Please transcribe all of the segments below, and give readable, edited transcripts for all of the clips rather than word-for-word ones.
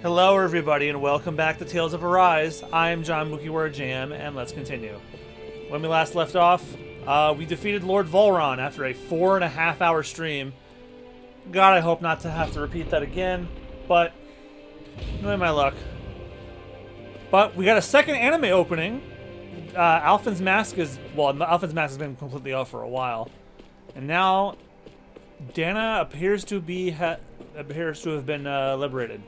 Hello everybody and welcome back to Tales of Arise. I am John MugiwaraJM and let's continue. When we last left off, we defeated Lord Vholran after a 4.5 hour stream. God, I hope not to have to repeat that again, but knowing my luck. But we got a second anime opening. Alphen's Mask Alphen's Mask has been completely off for a while. And now Dahna appears to have been liberated.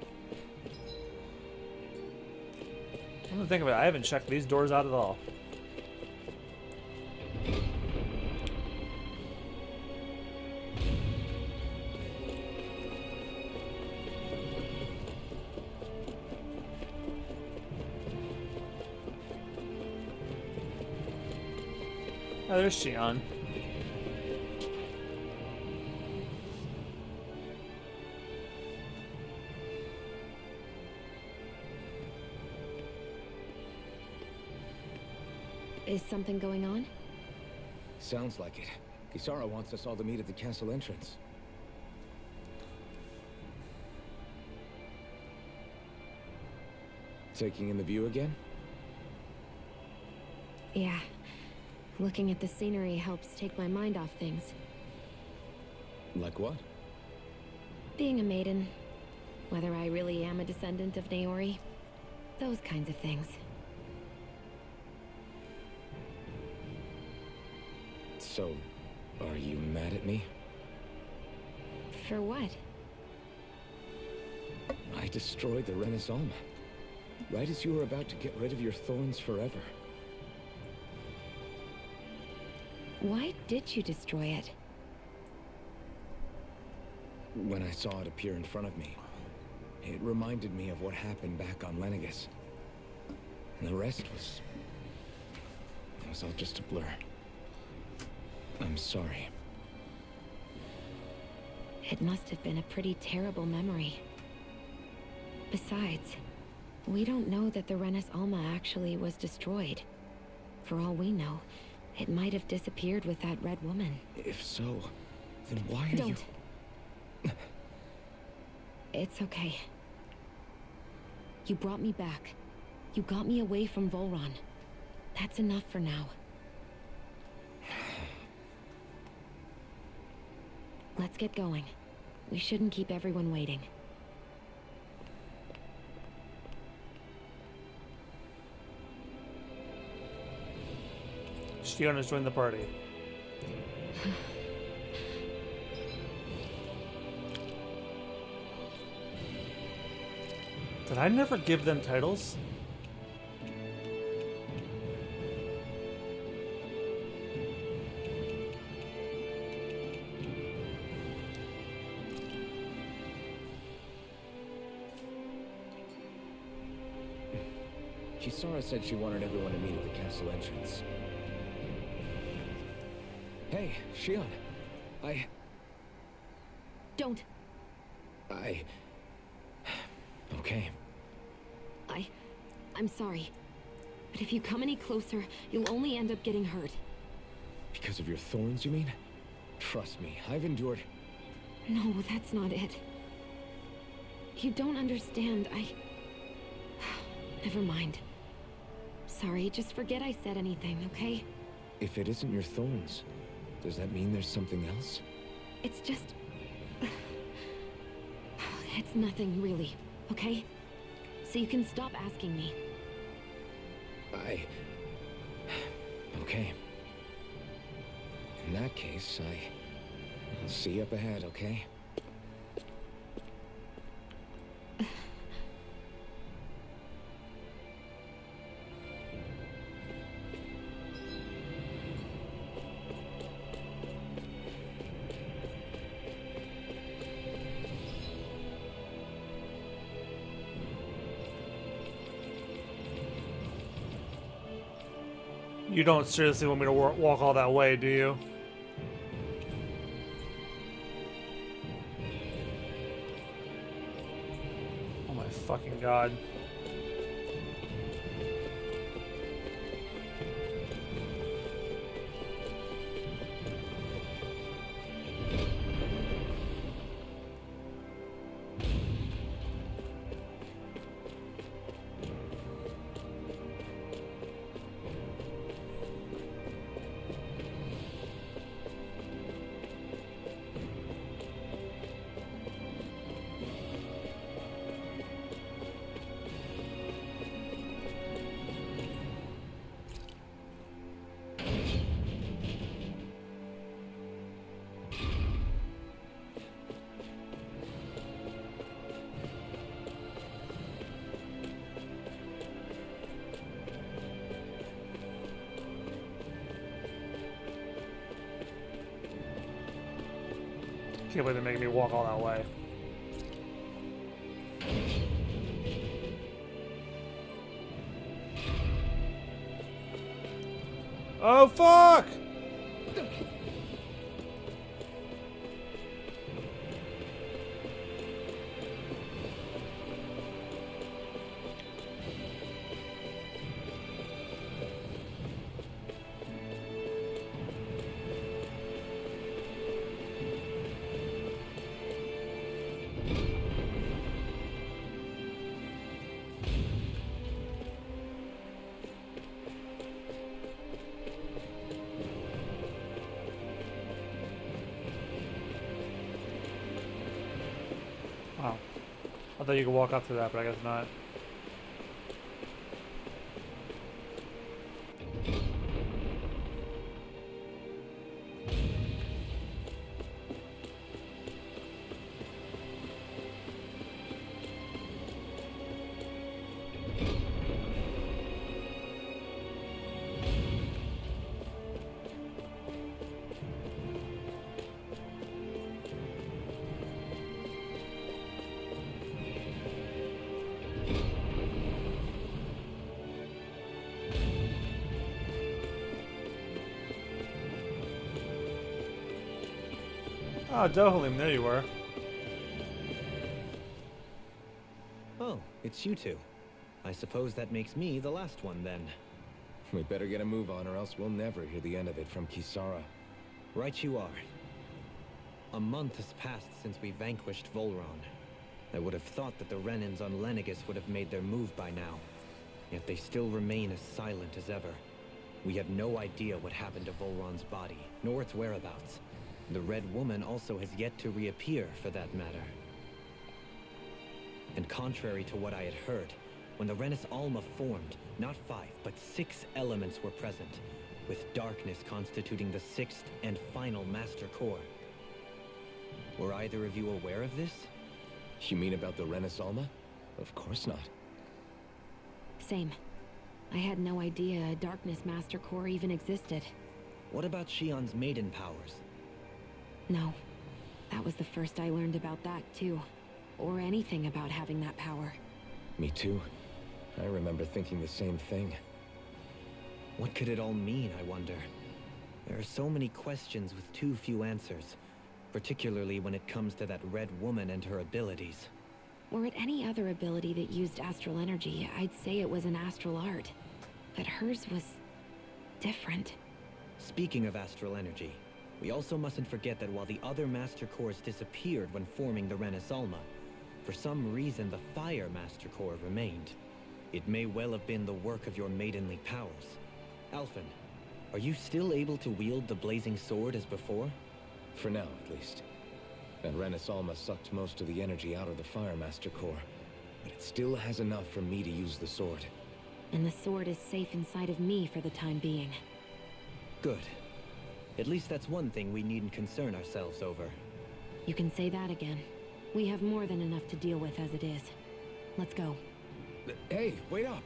I'm gonna think about it. I haven't checked these doors out at all. Oh, there's Shion. Is something going on? Sounds like it. Kisara wants us all to meet at the castle entrance. Taking in the view again? Yeah. Looking at the scenery helps take my mind off things. Like what? Being a maiden. Whether I really am a descendant of Naori. Those kinds of things. So, are you mad at me? For what? I destroyed the Renans, right as you were about to get rid of your thorns forever. Why did you destroy it? When I saw it appear in front of me, it reminded me of what happened back on Lenegis. And the rest was... it was all just a blur. I'm sorry. It must have been a pretty terrible memory. Besides, we don't know that the Renans Alma actually was destroyed. For all we know, it might have disappeared with that red woman. If so, then why are Don't. you... It's okay. You brought me back. You got me away from Vholran. That's enough for now. Let's get going. We shouldn't keep everyone waiting. Shion has joined the party. Did I never give them titles? Kisara said she wanted everyone to meet at the castle entrance. Hey, Shion. Don't. Okay. I'm sorry. But if you come any closer, you'll only end up getting hurt. Because of your thorns, you mean? Trust me, I've endured... No, that's not it. You don't understand. Never mind. Sorry, just forget I said anything, okay? If it isn't your thorns, does that mean there's something else? It's just... It's nothing, really, okay? So you can stop asking me. Okay. In that case, I'll see you up ahead, okay? You don't seriously want me to walk all that way, do you? Oh my fucking god. can't believe they're making me walk all that way. Oh, fuck! Wow. I thought you could walk up to that, but I guess not. Oh, Dohalim, there you were. Oh, it's you two. I suppose that makes me the last one then. We better get a move on or else we'll never hear the end of it from Kisara. Right you are. A month has passed since we vanquished Vholran. I would have thought that the Renans on Lenegis would have made their move by now. Yet they still remain as silent as ever. We have no idea what happened to Vholran's body, nor its whereabouts. The Red Woman also has yet to reappear, for that matter. And contrary to what I had heard, when the Renis Alma formed, not 5, but 6 elements were present, with darkness constituting the 6th and final master core. Were either of you aware of this? You mean about the Renis Alma? Of course not. Same. I had no idea a darkness master core even existed. What about Shion's maiden powers? No. That was the first I learned about that, too. Or anything about having that power. Me too. I remember thinking the same thing. What could it all mean, I wonder? There are so many questions with too few answers, particularly when it comes to that Red Woman and her abilities. Were it any other ability that used astral energy, I'd say it was an astral art. But hers was different. Speaking of astral energy, we also mustn't forget that while the other Master Cores disappeared when forming the Renis Alma, for some reason the Fire Master Core remained. It may well have been the work of your maidenly powers. Alphen, are you still able to wield the blazing sword as before? For now, at least. That Renis Alma sucked most of the energy out of the Fire Master Core, but it still has enough for me to use the sword. And the sword is safe inside of me for the time being. Good. At least that's one thing we needn't concern ourselves over. You can say that again. We have more than enough to deal with as it is. Let's go. Hey, wait up!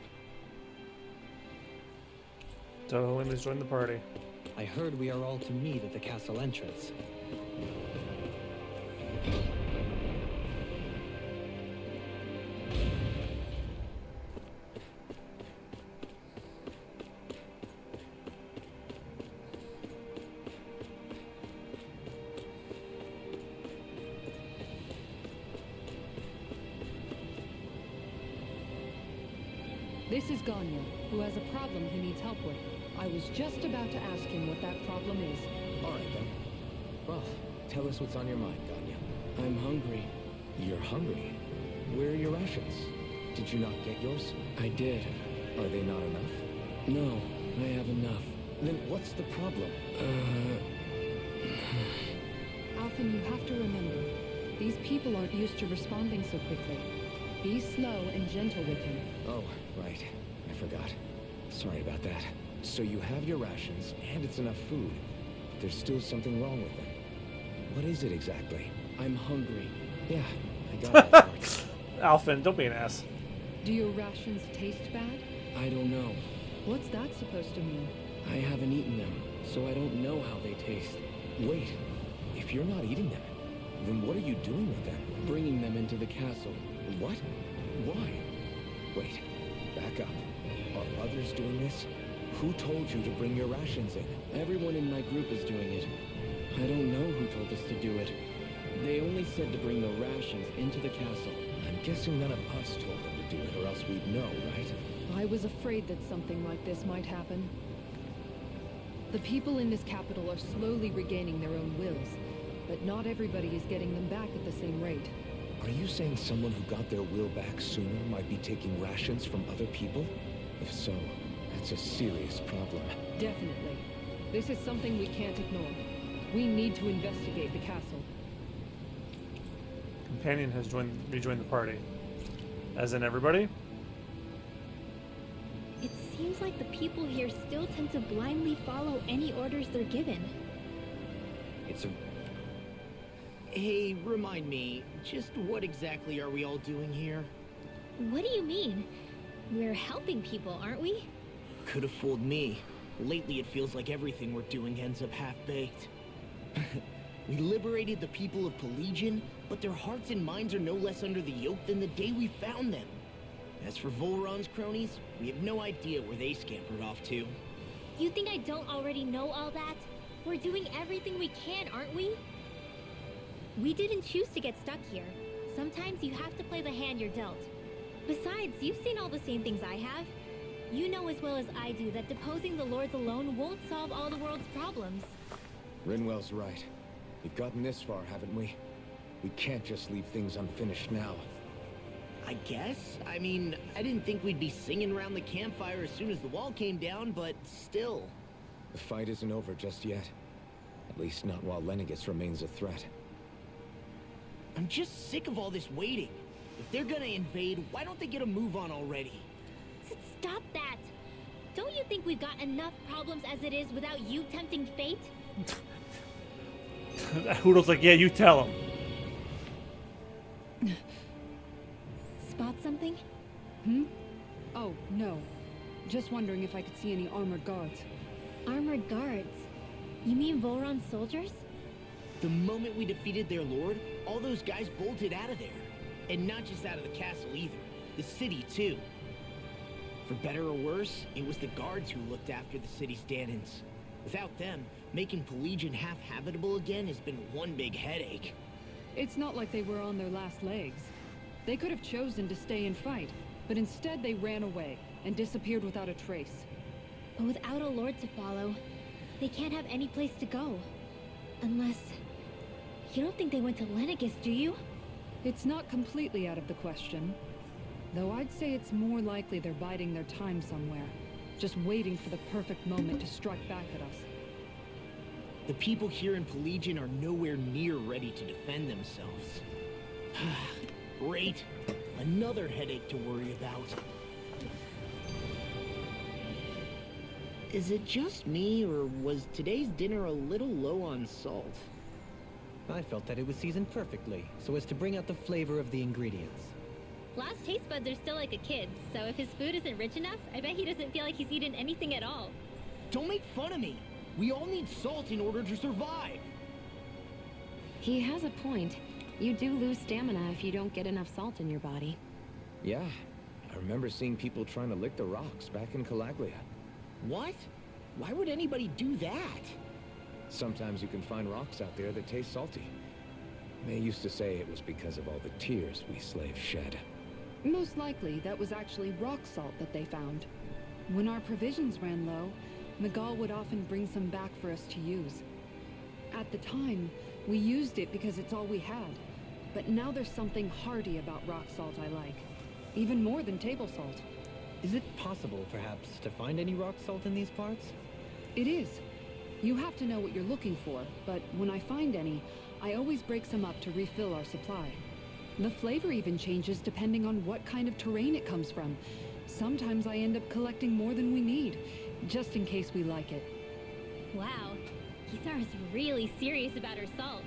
Dohalim has joined the party. I heard we are all to meet at the castle entrance. This is Ganya, who has a problem he needs help with. I was just about to ask him what that problem is. All right, then. Well, tell us what's on your mind, Dahna. I'm hungry. You're hungry? Where are your rations? Did you not get yours? I did. Are they not enough? No, I have enough. Then what's the problem? Alphen, you have to remember, these people aren't used to responding so quickly. Be slow and gentle with him. Oh, right. I forgot. Sorry about that. So you have your rations, and it's enough food, but there's still something wrong with them. What is it exactly? I'm hungry. Yeah, I got that part. Alphen, don't be an ass. Do your rations taste bad? I don't know. What's that supposed to mean? I haven't eaten them, so I don't know how they taste. Wait, if you're not eating them, Then what are you doing with them? Bringing them into the castle. What? Why? Wait, back up. Are others doing this? Who told you to bring your rations in? Everyone in my group is doing it. I don't know who told us to do it. They only said to bring the rations into the castle. I'm guessing none of us told them to do it, or else we'd know, right? I was afraid that something like this might happen. The people in this capital are slowly regaining their own wills, but not everybody is getting them back at the same rate. Are you saying someone who got their will back sooner might be taking rations from other people? If so, that's a serious problem. Definitely. This is something we can't ignore. We need to investigate the castle. Companion has rejoined the party. As in everybody? It seems like the people here still tend to blindly follow any orders they're given. It's a... Hey, remind me, just what exactly are we all doing here? What do you mean? We're helping people, aren't we? Could have fooled me. Lately it feels like everything we're doing ends up half-baked. We liberated the people of Pelagian, but their hearts and minds are no less under the yoke than the day we found them. As for Vholran's cronies, we have no idea where they scampered off to. You think I don't already know all that? We're doing everything we can, aren't we? We didn't choose to get stuck here. Sometimes you have to play the hand you're dealt. Besides, you've seen all the same things I have. You know as well as I do that deposing the lords alone won't solve all the world's problems. Rinwell's right. We've gotten this far, haven't we? We can't just leave things unfinished now. I guess? I mean, I didn't think we'd be singing around the campfire as soon as the wall came down, but still. The fight isn't over just yet. At least not while Lenegis remains a threat. I'm just sick of all this waiting. If they're gonna invade, why don't they get a move on already? Stop that! Don't you think we've got enough problems as it is without you tempting fate? Hoodle's like, yeah, you tell him. Spot something? Oh, no. Just wondering if I could see any armored guards. Armored guards? You mean Vholran soldiers? The moment we defeated their lord, all those guys bolted out of there. And not just out of the castle either. The city, too. For better or worse, it was the guards who looked after the city's Dahnans. Without them, making Pelagian half-habitable again has been one big headache. It's not like they were on their last legs. They could have chosen to stay and fight, but instead they ran away and disappeared without a trace. But without a lord to follow, they can't have any place to go. Unless... You don't think they went to Lenegis, do you? It's not completely out of the question. Though I'd say it's more likely they're biding their time somewhere, just waiting for the perfect moment to strike back at us. The people here in Pelagian are nowhere near ready to defend themselves. Great. Another headache to worry about. Is it just me, or was today's dinner a little low on salt? I felt that it was seasoned perfectly, so as to bring out the flavor of the ingredients. Last taste buds are still like a kid's, so if his food isn't rich enough, I bet he doesn't feel like he's eaten anything at all. Don't make fun of me. We all need salt in order to survive. He has a point. You do lose stamina if you don't get enough salt in your body. Yeah, I remember seeing people trying to lick the rocks back in Calaglia. What? Why would anybody do that? Sometimes you can find rocks out there that taste salty. They used to say it was because of all the tears we slaves shed. Most likely, that was actually rock salt that they found. When our provisions ran low, Miguel would often bring some back for us to use. At the time, we used it because it's all we had. But now there's something hearty about rock salt I like. Even more than table salt. Is it possible, perhaps, to find any rock salt in these parts? It is. You have to know what you're looking for, but when I find any, I always break some up to refill our supply. The flavor even changes depending on what kind of terrain it comes from. Sometimes I end up collecting more than we need, just in case we like it. Wow, Kisara's really serious about her salt.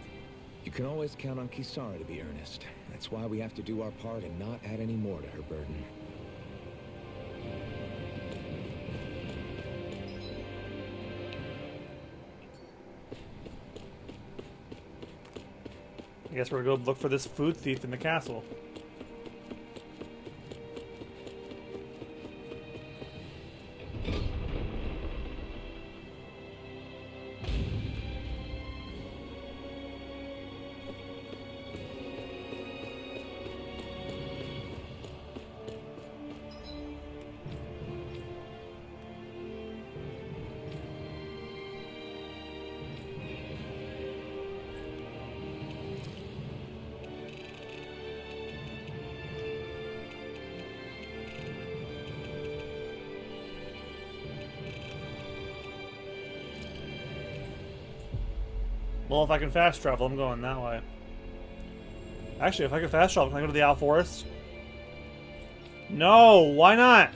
You can always count on Kisara to be earnest. That's why we have to do our part and not add any more to her burden. guess we're gonna go look for this food thief in the castle. Well, if I can fast travel, I'm going that way. Actually, if I can fast travel, can I go to the Owl Forest? No, why not?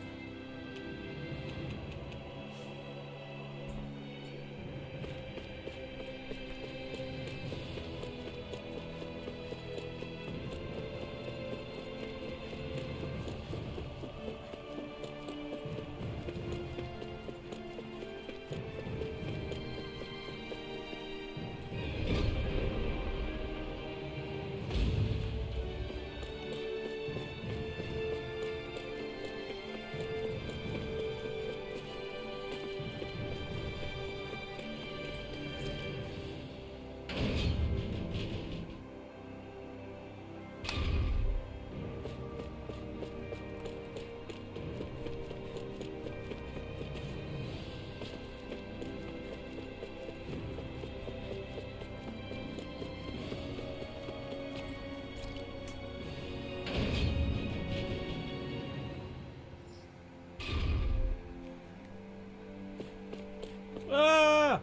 Ah!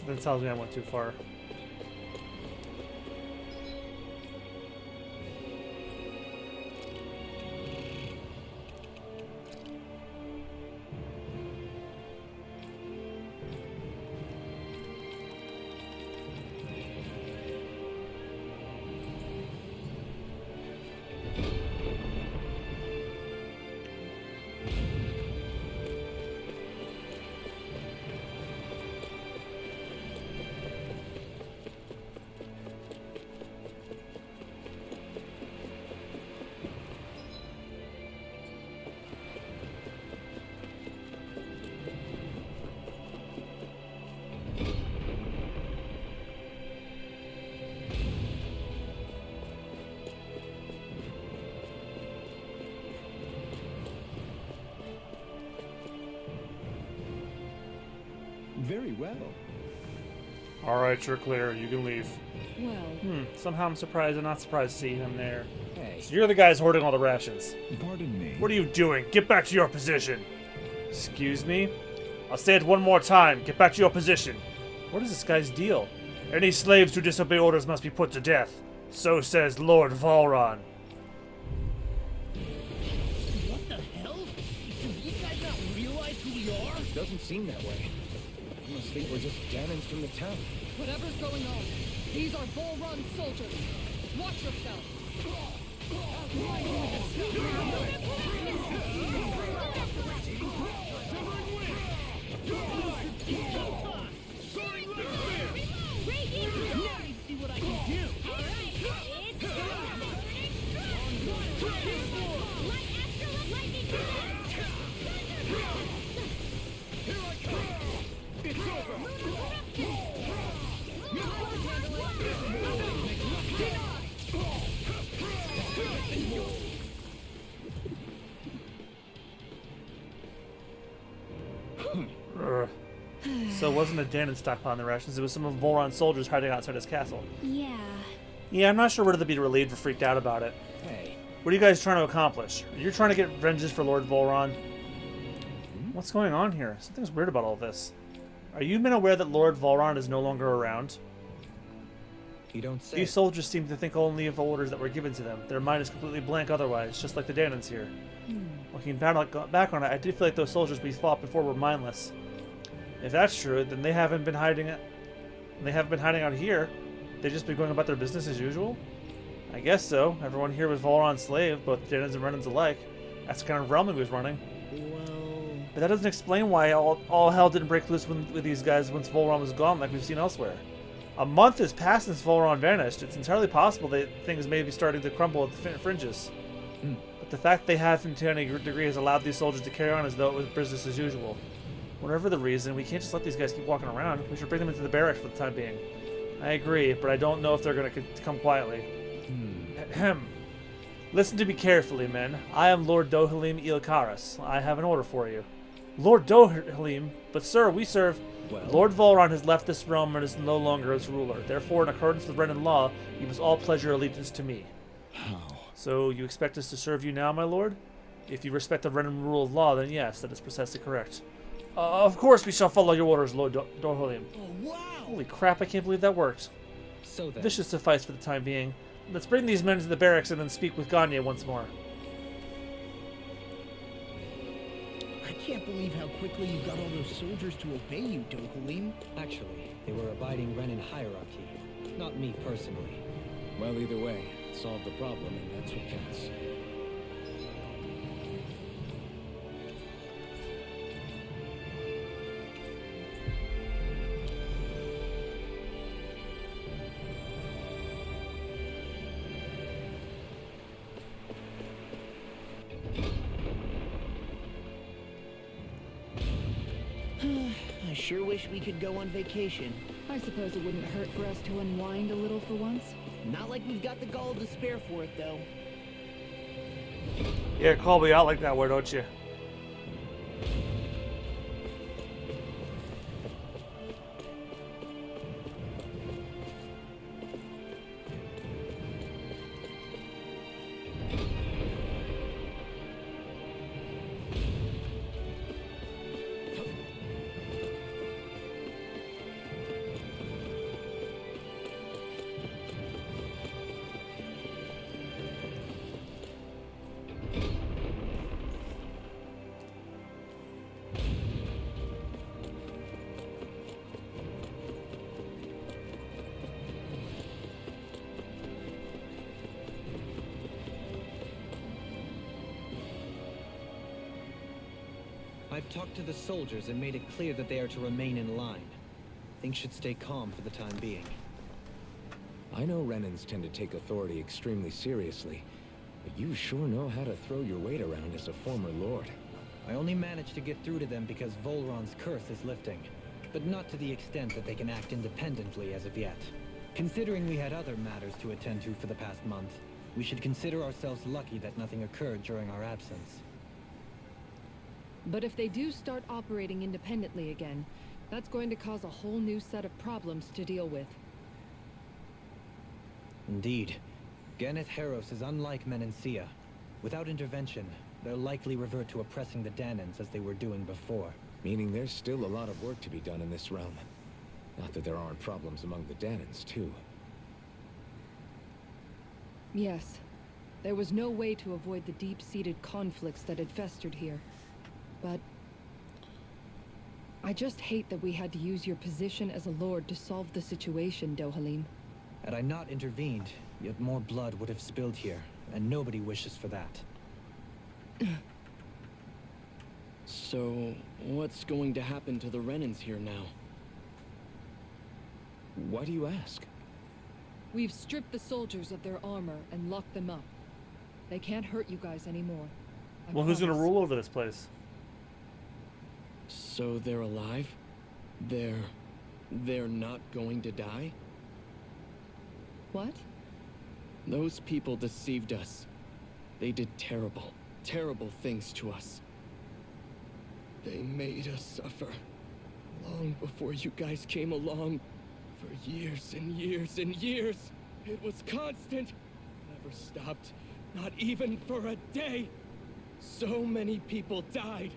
That tells me I went too far. Very well. Alright, you're clear. You can leave. Well, Somehow I'm surprised. I'm not surprised to see him there. Hey, So you're the guys hoarding all the rations. Pardon me. What are you doing? Get back to your position. Excuse me? I'll say it one more time. Get back to your position. What is this guy's deal? Any slaves who disobey orders must be put to death. So says Lord Vholran. What the hell? Do you guys not realize who we are? doesn't seem that way. I must think we're just Dahnans from the town. Whatever's going on, these are Vholran soldiers. Watch yourself. Ugh. So it wasn't a Dahna stockpiling the rations, it was some of Vholran's soldiers hiding outside his castle. Yeah. Yeah, I'm not sure whether to be relieved or freaked out about it. Hey, What are you guys trying to accomplish? You're trying to get vengeance for Lord Vholran? What's going on here? Something's weird about all this. Are you men aware that Lord Vholran is no longer around? You don't say. These soldiers seem to think only of orders that were given to them. Their mind is completely blank otherwise, just like the Dahnans here. Looking back on it, I do feel like those soldiers we fought before were mindless. If that's true, then they haven't been hiding out here. They've just been going about their business as usual? I guess so. Everyone here was Vholran's slave, both Dahnans and Renans alike. That's the kind of realm he was running. Well, But that doesn't explain why all hell didn't break loose with these guys once Vholran was gone, like we've seen elsewhere. A month has passed since Vholran vanished. It's entirely possible that things may be starting to crumble at the fringes. But the fact they haven't to any degree has allowed these soldiers to carry on as though it was business as usual. Whatever the reason, we can't just let these guys keep walking around. We should bring them into the barracks for the time being. I agree, but I don't know if they're going to come quietly. Ahem. Listen to me carefully, men. I am Lord Dohalim Ilkaris. I have an order for you. Lord Dohalim, but sir, we serve... well, Lord Vholran has left this realm and is no longer its ruler. Therefore, in accordance with Renan law, you must all pledge your allegiance to me. how? So, you expect us to serve you now, my lord? If you respect the Renan rule of law, then yes, that is precisely correct. Of course we shall follow your orders, Lord Dohalim. oh wow! Holy crap, I can't believe that worked. So then. This should suffice for the time being. Let's bring these men to the barracks and then speak with Ganya once more. I can't believe how quickly you got all those soldiers to obey you, Dohalim. Actually, they were abiding Renan hierarchy, not me personally. Well, either way, solve the problem, and that's what counts. I sure wish we could go on vacation. I suppose it wouldn't hurt for us to unwind a little for once. Not like we've got the gall to spare for it, though. Yeah, call me out like that, why don't you? I've talked to the soldiers and made it clear that they are to remain in line. Things should stay calm for the time being. I know Renans tend to take authority extremely seriously, but you sure know how to throw your weight around as a former lord. I only managed to get through to them because Vholran's curse is lifting, but not to the extent that they can act independently as of yet. Considering we had other matters to attend to for the past month, we should consider ourselves lucky that nothing occurred during our absence. But if they do start operating independently again, that's going to cause a whole new set of problems to deal with. Indeed. Geneth Heros is unlike Menancia. Without intervention, they'll likely revert to oppressing the Dahnans as they were doing before. Meaning there's still a lot of work to be done in this realm. Not that there aren't problems among the Dahnans, too. Yes. There was no way to avoid the deep-seated conflicts that had festered here. But I just hate that we had to use your position as a lord to solve the situation, Dohalim. Had I not intervened, yet more blood would have spilled here, and nobody wishes for that. So, what's going to happen to the Renans here now? Why do you ask? We've stripped the soldiers of their armor and locked them up. They can't hurt you guys anymore. I Well, who's gonna promise. rule over this place? So they're alive? They're not going to die? What? Those people deceived us. They did terrible, terrible things to us. They made us suffer. Long before you guys came along. For years and years and years. It was constant. Never stopped. Not even for a day. So many people died.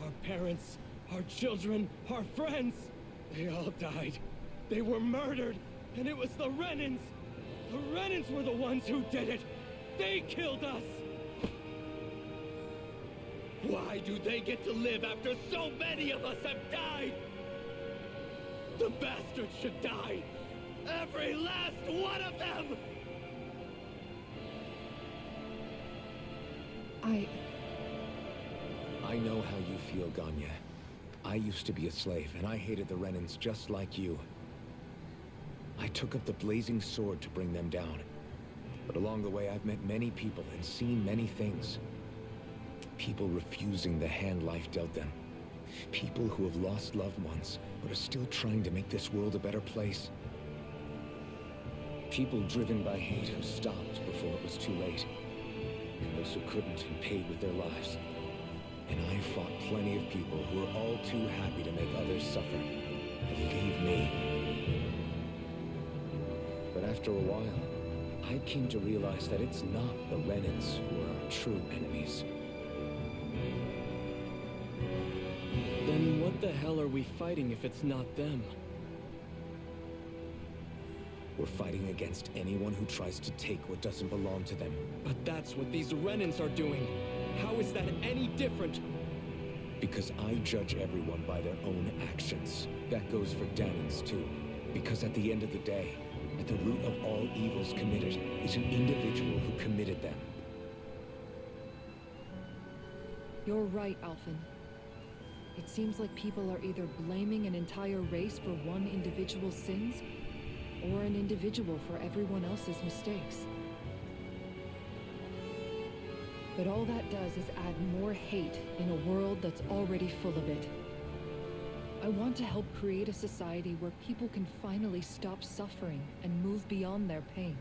Our parents, our children, our friends. They all died. They were murdered. And it was the Renans. The Renans were the ones who did it. They killed us. Why do they get to live after so many of us have died? The bastards should die. Every last one of them! I know how you feel, Ganya. I used to be a slave, and I hated the Renans just like you. I took up the blazing sword to bring them down. But along the way, I've met many people and seen many things. People refusing the hand life dealt them. People who have lost loved ones, but are still trying to make this world a better place. People driven by hate who stopped before it was too late. And those who couldn't and paid with their lives. And I fought plenty of people who were all too happy to make others suffer. Believe me. But after a while, I came to realize that it's not the Renans who are our true enemies. Then what the hell are we fighting if it's not them? We're fighting against anyone who tries to take what doesn't belong to them. But that's what these Renans are doing. How is that any different? Because I judge everyone by their own actions. That goes for Dahnans too. Because at the end of the day, at the root of all evils committed is an individual who committed them. You're right, Alphen. It seems like people are either blaming an entire race for one individual's sins, or an individual for everyone else's mistakes. But all that does is add more hate in a world that's already full of it. I want to help create a society where people can finally stop suffering and move beyond their pain.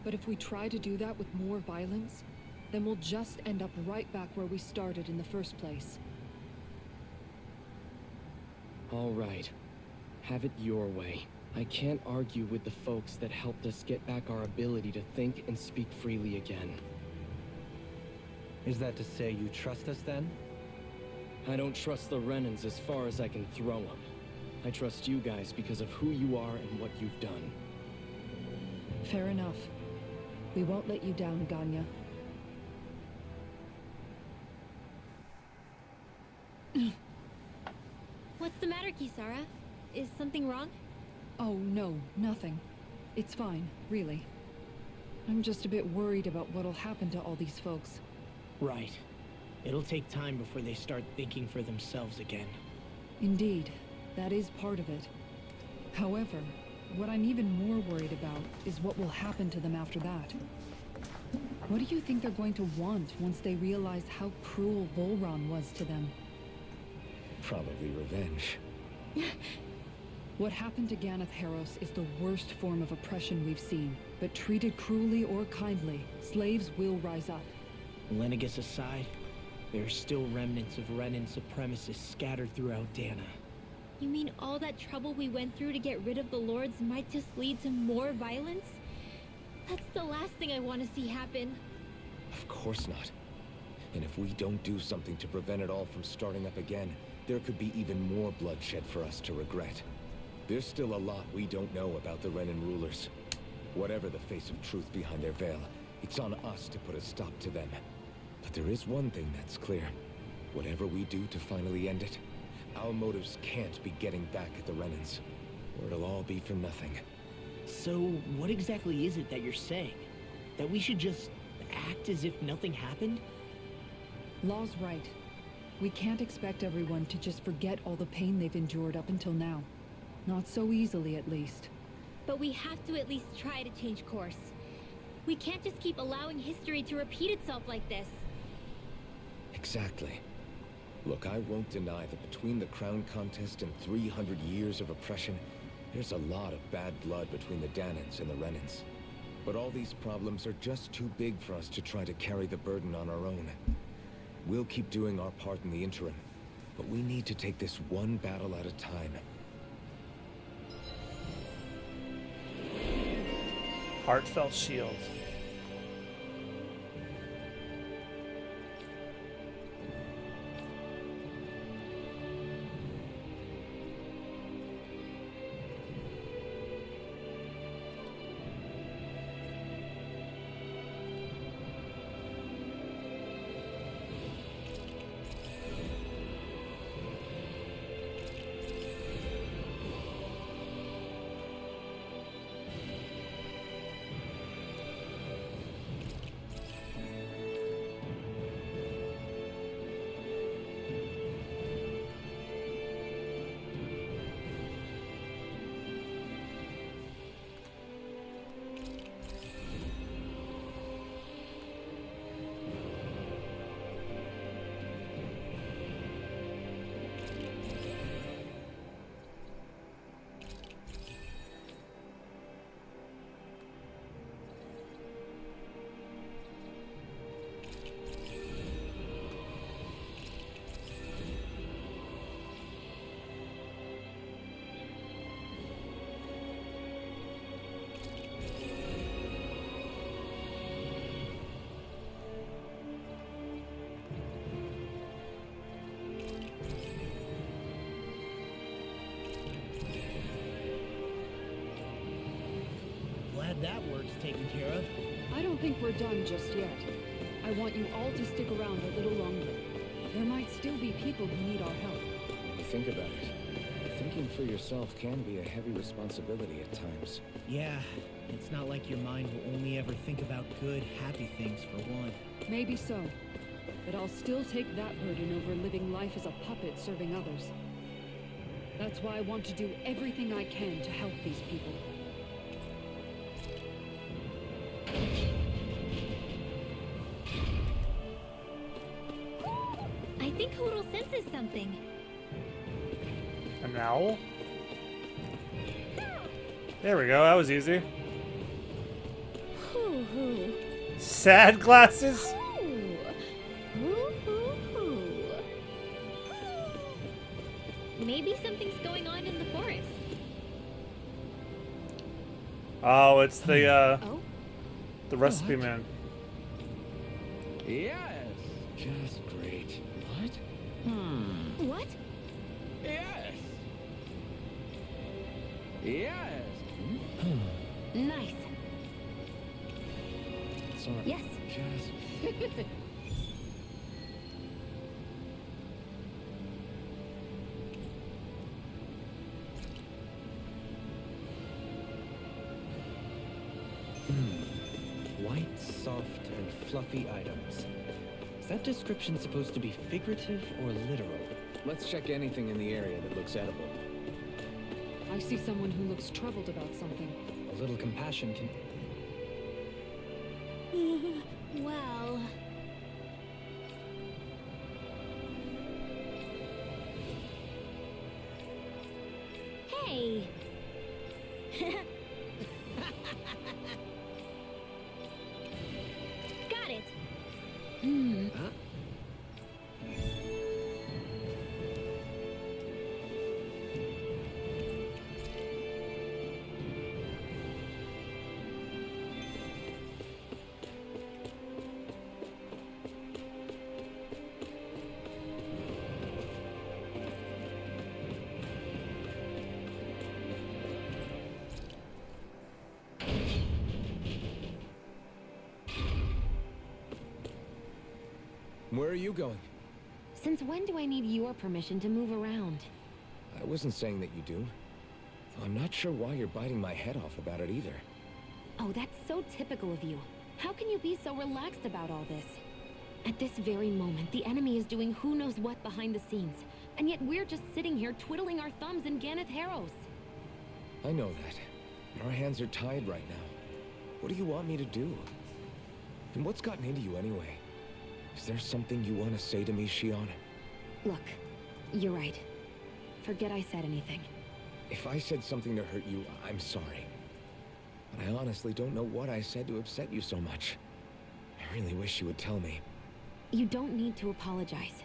But if we try to do that with more violence, then we'll just end up right back where we started in the first place. All right. Have it your way. I can't argue with the folks that helped us get back our ability to think and speak freely again. Is that to say you trust us then? I don't trust the Renans as far as I can throw them. I trust you guys because of who you are and what you've done. Fair enough. We won't let you down, Ganya. What's the matter, Kisara? Is something wrong? Oh, no, nothing. It's fine, really. I'm just a bit worried about what'll happen to all these folks. Right. It'll take time before they start thinking for themselves again. Indeed, that is part of it. However, what I'm even more worried about is what will happen to them after that. What do you think they're going to want once they realize how cruel Vholran was to them? Probably revenge. What happened to Ganeth Haros is the worst form of oppression we've seen, but treated cruelly or kindly, slaves will rise up. Lenegis aside, there are still remnants of Renan supremacists scattered throughout Dahna. You mean all that trouble we went through to get rid of the Lords might just lead to more violence? That's the last thing I want to see happen. Of course not. And if we don't do something to prevent it all from starting up again, there could be even more bloodshed for us to regret. There's still a lot we don't know about the Renan rulers. Whatever the face of truth behind their veil, it's on us to put a stop to them. But there is one thing that's clear. Whatever we do to finally end it, our motives can't be getting back at the Renans, or it'll all be for nothing. So, what exactly is it that you're saying? That we should just act as if nothing happened? Law's right. We can't expect everyone to just forget all the pain they've endured up until now. Not so easily, at least. But we have to at least try to change course. We can't just keep allowing history to repeat itself like this. Exactly. Look, I won't deny that between the crown contest and 300 years of oppression, there's a lot of bad blood between the Dahnans and the Renans. But all these problems are just too big for us to try to carry the burden on our own. We'll keep doing our part in the interim, but we need to take this one battle at a time. Heartfelt shield. Glad that work's taken care of. I don't think we're done just yet. I want you all to stick around a little longer. There might still be people who need our help. When you think about it, thinking for yourself can be a heavy responsibility at times. Yeah, it's not like your mind will only ever think about good, happy things for one. Maybe so. But I'll still take that burden over living life as a puppet serving others. That's why I want to do everything I can to help these people. I think Hoodle senses something. An owl? There we go, that was easy. Hoo-hoo. Sad glasses? Maybe something's going on in the forest. Oh, it's the Oh? the recipe man. Yes. Just great. What? What? Yes. Yes. Nice. Sorry. Yes. Just... White, soft, and fluffy items. Is that description supposed to be figurative or literal? Let's check anything in the area that looks edible. I see someone who looks troubled about something. A little compassion can... Well... Hey! Got it! Huh? Where are you going? Since when do I need your permission to move around? I wasn't saying that you do. I'm not sure why you're biting my head off about it either. Oh, that's so typical of you. How can you be so relaxed about all this? At this very moment, the enemy is doing who knows what behind the scenes. And yet we're just sitting here twiddling our thumbs in Ganeth Harrows. I know that. But our hands are tied right now. What do you want me to do? And what's gotten into you anyway? Is there something you want to say to me, Shion? Look, you're right. Forget I said anything. If I said something to hurt you, I'm sorry. But I honestly don't know what I said to upset you so much. I really wish you would tell me. You don't need to apologize.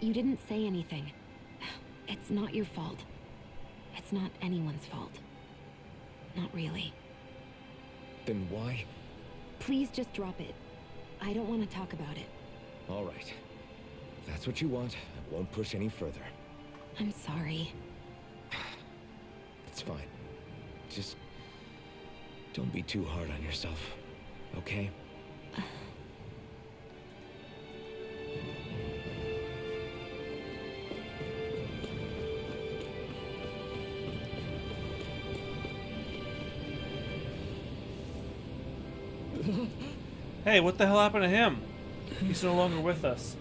You didn't say anything. It's not your fault. It's not anyone's fault. Not really. Then why? Please just drop it. I don't want to talk about it. All right. If that's what you want, I won't push any further. I'm sorry. It's fine. Just don't be too hard on yourself, okay? Hey, what the hell happened to him? He's no longer with us.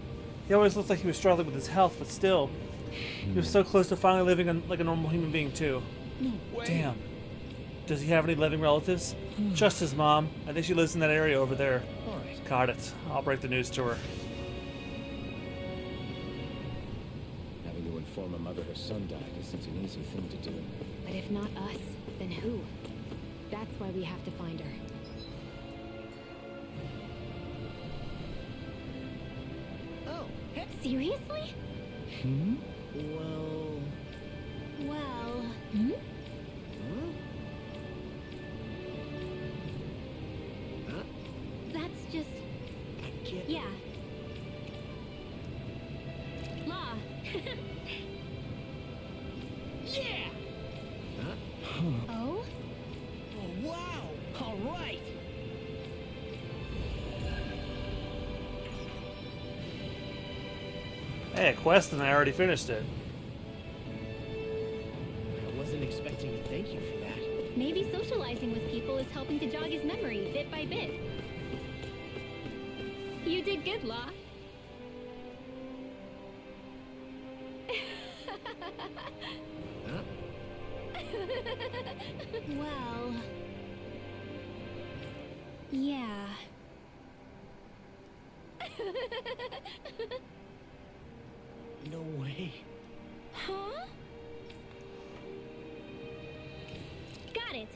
He always looked like he was struggling with his health, but still. He was so close to finally living like a normal human being, too. No way. Damn. Does he have any living relatives? Just his mom. I think she lives in that area over there. All right. Got it. I'll break the news to her. Having to inform a mother her son died isn't an easy thing to do. But if not us, then who? That's why we have to find her. Oh, heck. Seriously? Hmm? Well... Hmm? Huh? Huh? That's just... I can't... Yeah. Law. Yeah! Huh? Oh? Oh, wow! All right! Hey, a quest and I already finished it. I wasn't expecting to thank you for that. Maybe socializing with people is helping to jog his memory bit by bit. You did good, Law. Huh? Well... Yeah. No way. Huh? Got it.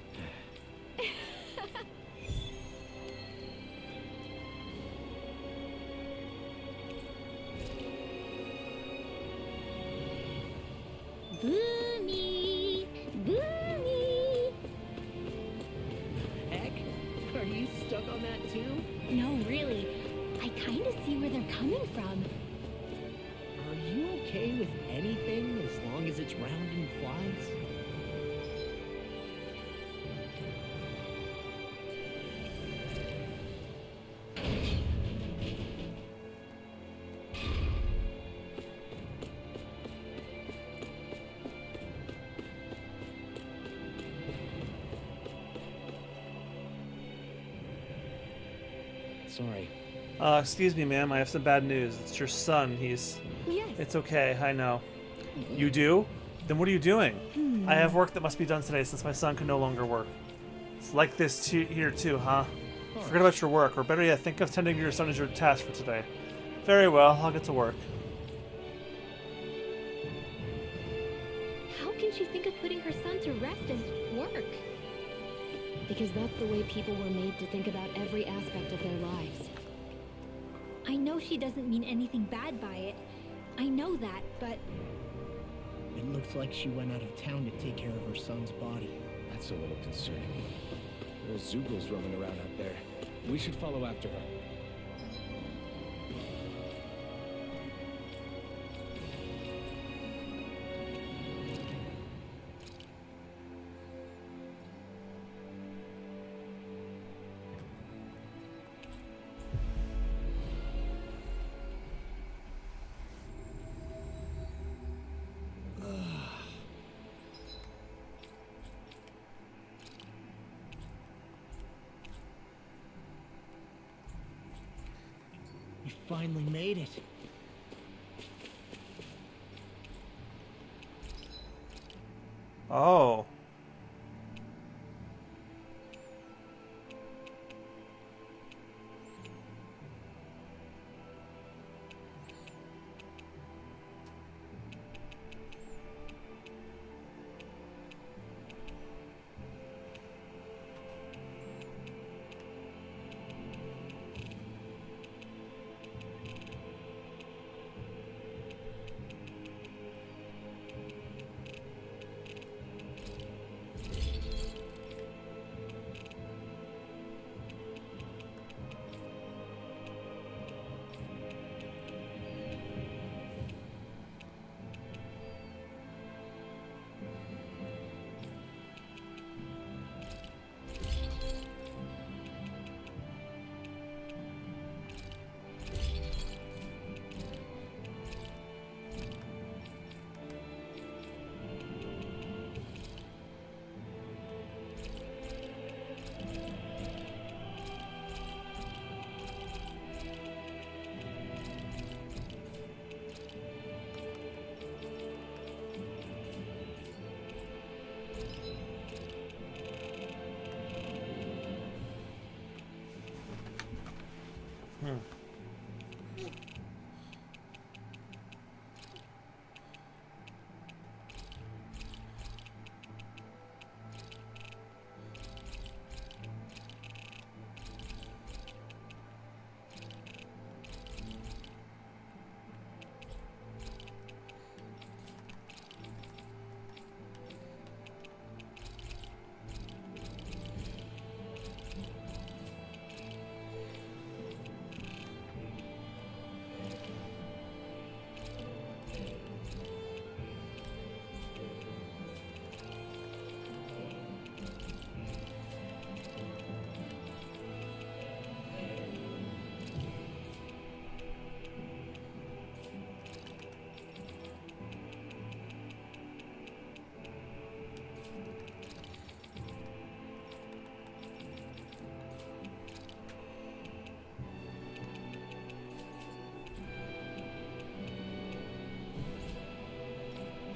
Boomy! Boomy! Heck? Are you stuck on that too? No, really. I kind of see where they're coming from. Are you okay with anything as long as it's round and flies? Sorry. Excuse me, ma'am. I have some bad news. It's your son. Yes. It's okay. I know. You do? Then what are you doing? I have work that must be done today since my son can no longer work. It's like this here too, huh? Forget about your work, or better yet, think of tending to your son as your task for today. Very well. I'll get to work. How can she think of putting her son to rest as work? Because that's the way people were made to think about every aspect of their lives. I know she doesn't mean anything bad by it. I know that, but... It looks like she went out of town to take care of her son's body. That's a little concerning. There's Zoogles roaming around out there. We should follow after her. We finally made it. Oh.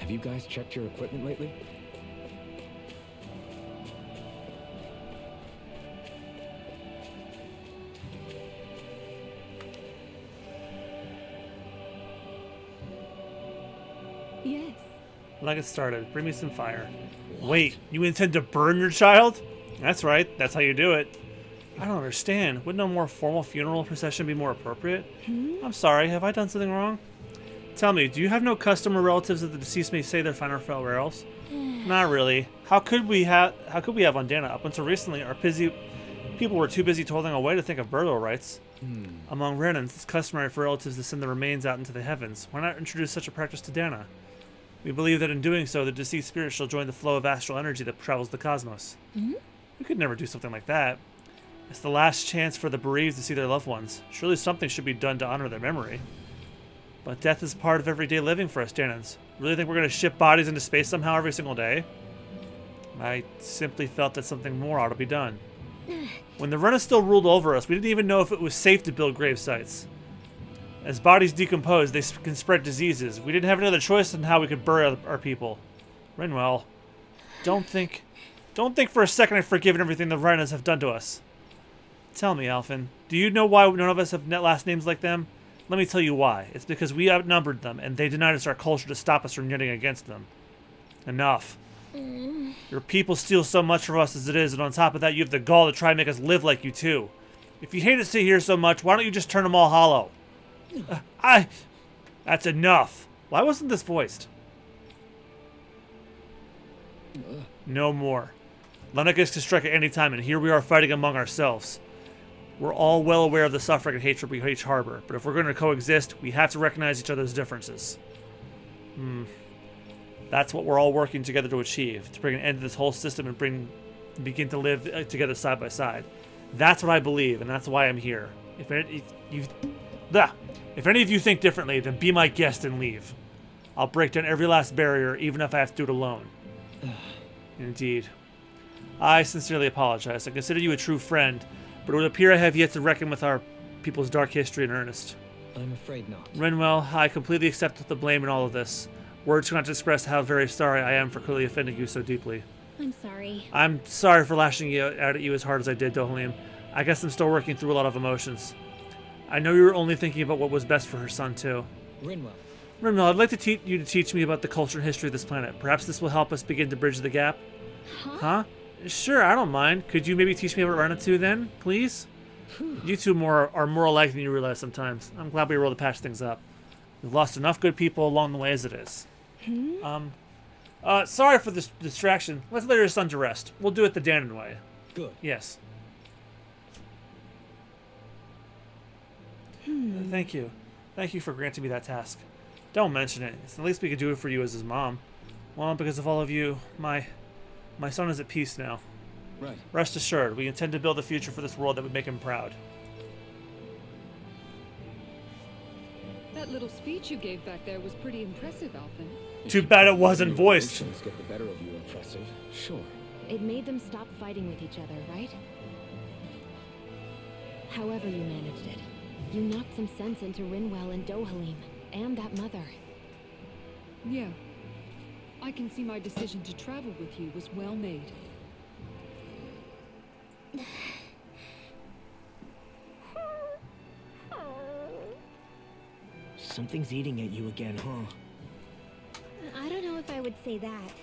Have you guys checked your equipment lately? Yes. Let's get started. Bring me some fire. Wait, you intend to burn your child? That's right. That's how you do it. I don't understand. Wouldn't a more formal funeral procession be more appropriate? I'm sorry. Have I done something wrong? Tell me, do you have no custom or relatives that the deceased may say their final farewells? Not really. How could we have on Dahna? Up until recently, our people were too busy toiling away to think of burial rites. Among Renans, it's customary for relatives to send the remains out into the heavens. Why not introduce such a practice to Dahna? We believe that in doing so, the deceased spirit shall join the flow of astral energy that travels the cosmos. We could never do something like that. It's the last chance for the bereaved to see their loved ones. Surely something should be done to honor their memory. But death is part of everyday living for us, Renans. Really think we're going to ship bodies into space somehow every single day? I simply felt that something more ought to be done. When the Renans still ruled over us, we didn't even know if it was safe to build grave sites. As bodies decompose, they can spread diseases. We didn't have any other choice in how we could bury our people. Renwell, don't think for a second I've forgiven everything the Renans have done to us. Tell me, Alphen, do you know why none of us have last names like them? Let me tell you why. It's because we outnumbered them, and they denied us our culture to stop us from uniting against them. Enough. Your people steal so much from us as it is, and on top of that, you have the gall to try and make us live like you too. If you hate us here so much, why don't you just turn them all hollow? That's enough. Why wasn't this voiced? No more. Lenegis can strike at any time, and here we are fighting among ourselves. We're all well aware of the suffering and hatred we each harbor, but if we're going to coexist, we have to recognize each other's differences. That's what we're all working together to achieve, to bring an end to this whole system and begin to live together side by side. That's what I believe, and that's why I'm here. If any of you think differently, then be my guest and leave. I'll break down every last barrier, even if I have to do it alone. Indeed. I sincerely apologize. I consider you a true friend, but it would appear I have yet to reckon with our people's dark history in earnest. I'm afraid not. Renwell, I completely accept the blame in all of this. Words cannot express how very sorry I am for clearly offending you so deeply. I'm sorry. I'm sorry for lashing out at you as hard as I did, Dohalim. I guess I'm still working through a lot of emotions. I know you were only thinking about what was best for her son, too. Renwell, I'd like you to teach me about the culture and history of this planet. Perhaps this will help us begin to bridge the gap. Huh? Sure, I don't mind. Could you maybe teach me about Renan too, then, please? You two are more alike than you realize sometimes. I'm glad we were able to patch things up. We've lost enough good people along the way as it is. Sorry for this distraction. Let's lay your son to rest. We'll do it the Dahnan way. Good. Yes. Thank you. Thank you for granting me that task. Don't mention it. It's the least we could do it for you as his mom. Well, because of all of you, my son is at peace now. Right. Rest assured, we intend to build a future for this world that would make him proud. That little speech you gave back there was pretty impressive, Alphen. Too bad it wasn't voiced. Emotions get the better of you, impressive. Sure. It made them stop fighting with each other, right? However you managed it, you knocked some sense into Renwell and Dohalim, and that mother. Yeah. I can see my decision to travel with you was well made. Something's eating at you again, huh? I don't know if I would say that.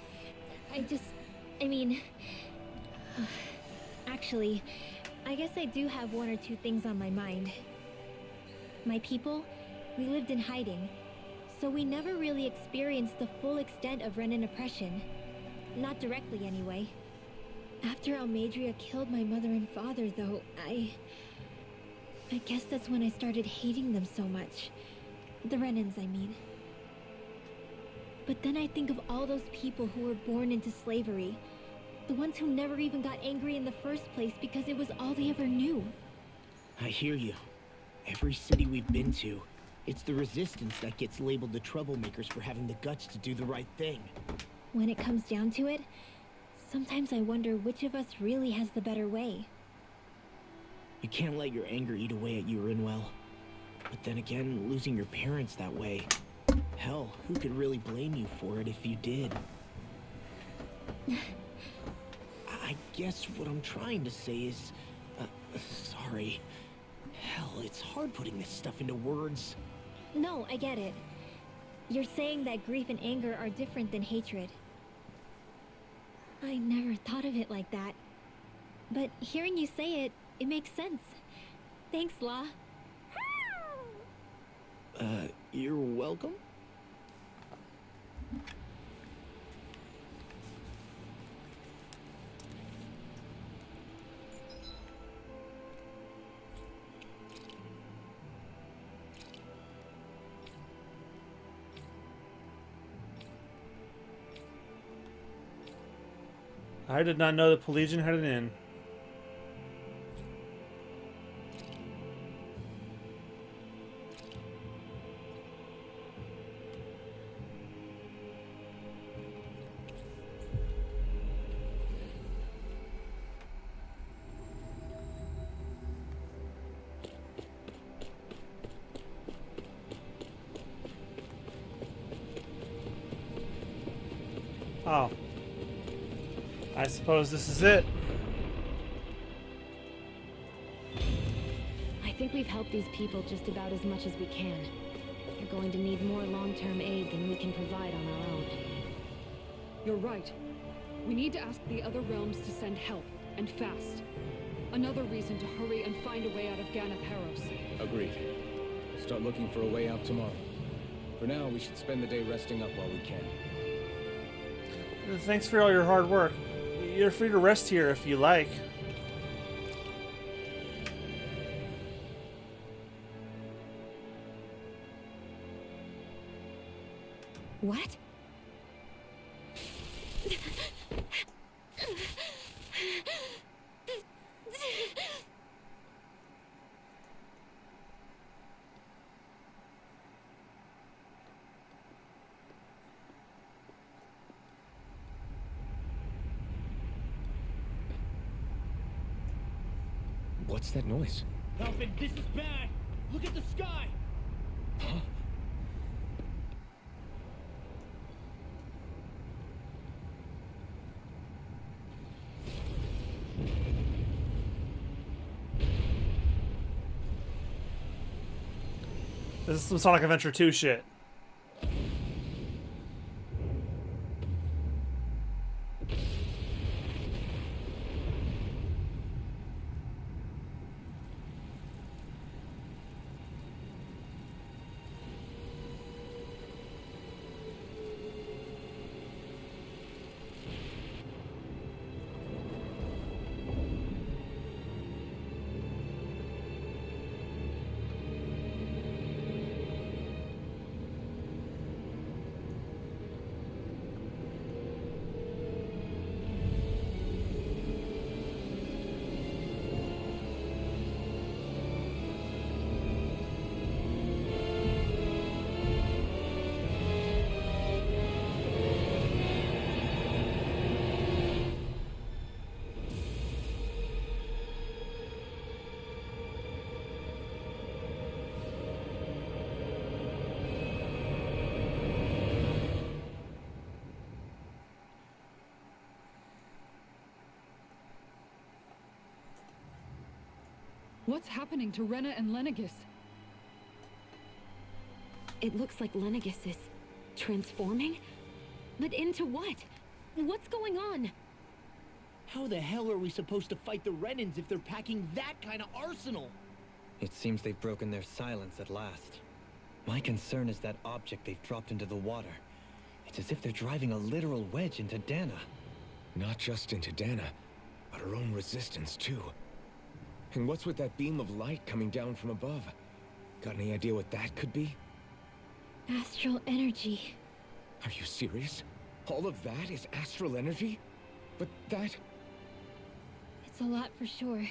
Actually, I guess I do have one or two things on my mind. My people, we lived in hiding, so we never really experienced the full extent of Renan oppression. Not directly, anyway. After Almadria killed my mother and father, though, I guess that's when I started hating them so much. The Renans, I mean. But then I think of all those people who were born into slavery. The ones who never even got angry in the first place because it was all they ever knew. I hear you. Every city we've been to, it's the resistance that gets labeled the troublemakers for having the guts to do the right thing. When it comes down to it, sometimes I wonder which of us really has the better way. You can't let your anger eat away at you, Renwell. But then again, losing your parents that way, Hell, who could really blame you for it if you did? I guess what I'm trying to say is, sorry. Hell, it's hard putting this stuff into words. No, I get it. You're saying that grief and anger are different than hatred. I never thought of it like that. But hearing you say it, it makes sense. Thanks, La. You're welcome? I did not know the Pelagian had an inn. Oh. I suppose this is it. I think we've helped these people just about as much as we can. They're going to need more long-term aid than we can provide on our own. You're right. We need to ask the other realms to send help, and fast. Another reason to hurry and find a way out of Ganath-Haros. Agreed. Start looking for a way out tomorrow. For now, we should spend the day resting up while we can. Thanks for all your hard work. You're free to rest here if you like. What? What's that noise? Alfred, this is bad! Look at the sky! Huh? This is some Sonic Adventure 2 shit. What's happening to Renan and Lenegis? It looks like Lenegis is transforming? But into what? What's going on? How the hell are we supposed to fight the Renans if they're packing that kind of arsenal? It seems they've broken their silence at last. My concern is that object they've dropped into the water. It's as if they're driving a literal wedge into Dahna. Not just into Dahna, but our own resistance too. And what's with that beam of light coming down from above? Got any idea what that could be? Astral energy. Are you serious? All of that is astral energy? But that... It's a lot for sure.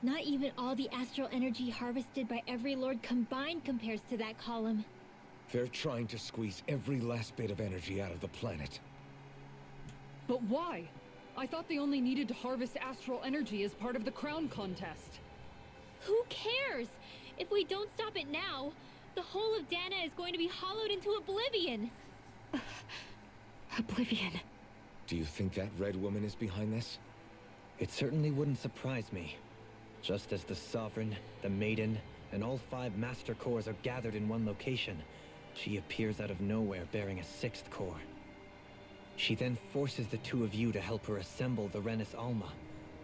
Not even all the astral energy harvested by every lord combined compares to that column. They're trying to squeeze every last bit of energy out of the planet. But why? I thought they only needed to harvest astral energy as part of the crown contest. Who cares? If we don't stop it now, The whole of Dahna is going to be hollowed into oblivion. Oblivion. Do you think that red woman is behind this? It certainly wouldn't surprise me. Just as the Sovereign, the Maiden, and all 5 Master Cores are gathered in one location, she appears out of nowhere bearing a 6th core. She then forces the 2 of you to help her assemble the Renis Alma.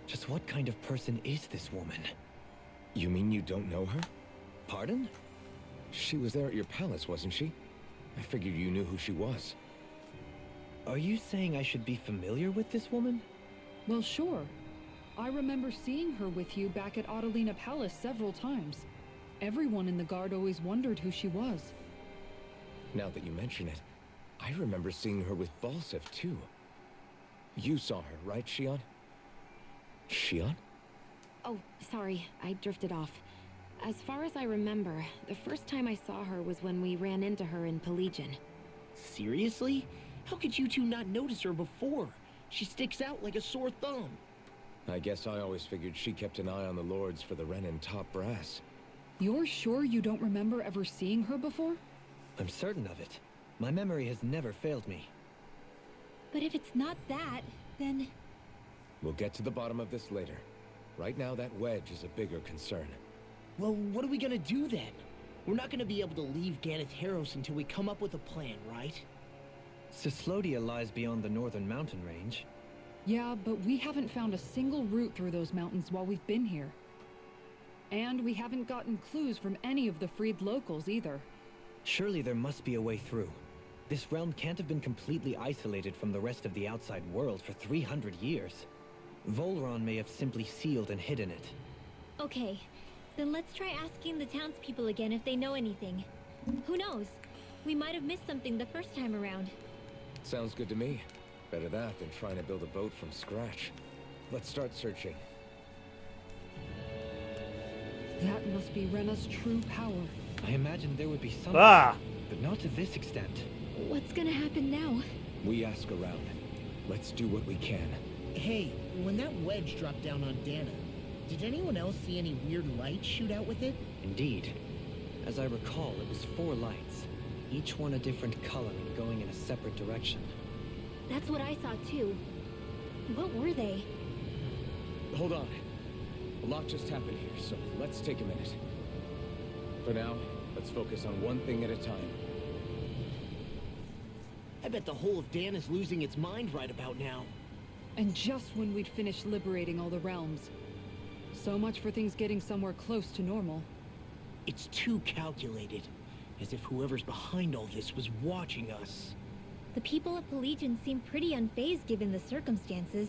Just what kind of person is this woman? You mean you don't know her? Pardon? She was there at your palace, wasn't she? I figured you knew who she was. Are you saying I should be familiar with this woman? Well, sure. I remember seeing her with you back at Adelina Palace several times. Everyone in the guard always wondered who she was. Now that you mention it, I remember seeing her with Balsif, too. You saw her, right, Shion? Shion? Oh, sorry, I drifted off. As far as I remember, the first time I saw her was when we ran into her in Pelagian. Seriously? How could you two not notice her before? She sticks out like a sore thumb. I guess I always figured she kept an eye on the lords for the Renan top brass. You're sure you don't remember ever seeing her before? I'm certain of it. My memory has never failed me. But if it's not that, then... We'll get to the bottom of this later. Right now, that Wedge is a bigger concern. Well, what are we gonna do then? We're not gonna be able to leave Ganatheros until we come up with a plan, right? Cislodia lies beyond the northern mountain range. Yeah, but we haven't found a single route through those mountains while we've been here. And we haven't gotten clues from any of the freed locals either. Surely there must be a way through. This realm can't have been completely isolated from the rest of the outside world for 300 years. Vholran may have simply sealed and hidden it. Okay, then let's try asking the townspeople again if they know anything. Who knows? We might have missed something the first time around. Sounds good to me. Better that than trying to build a boat from scratch. Let's start searching. That must be Rena's true power. I imagined there would be something, but not to this extent. What's gonna happen now? We ask around. Let's do what we can. Hey, when that wedge dropped down on Dahna, did anyone else see any weird lights shoot out with it? Indeed. As I recall, it was 4 lights, each one a different color and going in a separate direction. That's what I saw too. What were they? Hold on. A lot just happened here, so let's take a minute. For now, let's focus on one thing at a time. I bet the whole of Dahna's losing its mind right about now. And just when we'd finished liberating all the realms. So much for things getting somewhere close to normal. It's too calculated. As if whoever's behind all this was watching us. The people of Pelagian seem pretty unfazed given the circumstances.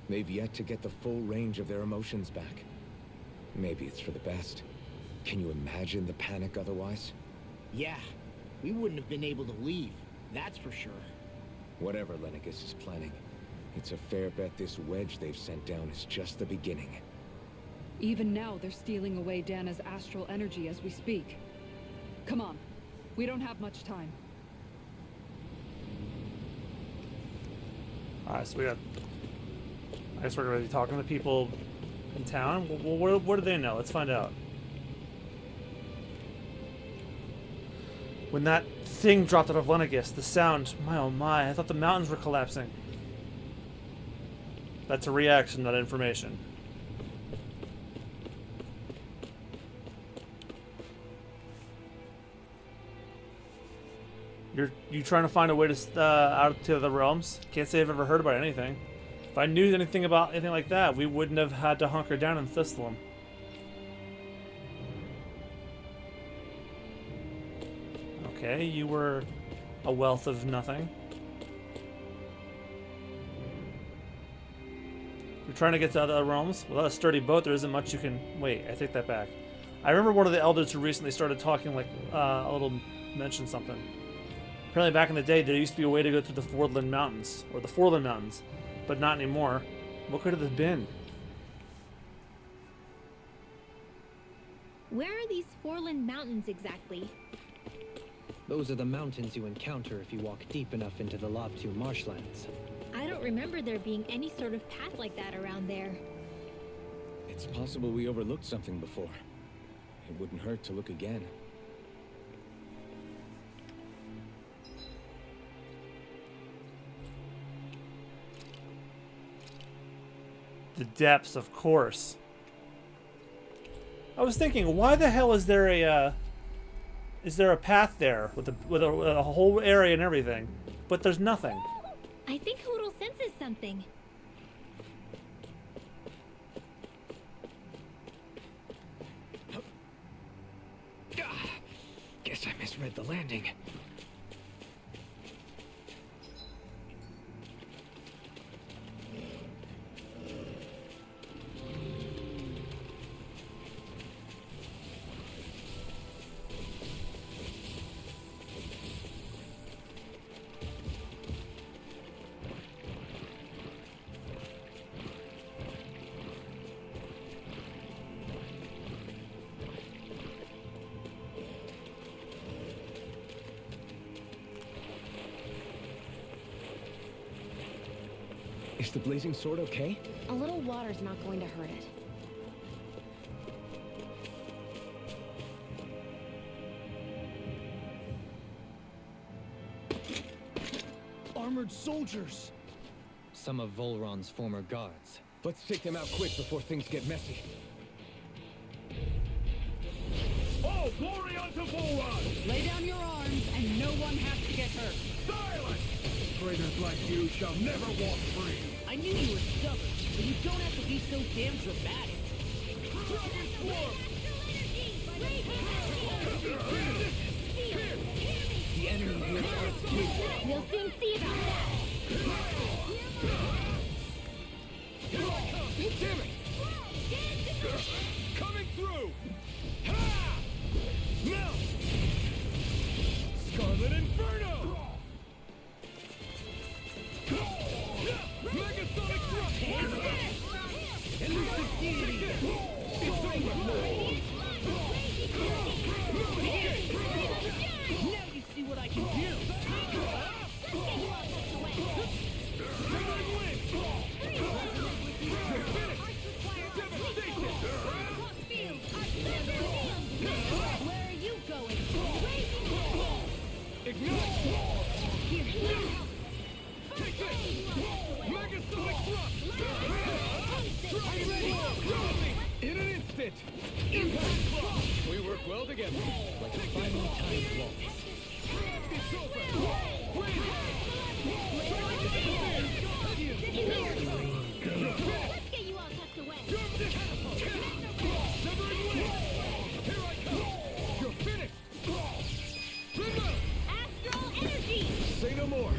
They've yet to get the full range of their emotions back. Maybe it's for the best. Can you imagine the panic otherwise? Yeah, we wouldn't have been able to leave, that's for sure. Whatever Lenegis is planning, it's a fair bet this wedge they've sent down is just the beginning. Even now, they're stealing away Dahna's astral energy as we speak. Come on. We don't have much time. Alright, so we got... I guess we're going to be talking to people in town. Well, what do they know? Let's find out. When that thing dropped out of Lenegis, the sound, my oh my, I thought the mountains were collapsing. That's a reaction, not information. You trying to find a way to out to the realms? Can't say I've ever heard about anything. If I knew anything about anything like that, we wouldn't have had to hunker down in Thistleum. Okay, you were a wealth of nothing. You're trying to get to other realms? Without a sturdy boat, there isn't much you can... Wait, I take that back. I remember one of the elders who recently started talking, like, a little... mentioned something. Apparently back in the day, there used to be a way to go through the Vholran Mountains, or the Vholran Mountains, but not anymore. What could it have been? Where are these Vholran mountains exactly? Those are the mountains you encounter if you walk deep enough into the Lavtu marshlands. I don't remember there being any sort of path like that around there. It's possible we overlooked something before. It wouldn't hurt to look again. The depths, of course. I was thinking, why the hell is there a path there with a whole area and everything, but there's nothing? I think Hoodle senses something. Guess I misread the landing. Is the blazing sword okay? A little water's not going to hurt it. Armored soldiers! Some of Vholran's former guards. Let's take them out quick before things get messy. Oh, glory unto Vholran! Lay down your arms, and no one has to get hurt. Silence! Traitors like you shall never walk free. I knew you were stubborn, but you don't have to be so damn dramatic. Dragon Swarm! The enemy here is too. We'll soon see about that. Damn it! Coming through! Ha! Now! Scarlet Inferno! Megasonic Thrust! At least succeeded. It's over! Now you see what I can do. Where are you going? Ignite! Take this! Megasonic Thrust! In an instant! Impact Thrust! We work well together. Like a finely timed waltz. It's over! Win! Let's get you all tucked away. Severing Wing! Here I come! You're finished! Renan! Astral energy! Say no more!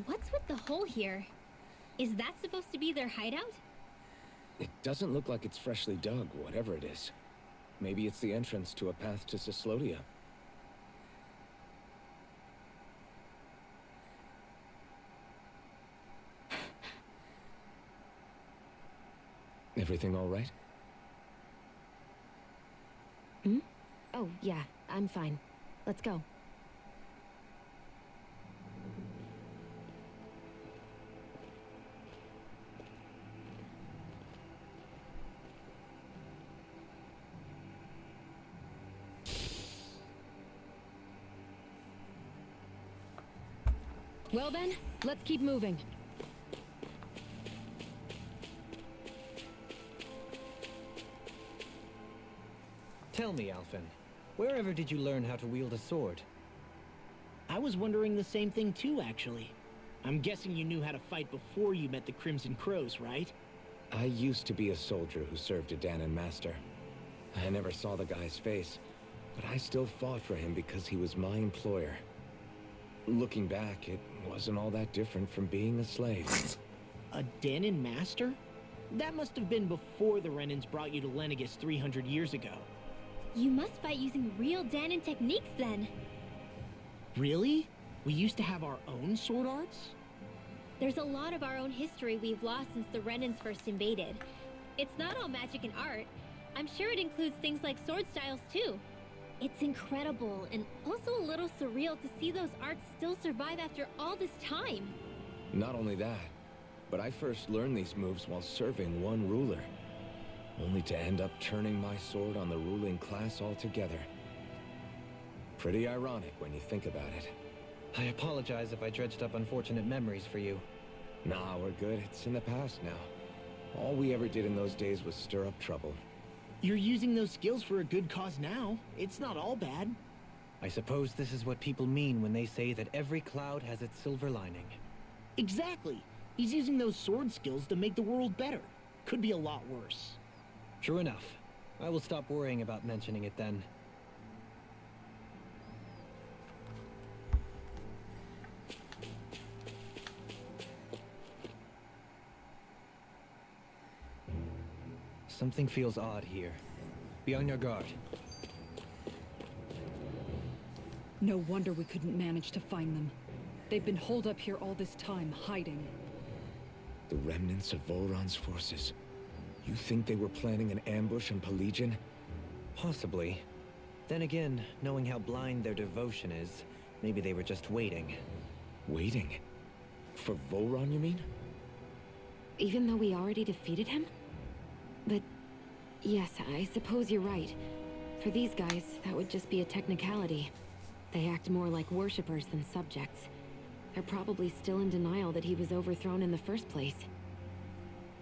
What's with the hole here? Is that supposed to be their hideout? It doesn't look like it's freshly dug, whatever it is. Maybe it's the entrance to a path to Cyslodia. Everything all right? Hmm? Oh, yeah, I'm fine. Let's go. Well then, let's keep moving. Tell me, Alphen, wherever did you learn how to wield a sword? I was wondering the same thing too, actually. I'm guessing you knew how to fight before you met the Crimson Crows, right? I used to be a soldier who served a Dahna master. I never saw the guy's face, but I still fought for him because he was my employer. Looking back, it wasn't all that different from being a slave. A Danon master? That must have been before the Renans brought you to Lenegis 300 years ago. You must fight using real Danon techniques then. Really? We used to have our own sword arts? There's a lot of our own history we've lost since the Renans first invaded. It's not all magic and art. I'm sure it includes things like sword styles too. It's incredible and also a little surreal to see those arts still survive after all this time. Not only that, but I first learned these moves while serving one ruler. only to end up turning my sword on the ruling class altogether. Pretty ironic when you think about it. I apologize if I dredged up unfortunate memories for you. Nah, we're good. It's in the past now. All we ever did in those days was stir up trouble. You're using those skills for a good cause now. It's not all bad. I suppose this is what people mean when they say that every cloud has its silver lining. Exactly. He's using those sword skills to make the world better. Could be a lot worse. True enough. I will stop worrying about mentioning it then. Something feels odd here. Be on your guard. No wonder we couldn't manage to find them. They've been holed up here all this time, hiding. The remnants of Vholran's forces. You think they were planning an ambush on Pelegion? Possibly. Then again, knowing how blind their devotion is, maybe they were just waiting. Waiting? For Vholran, you mean? Even though we already defeated him? But yes, I suppose you're right. For these guys, that would just be a technicality. They act more like worshippers than subjects. They're probably still in denial that he was overthrown in the first place.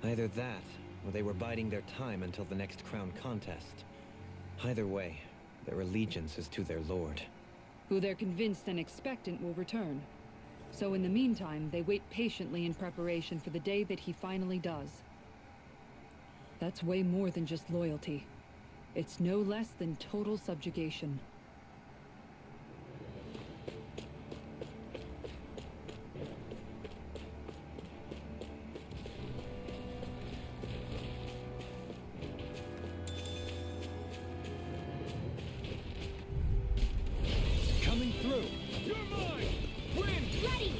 Either that, or they were biding their time until the next crown contest. Either way, their allegiance is to their lord. Who they're convinced and expectant will return. So in the meantime, they wait patiently in preparation for the day that he finally does. That's way more than just loyalty. It's no less than total subjugation. Coming through! You're mine! Win! Ready!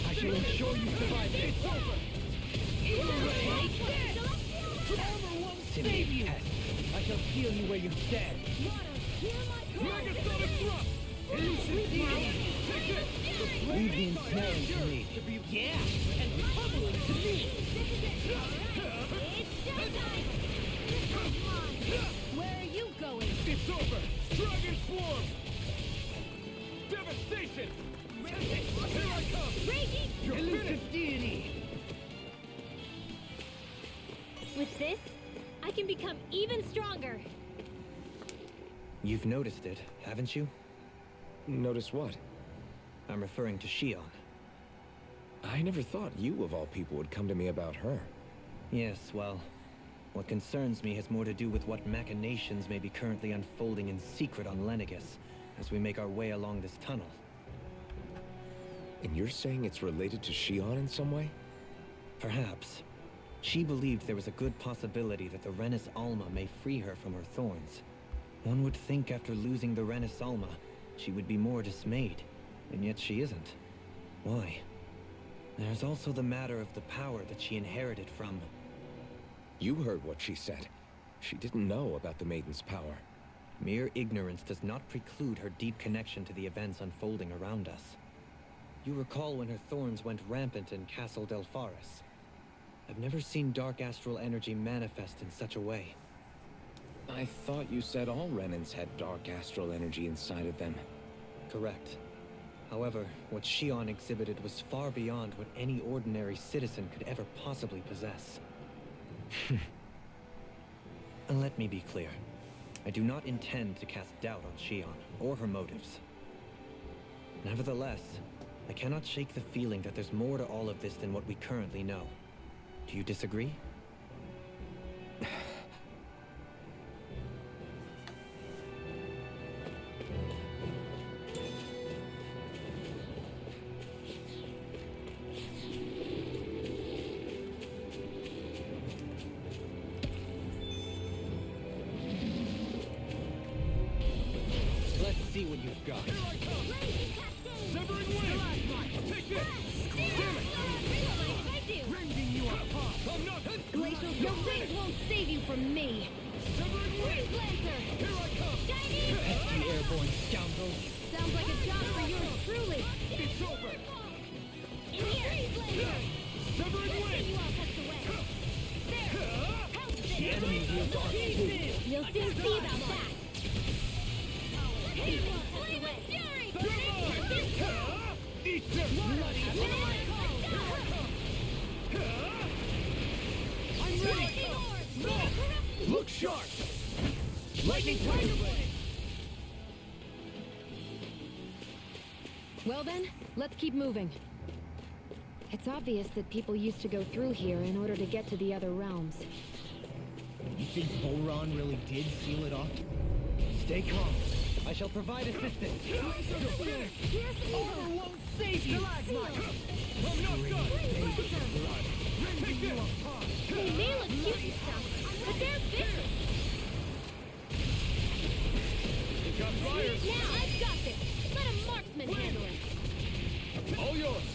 I shall ensure you survive this. It's over! Armor won't Save you! I shall feel you where you stand. Megasonic thrust! Take it! Leave the ensnaring to me. Yeah, and pummeling to me. It's showtime! Where are you going? It's over! Dragon Swarm! Devastation! Here I come! Raging! You're Elusive finished! deity! With this, I can become even stronger. You've noticed it, haven't you? Notice what? I'm referring to Shion. I never thought you, of all people, would come to me about her. Yes, well, what concerns me has more to do with what machinations may be currently unfolding in secret on Lenegis as we make our way along this tunnel. And you're saying it's related to Shion in some way? Perhaps. She believed there was a good possibility that the Renis Alma may free her from her thorns. One would think after losing the Renis Alma, she would be more dismayed, and yet she isn't. Why? There's also the matter of the power that she inherited from... You heard what she said. She didn't know about the Maiden's power. Mere ignorance does not preclude her deep connection to the events unfolding around us. You recall when her thorns went rampant in Castle Delpharis. I've never seen dark astral energy manifest in such a way. I thought you said all Renans had dark astral energy inside of them. Correct. However, what Shion exhibited was far beyond what any ordinary citizen could ever possibly possess. And let me be clear. I do not intend to cast doubt on Shion, or her motives. Nevertheless, I cannot shake the feeling that there's more to all of this than what we currently know. Do you disagree? Let's see what you've got. Here I come! Severing Wave! Take this! Damn it! Rending you apart! I'm not... Glacial, your wings won't save you from me! Severing Wave! Freeze Lancer! Here I come! Pesky airborne scoundrel. Sounds like a job for yours truly! It's over! In here! Severing Wave! You all tucked away. There! How's The this? enemy wields See about that. Flaming Fury! Eat this bloody I'm ready! No! Look sharp! Lightning Tiger Blade! Well then, let's keep moving. It's obvious that people used to go through here in order to get to the other realms. You think Vholran really did seal it off? Stay calm. I shall provide assistance. Armor won't save you! I'm not done! They may look cute and stuff, but they're vicious. Got fire! Now I've got this. Let a marksman handle it. All yours!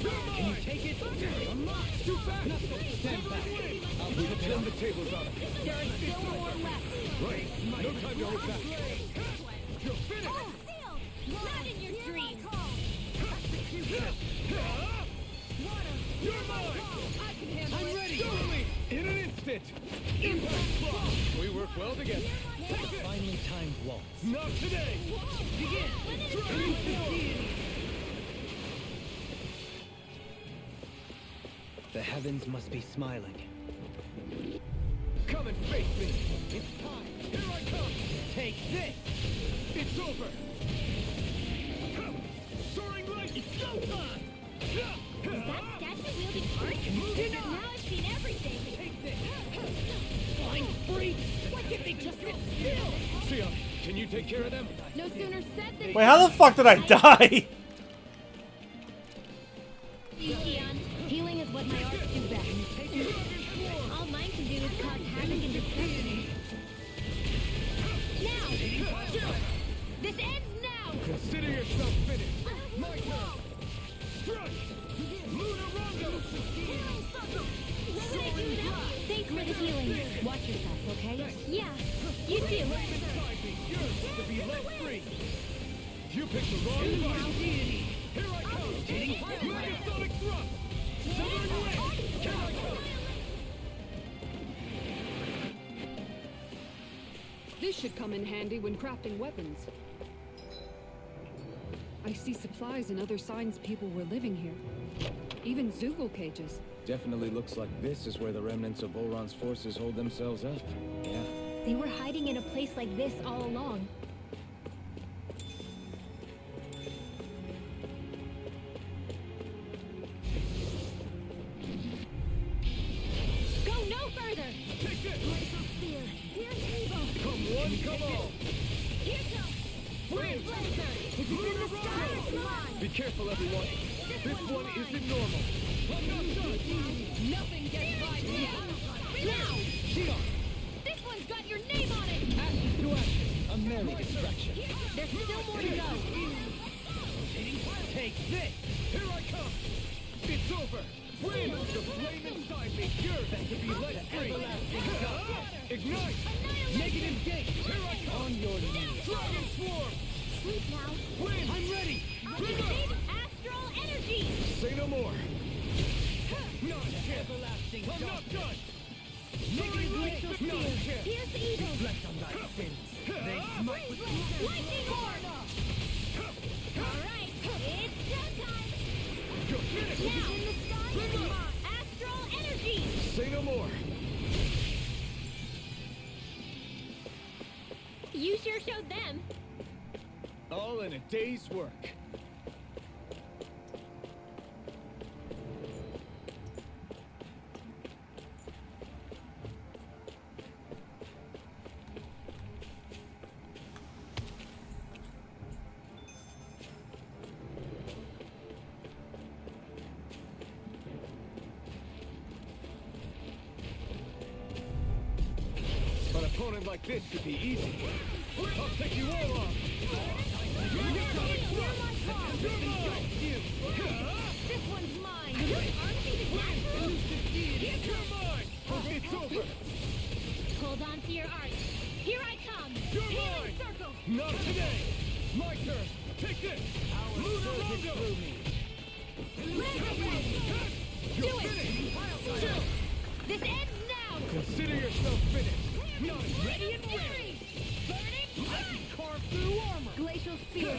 Can you take it? Too fast! Stand back. We'll turn the tables on him. There are still more left. Right! No time to hold back! You're finished! Not in your dreams. You're mine! I'm ready! Totally! In an instant! Impact block! We work well together. Finely timed waltz. Not today! Begin. The heavens must be smiling. Come and face me! It's time! Here I come! Take this! It's over! Soaring light! It's go time! Is that statue wielding art? Now I've seen everything. Take this! Flying freak! Why can't they just sit still? Sion, can you take care of them? No sooner said than Wait, how the fuck did I die? Sion, healing is what my arts do best. all mine can do is cause havoc and destruction. Now! This ends now! Consider yourself finished! My turn! Strike! Lunar Rondo! Thanks for the healing. Watch yourself, okay? Yeah, you do. Inside me! Yours to be let free! You picked the wrong fight! Here I come! Megasonic thrust! Southern Wedge! Here I come! This should come in handy when crafting weapons. I see supplies and other signs people were living here. Even Zugel cages. Definitely looks like this is where the remnants of Vholran's forces hold themselves up. Yeah. They were hiding in a place like this all along. Go no further! Take it! Here's evil! Come one, come all! Here comes Wind! Lunar Rondo! Be careful, everyone! This one isn't normal! I'm not done! nothing gets by me! Now! Sion! This one's got your name on it! Ashes to ashes. A merry distraction. There's still more to go! Take this! Here I come! It's over! Wind! The flame inside me! Yours to be let free! Ignite! Negative gate. Here I come! On your knees. Dragon Swarm! Sleep now! Wind! I'm ready! Activate astral energy! Say no more! Not a chance! I'm not done! Negative light! Not a chance! Here's evil! Reflect on thy sins. They smite with Lightning horn! Alright, it's showtime! You're finished! Now, in the sky, astral energy! Say no more! You sure showed them. All in a day's work. An opponent like this should be easy. I'll take you all off. This one's mine! Aren't you the natural? You're mine! It's over! Hold on to your art. Here I come! You're Healing mine! circle! Not today! My turn! Take this! Lunar Rondo! You're You're finished! This ends now! Consider yourself finished. Not ready and ready. I can carve through armor. Glacial spear.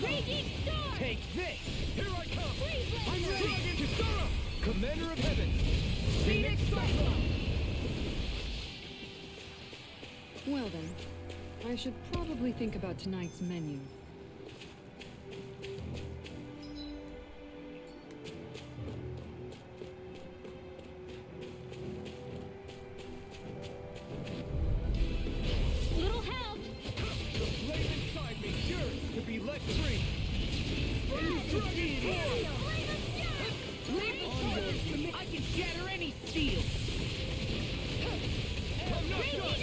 Raging storm! Take this. Here I come. Freeze I'm laser! ready. Kisara, Commander of Heaven. Phoenix Cyclone. Well then, I should probably think about tonight's menu. Little help! The flame inside me yearns to be let free. I can shatter any steel. I'm not done.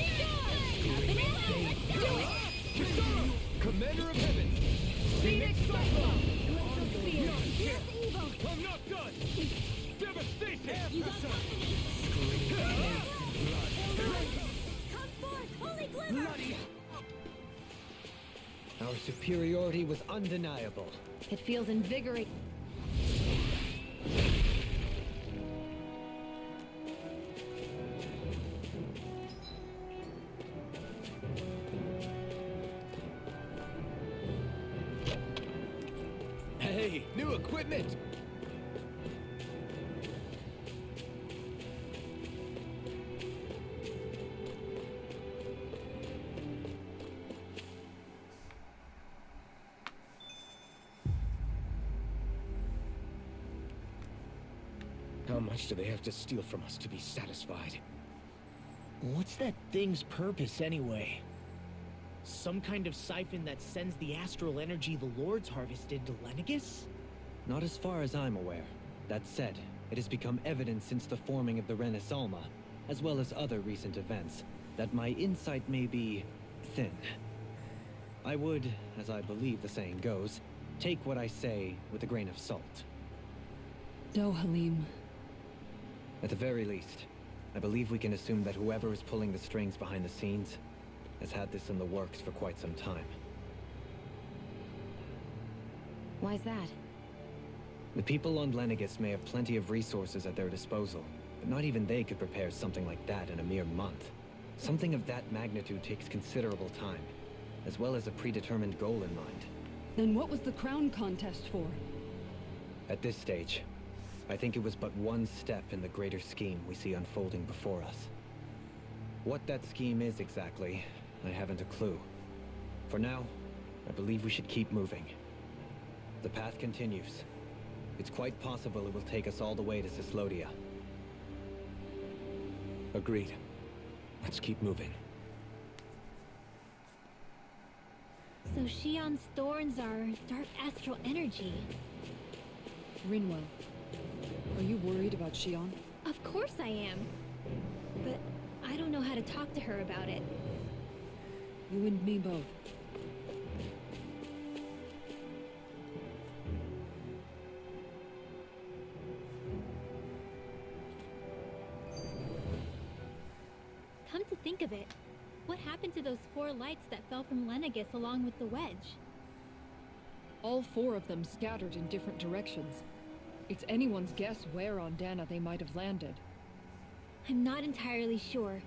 Do it! Kisara, Commander of Heaven. Phoenix Cyclone. I'm not done. Devastation. Come forth, holy glimmer! Our superiority was undeniable. It feels invigorating. Hey, new equipment! How much do they have to steal from us to be satisfied? What's that thing's purpose anyway? Some kind of syphon that sends the astral energy the Lords harvested to Lenegis? Not as far as I'm aware. That said, it has become evident since the forming of the Renaissance, as well as other recent events, that my insight may be thin. I would, as I believe the saying goes, take what I say with a grain of salt. Dohalim. At the very least, I believe we can assume that whoever is pulling the strings behind the scenes has had this in the works for quite some time. Why's that? The people on Lenegis may have plenty of resources at their disposal, but not even they could prepare something like that in a mere month. Something of that magnitude takes considerable time, as well as a predetermined goal in mind. Then what was the crown contest for? At this stage, I think it was but one step in the greater scheme we see unfolding before us. What that scheme is exactly, I haven't a clue. For now, I believe we should keep moving. The path continues. It's quite possible it will take us all the way to Cyslodia. Agreed. Let's keep moving. So Shion's thorns are dark astral energy. Rinwell, are you worried about Shion? Of course I am. But I don't know how to talk to her about it. You and me both. Come to think of it, what happened to those 4 lights that fell from Lenegis along with the Wedge? All 4 of them scattered in different directions. It's anyone's guess where on Dahna they might have landed. I'm not entirely sure,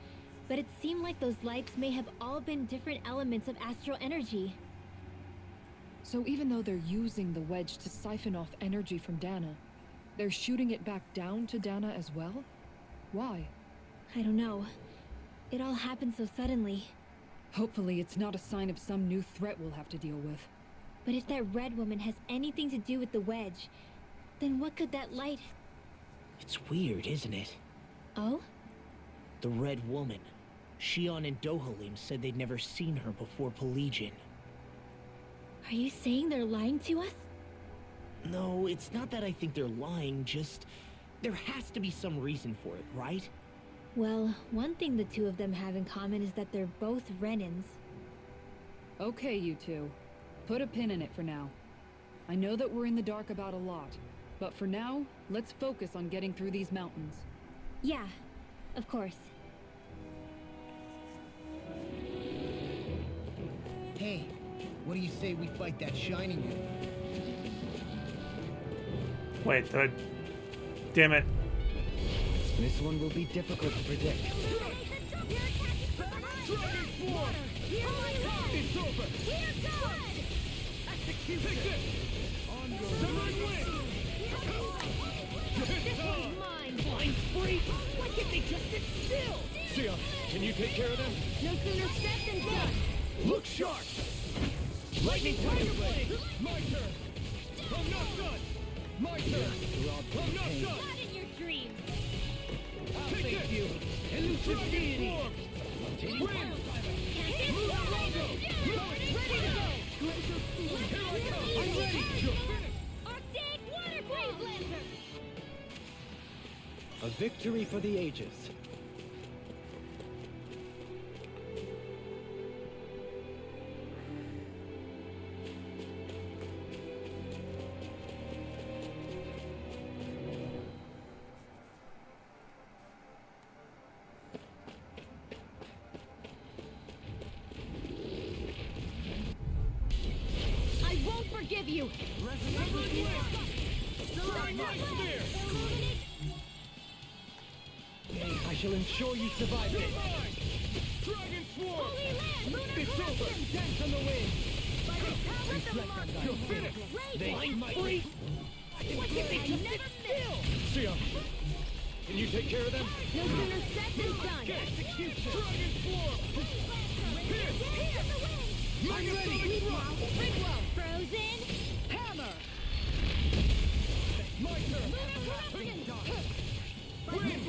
but it seemed like those lights may have all been different elements of astral energy. So even though they're using the Wedge to siphon off energy from Dahna, they're shooting it back down to Dahna as well? Why? I don't know. It all happened so suddenly. Hopefully it's not a sign of some new threat we'll have to deal with. But if that red woman has anything to do with the Wedge, then what could that light... It's weird, isn't it? Oh? The Red Woman. Shion and Dohalim said they'd never seen her before Pelagian. Are you saying they're lying to us? No, it's not that I think they're lying, just... There has to be some reason for it, right? Well, one thing the 2 of them have in common is that they're both Renans. Okay, you 2. Put a pin in it for now. I know that we're in the dark about a lot, but for now, let's focus on getting through these mountains. Yeah, of course. Hey, what do you say we fight that shining unit? Wait, damn it. This one will be difficult to predict. It's over! Execution! On your This one's mine! Blind freak! Why can't they just sit still? Sia, can you take care of them? No sooner said than done! Look sharp! Lightning Tiger Blade! My turn! I'm not done! My turn! I'm not done! Not in your dreams! I'll save you! Elusive deity! Win! Move Longo! Ready to go! Here I come! I'm ready! You're finished! Arctic Water Blaze Lancer! A victory for the ages. I won't forgive you! I shall ensure you survive this. Dragon Swarm! Holy Land! Lunar It's over! Collection! Dance on the wind. By the power of the Martian! You're finished! They Blind freak! Why can't they just sit still? Sia, can you take care of them? No sooner said than done! Execution! Dragon Swarm! Here! I'm ready! Ringwell! Frozen! Hammer! My turn! Lunar Collection! Wind!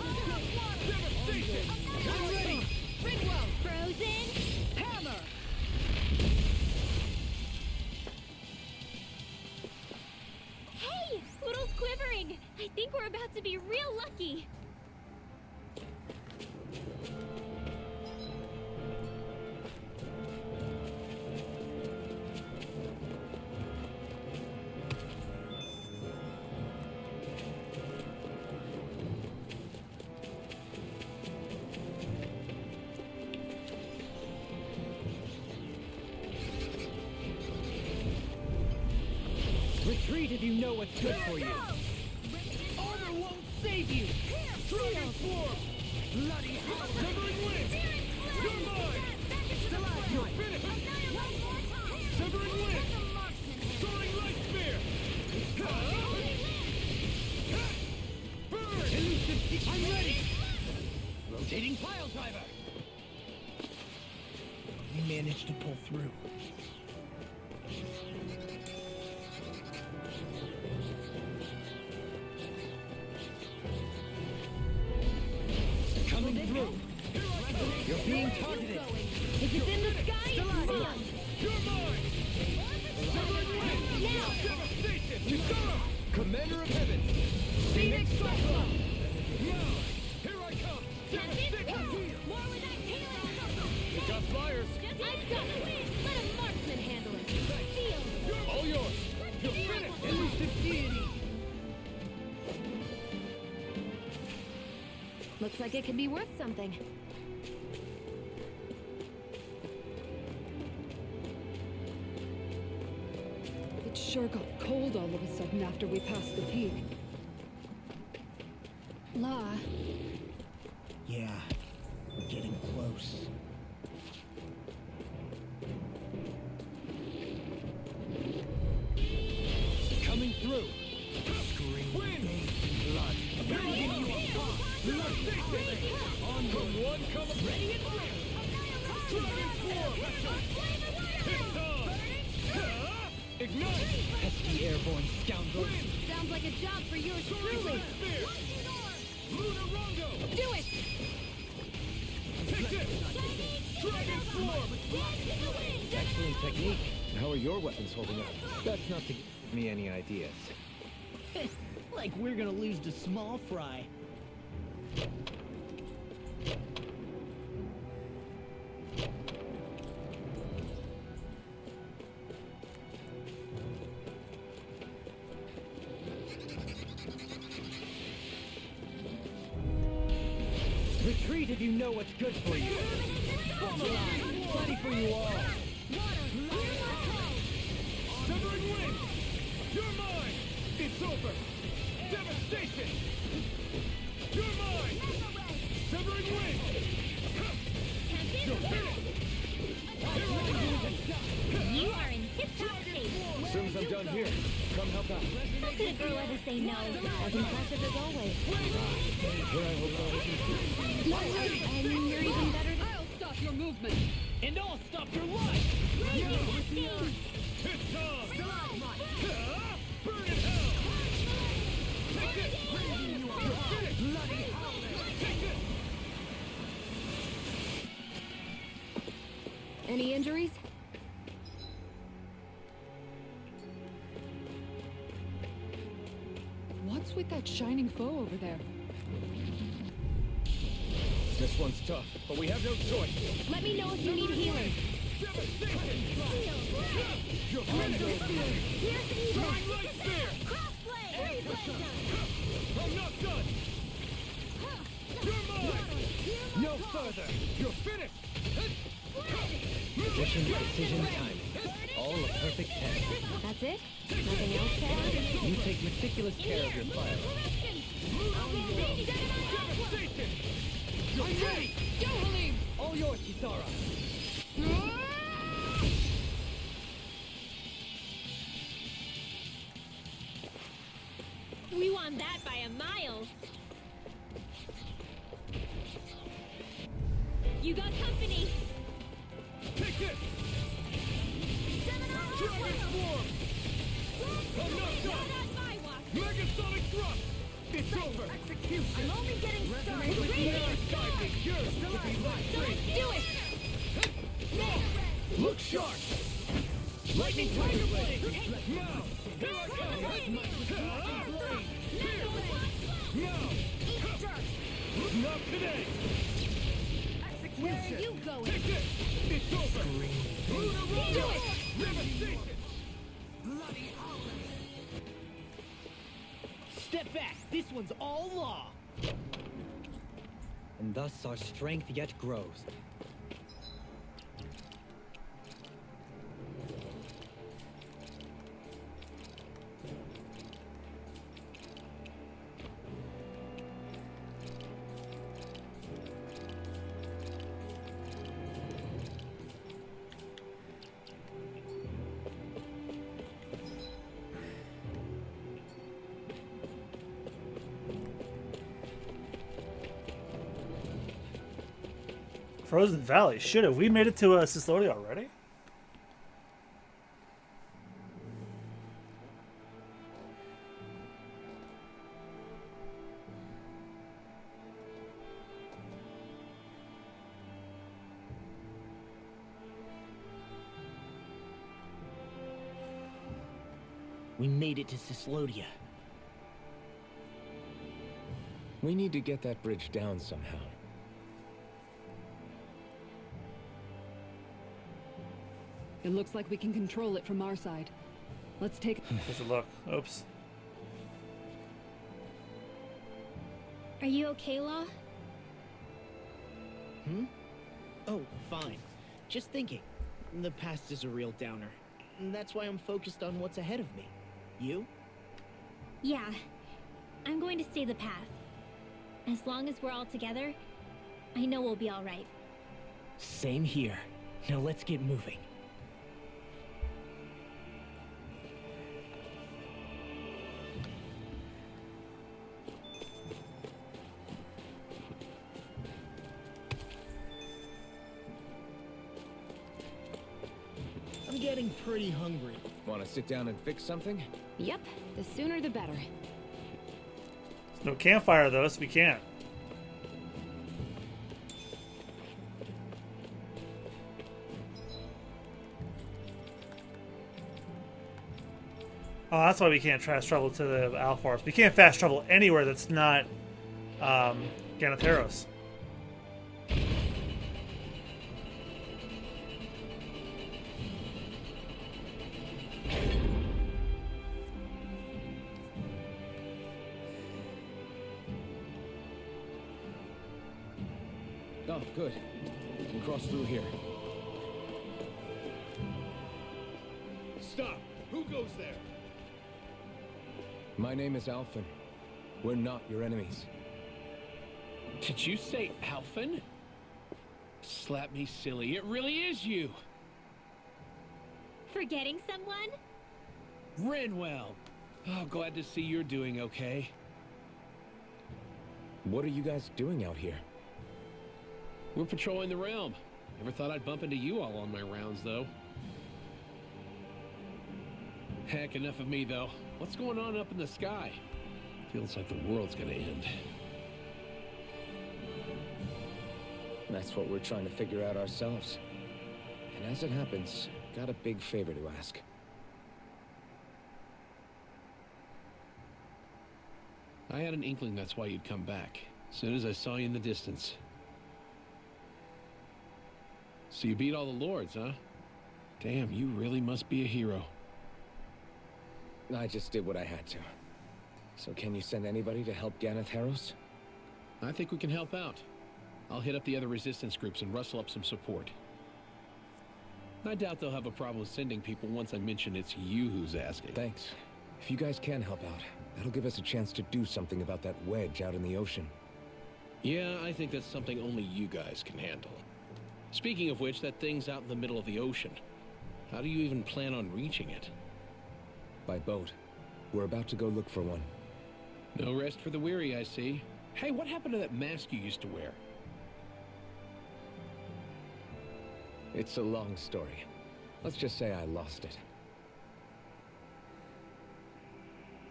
Devastation! I'm ready! Ringwell! Frozen! Hammer! Hey! Poodle's quivering! I think we're about to be real lucky! Retreat if you know what's good for you. Armor won't save you! Dragon Swarm! Bloody hell! Severing Wind! You're mine! You're finished! Severing Wind! Soaring Light Spear! Burn! Elusive! I'm ready! Rotating Pile Driver! We managed to pull through. Coming through! You're being targeted. If it's in the sky, it's mine! You're mine! Severing Wind! Now! Devastation! Kisara! Commander of Heaven. Phoenix Cyclone! Now! Here I come! Devastation! More with that healing! Pick up flyers! I've got the win! Let a marksman handle it! Feel! All yours! You're finished! Elusive deity. Looks like it could be worth something. It sure got cold all of a sudden after we passed the peak. La, Yeah, we're getting close. Coming through! Scream! Wind! Blood! Burying you up top! Devastation! On from one come ready and clear! Dragon Swarm! It's on! Ignite! Pesky airborne scoundrels. Sounds like a job for yours Soaring truly! Light Spear! Lunar Rongo! Do it! Take this! Dragon Swarm! Excellent technique. How are your weapons holding up? That's not to give me any ideas. Like we're gonna lose to small fry. Retreat if you know what's good for you. Plenty for you all. Severing Wind! You're mine! It's over! Devastation! You're mine! Severing wind! You are in tip-top shape. As soon as I'm done here, come help out. How could a girl ever say no? As impressive as always. Here I hope I wasn't And you're even better than... I'll stop your movement. And I'll stop your life! Raising the sting! It's time! Burn in hell! Take it! You're finished! Bloody take it! Any injuries? What's with that shining foe over there? This one's tough, but we have no choice. Let me know if you need healing. You're finished! Here's evil! Right there! Crossblade! I'm not done! You're mine! No further! You're finished! Position, precision, timing. All a perfect 10. That's it? Nothing else to add? You take meticulous care of your fire. You're ready! Go, Halim! All yours, Kisara. We won that by a mile. You got company. Take it! Dragon Swarm! I'm not done! Megasonic thrust! It's over! Execute! I'm only getting started. Yours to be my free! Do it! Look sharp! Lightning Tiger Blade! Now! Here I come! Now! Not today! Where are you going? Take it! It's over! Lunar Do it! Devastation! Step back! This one's all law! And thus our strength yet grows. Frozen Valley. Shit, have we made it to Syslody already? We made it to Syslodia. We need to get that bridge down somehow. It looks like we can control it from our side. Let's take... Let's look. Oops. Are you okay, Law? Oh, fine. Just thinking. The past is a real downer. And that's why I'm focused on what's ahead of me. You? Yeah. I'm going to stay the path. As long as we're all together, I know we'll be all right. Same here. Now let's get moving. I'm getting pretty hungry. Want to sit down and fix something? Yep, the sooner the better. No campfire though, so we can't. Oh, that's why we can't fast travel to the Alfarth. We can't fast travel anywhere that's not Ganatheros. Oh, good. We can cross through here. Stop! Who goes there? My name is Alphen. We're not your enemies. Did you say Alphen? Slap me silly, it really is you! Forgetting someone? Renwell! Oh, glad to see you're doing okay. What are you guys doing out here? We're patrolling the realm. Never thought I'd bump into you all on my rounds, though. Heck, enough of me, though. What's going on up in the sky? Feels like the world's gonna end. That's what we're trying to figure out ourselves. And as it happens, got a big favor to ask. I had an inkling that's why you'd come back. As soon as I saw you in the distance. So you beat all the lords, huh? Damn, you really must be a hero. I just did what I had to. So can you send anybody to help Ganeth Harros? I think we can help out. I'll hit up the other resistance groups and rustle up some support. I doubt they'll have a problem sending people once I mention it's you who's asking. Thanks. If you guys can help out, that'll give us a chance to do something about that wedge out in the ocean. Yeah, I think that's something only you guys can handle. Speaking of which, that thing's out in the middle of the ocean. How do you even plan on reaching it? By boat. We're about to go look for one. No rest for the weary, I see. Hey, what happened to that mask you used to wear? It's a long story. Let's just say I lost it.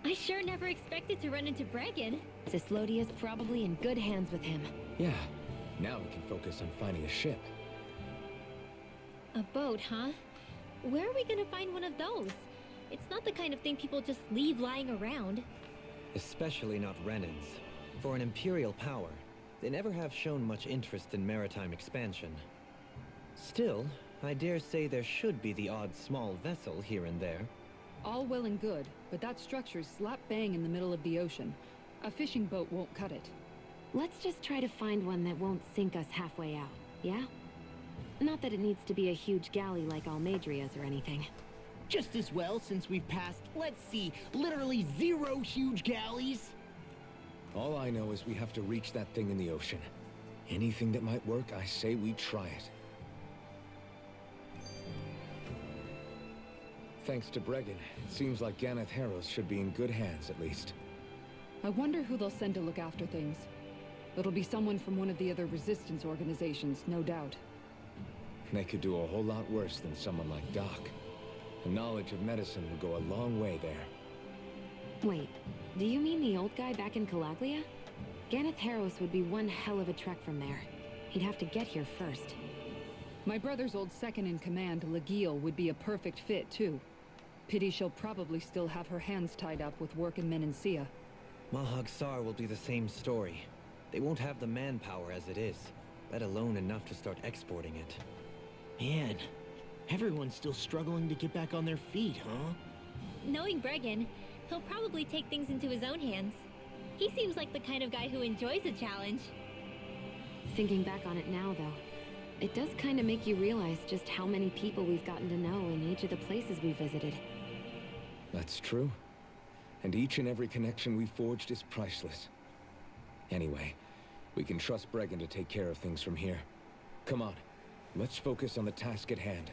I sure never expected to run into Bregan. Cyslodia's probably in good hands with him. Yeah. Now we can focus on finding a ship. A boat, huh? Where are we gonna find one of those? It's not the kind of thing people just leave lying around. Especially not Renans. For an Imperial power, they never have shown much interest in maritime expansion. Still, I dare say there should be the odd small vessel here and there. All well and good, but that structure's slap bang in the middle of the ocean. A fishing boat won't cut it. Let's just try to find one that won't sink us halfway out, yeah? Not that it needs to be a huge galley like Almadria's or anything. Just as well, since we've passed, let's see, literally 0 huge galleys. All I know is we have to reach that thing in the ocean. Anything that might work, I say we try it. Thanks to Bregan, it seems like Ganeth Harros should be in good hands, at least. I wonder who they'll send to look after things. It'll be someone from one of the other resistance organizations, no doubt. They could do a whole lot worse than someone like Doc. The knowledge of medicine would go a long way there. Wait, do you mean the old guy back in Calaglia? Ganeth Harros would be one hell of a trek from there. He'd have to get here first. My brother's old second-in-command, Legiel, would be a perfect fit, too. Pity she'll probably still have her hands tied up with work in Menancia. Mahag Sar will be the same story. They won't have the manpower as it is, let alone enough to start exporting it. Man, everyone's still struggling to get back on their feet, huh? Knowing Bregan, he'll probably take things into his own hands. He seems like the kind of guy who enjoys a challenge. Thinking back on it now, though, it does kind of make you realize just how many people we've gotten to know in each of the places we visited. That's true. And each and every connection we forged is priceless. Anyway, we can trust Bregan to take care of things from here. Come on, let's focus on the task at hand.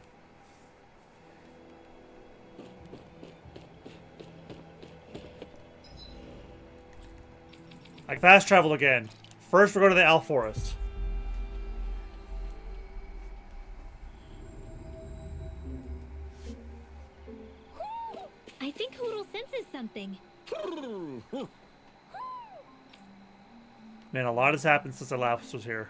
I can fast travel again. First, we're going to the Owl Forest. I think Hoodle senses something. Man, a lot has happened since the last was here.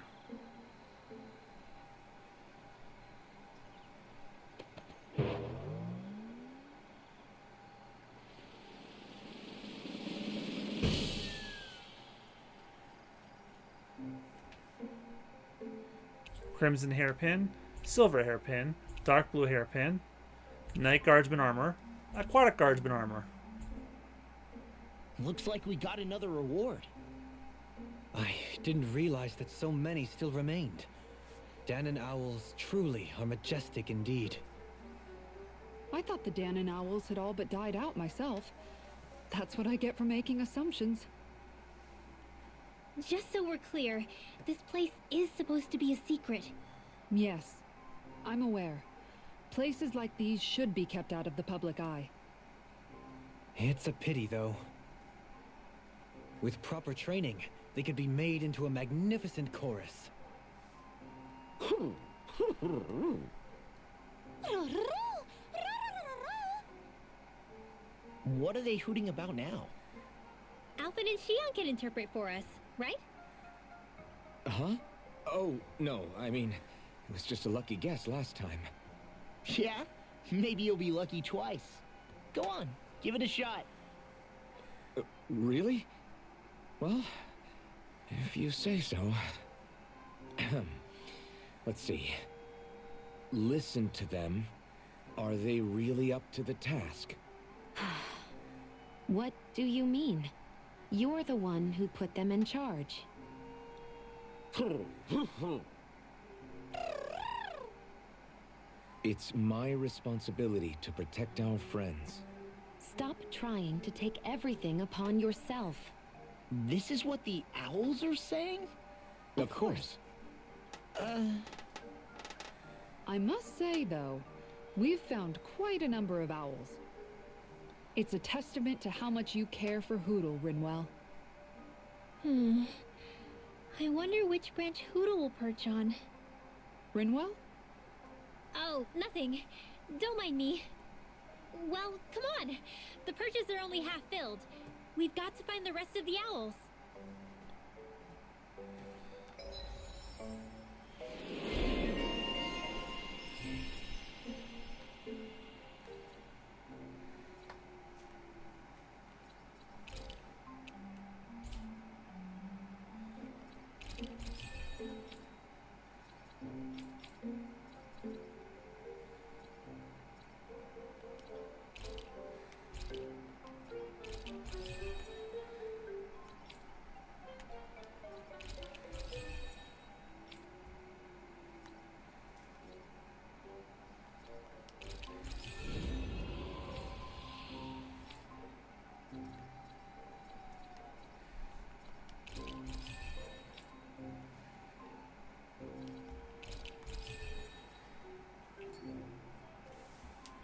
Crimson hairpin, silver hairpin, dark blue hairpin, night guardsman armor, aquatic guardsman armor. Looks like we got another reward. I didn't realize that so many still remained. Dahna owls truly are majestic indeed. I thought the Dahna owls had all but died out myself. That's what I get for making assumptions. Just so we're clear, this place is supposed to be a secret. Yes, I'm aware. Places like these should be kept out of the public eye. It's a pity, though. With proper training, they could be made into a magnificent chorus. What are they hooting about now? Alfred and Shion can interpret for us, right? Huh? Oh, no, I mean, it was just a lucky guess last time. Yeah? Maybe you'll be lucky twice. Go on, give it a shot. Really? Well, if you say so. Let's see. Listen to them. Are they really up to the task? What do you mean? You're the one who put them in charge. It's my responsibility to protect our friends. Stop trying to take everything upon yourself. This is what the owls are saying? Of course. I must say, though, we've found quite a number of owls. It's a testament to how much you care for Hootle, Rinwell. I wonder which branch Hootle will perch on. Rinwell? Oh, nothing. Don't mind me. Well, come on. The perches are only half filled. We've got to find the rest of the owls.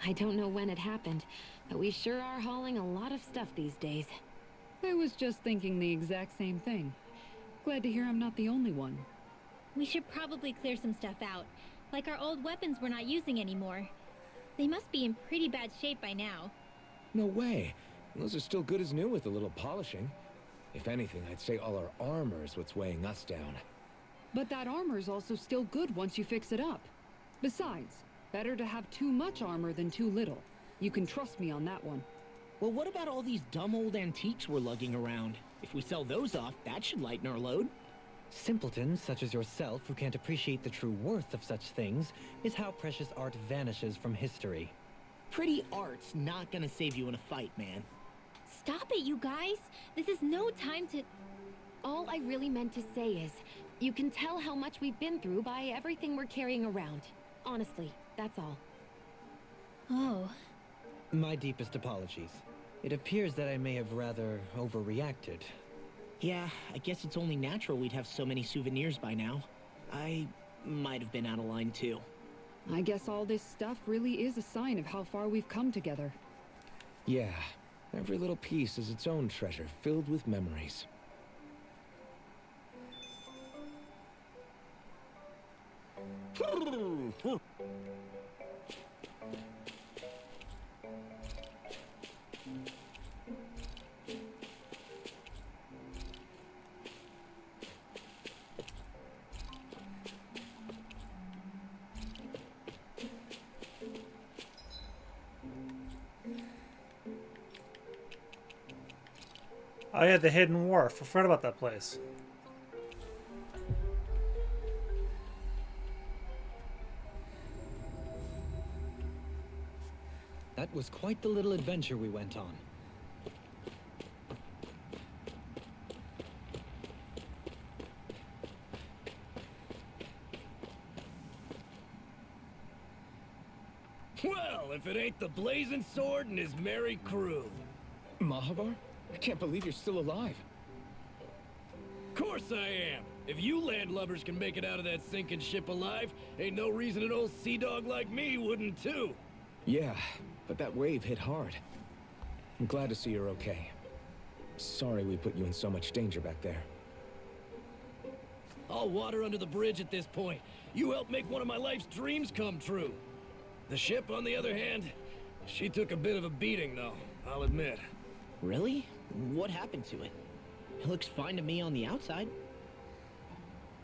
I don't know when it happened, but we sure are hauling a lot of stuff these days. I was just thinking the exact same thing. Glad to hear I'm not the only one. We should probably clear some stuff out, like our old weapons we're not using anymore. They must be in pretty bad shape by now. No way. Those are still good as new with a little polishing. If anything, I'd say all our armor is what's weighing us down. But that armor's also still good once you fix it up. Besides, better to have too much armor than too little. You can trust me on that one. Well, what about all these dumb old antiques we're lugging around? If we sell those off, that should lighten our load. Simpletons such as yourself who can't appreciate the true worth of such things is how precious art vanishes from history. Pretty art's not gonna save you in a fight, man. Stop it, you guys! This is no time to... All I really meant to say is, you can tell how much we've been through by everything we're carrying around. Honestly, that's all. Oh. My deepest apologies. It appears that I may have rather overreacted. Yeah, I guess it's only natural we'd have so many souvenirs by now. I might have been out of line too. I guess all this stuff really is a sign of how far we've come together. Yeah, every little piece is its own treasure filled with memories. Oh yeah, the Hidden Wharf. I forgot about that place. That was quite the little adventure we went on. Well, if it ain't the Blazing Sword and his merry crew. Mahavar? I can't believe you're still alive. Course I am. If you landlubbers can make it out of that sinking ship alive, ain't no reason an old sea dog like me wouldn't too. Yeah, but that wave hit hard. I'm glad to see you're okay. Sorry we put you in so much danger back there. All water under the bridge at this point. You helped make one of my life's dreams come true. The ship, on the other hand, she took a bit of a beating, though, I'll admit. Really? What happened to it? It looks fine to me on the outside.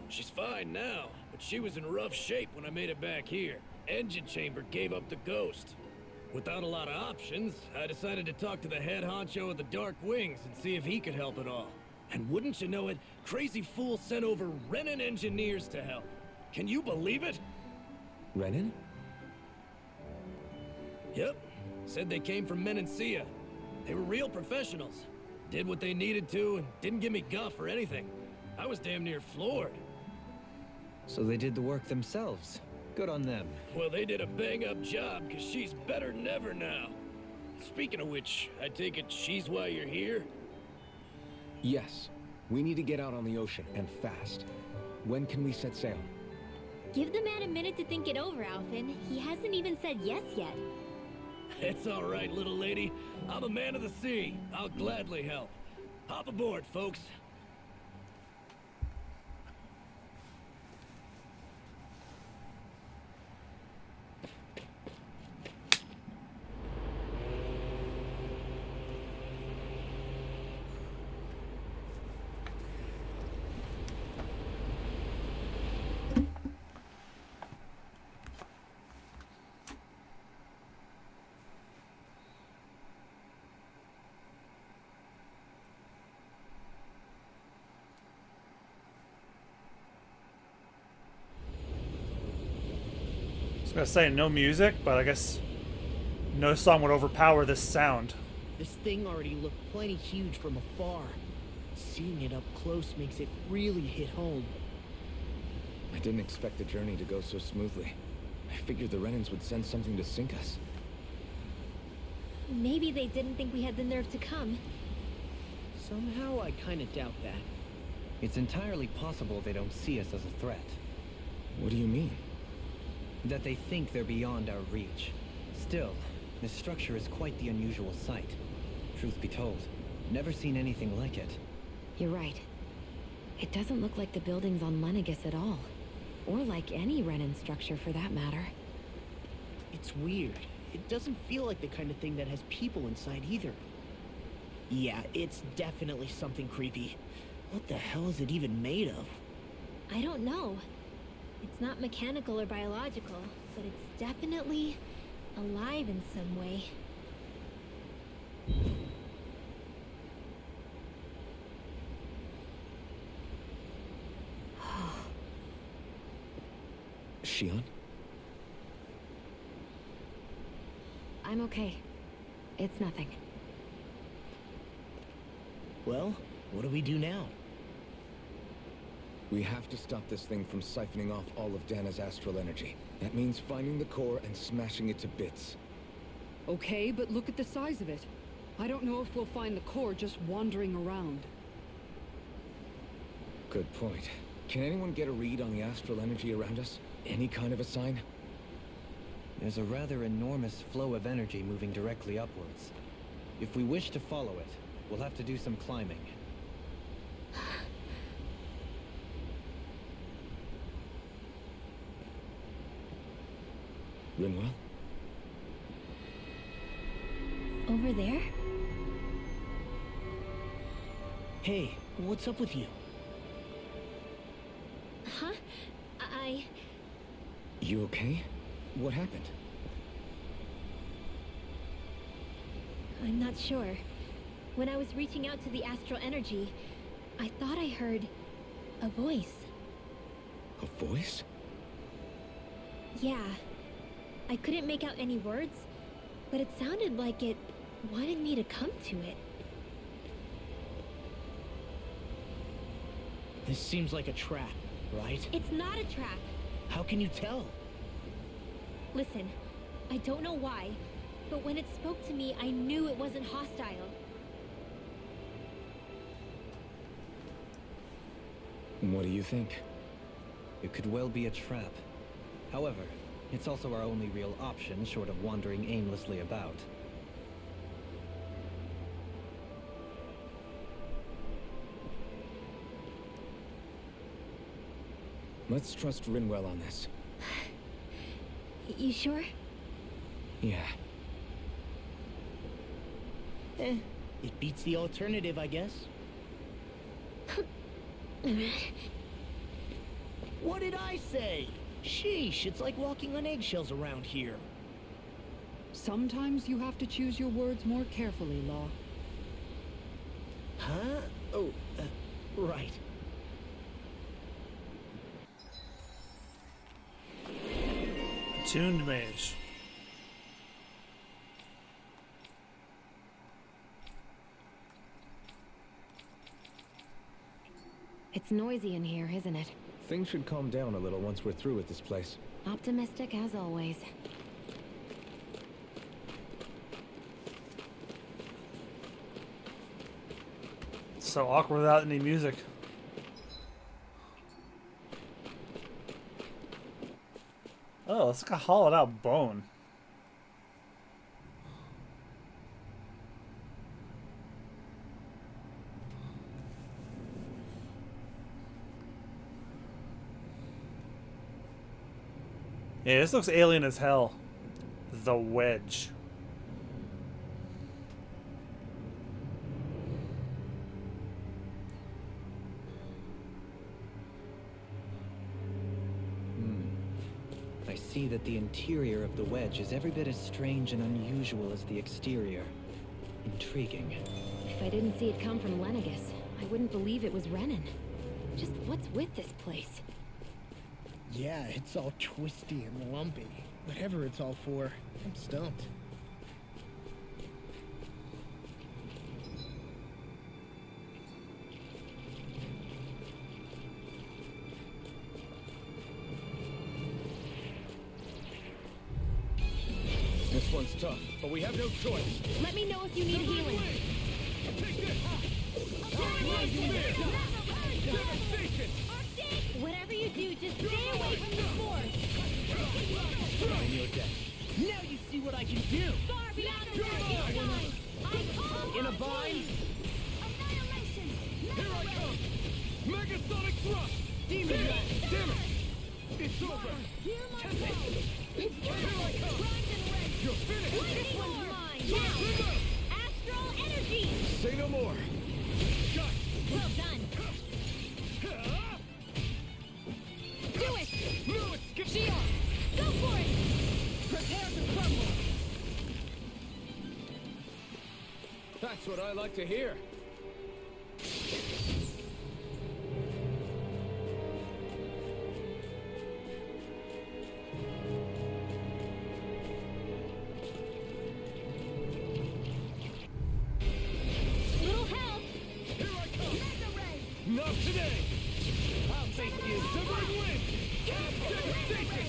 She's fine now, but she was in rough shape when I made it back here. Engine chamber gave up the ghost. Without a lot of options, I decided to talk to the head honcho of the Dark Wings and see if he could help at all. And wouldn't you know it, Crazy Fool sent over Renan engineers to help. Can you believe it? Renan? Yep. Said they came from Menancia. They were real professionals. Did what they needed to and didn't give me guff or anything. I was damn near floored. So they did the work themselves. Good on them. Well, they did a bang-up job, because she's better than ever now. Speaking of which, I take it she's why you're here? Yes. We need to get out on the ocean, and fast. When can we set sail? Give the man a minute to think it over, Alphen. He hasn't even said yes yet. It's all right, little lady. I'm a man of the sea. I'll gladly help. Hop aboard, folks. I was gonna say no music, but I guess no song would overpower this sound. This thing already looked plenty huge from afar. Seeing it up close makes it really hit home. I didn't expect the journey to go so smoothly. I figured the Renans would send something to sink us. Maybe they didn't think we had the nerve to come. Somehow I kinda doubt that. It's entirely possible they don't see us as a threat. What do you mean? That they think they're beyond our reach. Still, this structure is quite the unusual sight. Truth be told, never seen anything like it. You're right. It doesn't look like the buildings on Lenegis at all. Or like any Renan structure for that matter. It's weird. It doesn't feel like the kind of thing that has people inside either. Yeah, it's definitely something creepy. What the hell is it even made of? I don't know. It's not mechanical or biological, but it's definitely alive in some way. Shion? I'm okay. It's nothing. Well, what do we do now? We have to stop this thing from siphoning off all of Dahna's astral energy. That means finding the core and smashing it to bits. Okay, but look at the size of it. I don't know if we'll find the core just wandering around. Good point. Can anyone get a read on the astral energy around us? Any kind of a sign? There's a rather enormous flow of energy moving directly upwards. If we wish to follow it, we'll have to do some climbing. Rinwell? Over there? Hey, what's up with you? Huh? You okay? What happened? I'm not sure. When I was reaching out to the astral energy, I thought I heard a voice. A voice? Yeah. I couldn't make out any words, but it sounded like it wanted me to come to it. This seems like a trap, right? It's not a trap. How can you tell? Listen, I don't know why, but when it spoke to me, I knew it wasn't hostile. What do you think? It could well be a trap. However, it's also our only real option short of wandering aimlessly about. Let's trust Rinwell on this. You sure? Yeah. It beats the alternative, I guess. What did I say? Sheesh, it's like walking on eggshells around here. Sometimes you have to choose your words more carefully, Law. Huh? Oh, right. Tuned mage. It's noisy in here, isn't it? Things should calm down a little once we're through with this place. Optimistic as always. So awkward without any music. Oh, it's like a hollowed out bone. Yeah, this looks alien as hell. The Wedge. I see that the interior of the Wedge is every bit as strange and unusual as the exterior. Intriguing. If I didn't see it come from Lenegis, I wouldn't believe it was Renan. Just what's with this place? Yeah, it's all twisty and lumpy. Whatever it's all for, I'm stumped. This one's tough, but we have no choice. Let me know if you need healing. Whatever you do, just stay away from the force. On your deck. Now you see what I can do! Far beyond the dark In a bind? annihilation. Here I come! Megasonic thrust! Demon Man! Damn it! It's over! Here I come! You're finished! This one's mine. Now, astral energy. Say no more! Shut! Well done. Do it. No, it's get Shield. Go for it. Prepare to crumble! That's what I like to hear. Little help. Here I come! Mega ray. Not today! I'll take you! Severing wind! Devastation!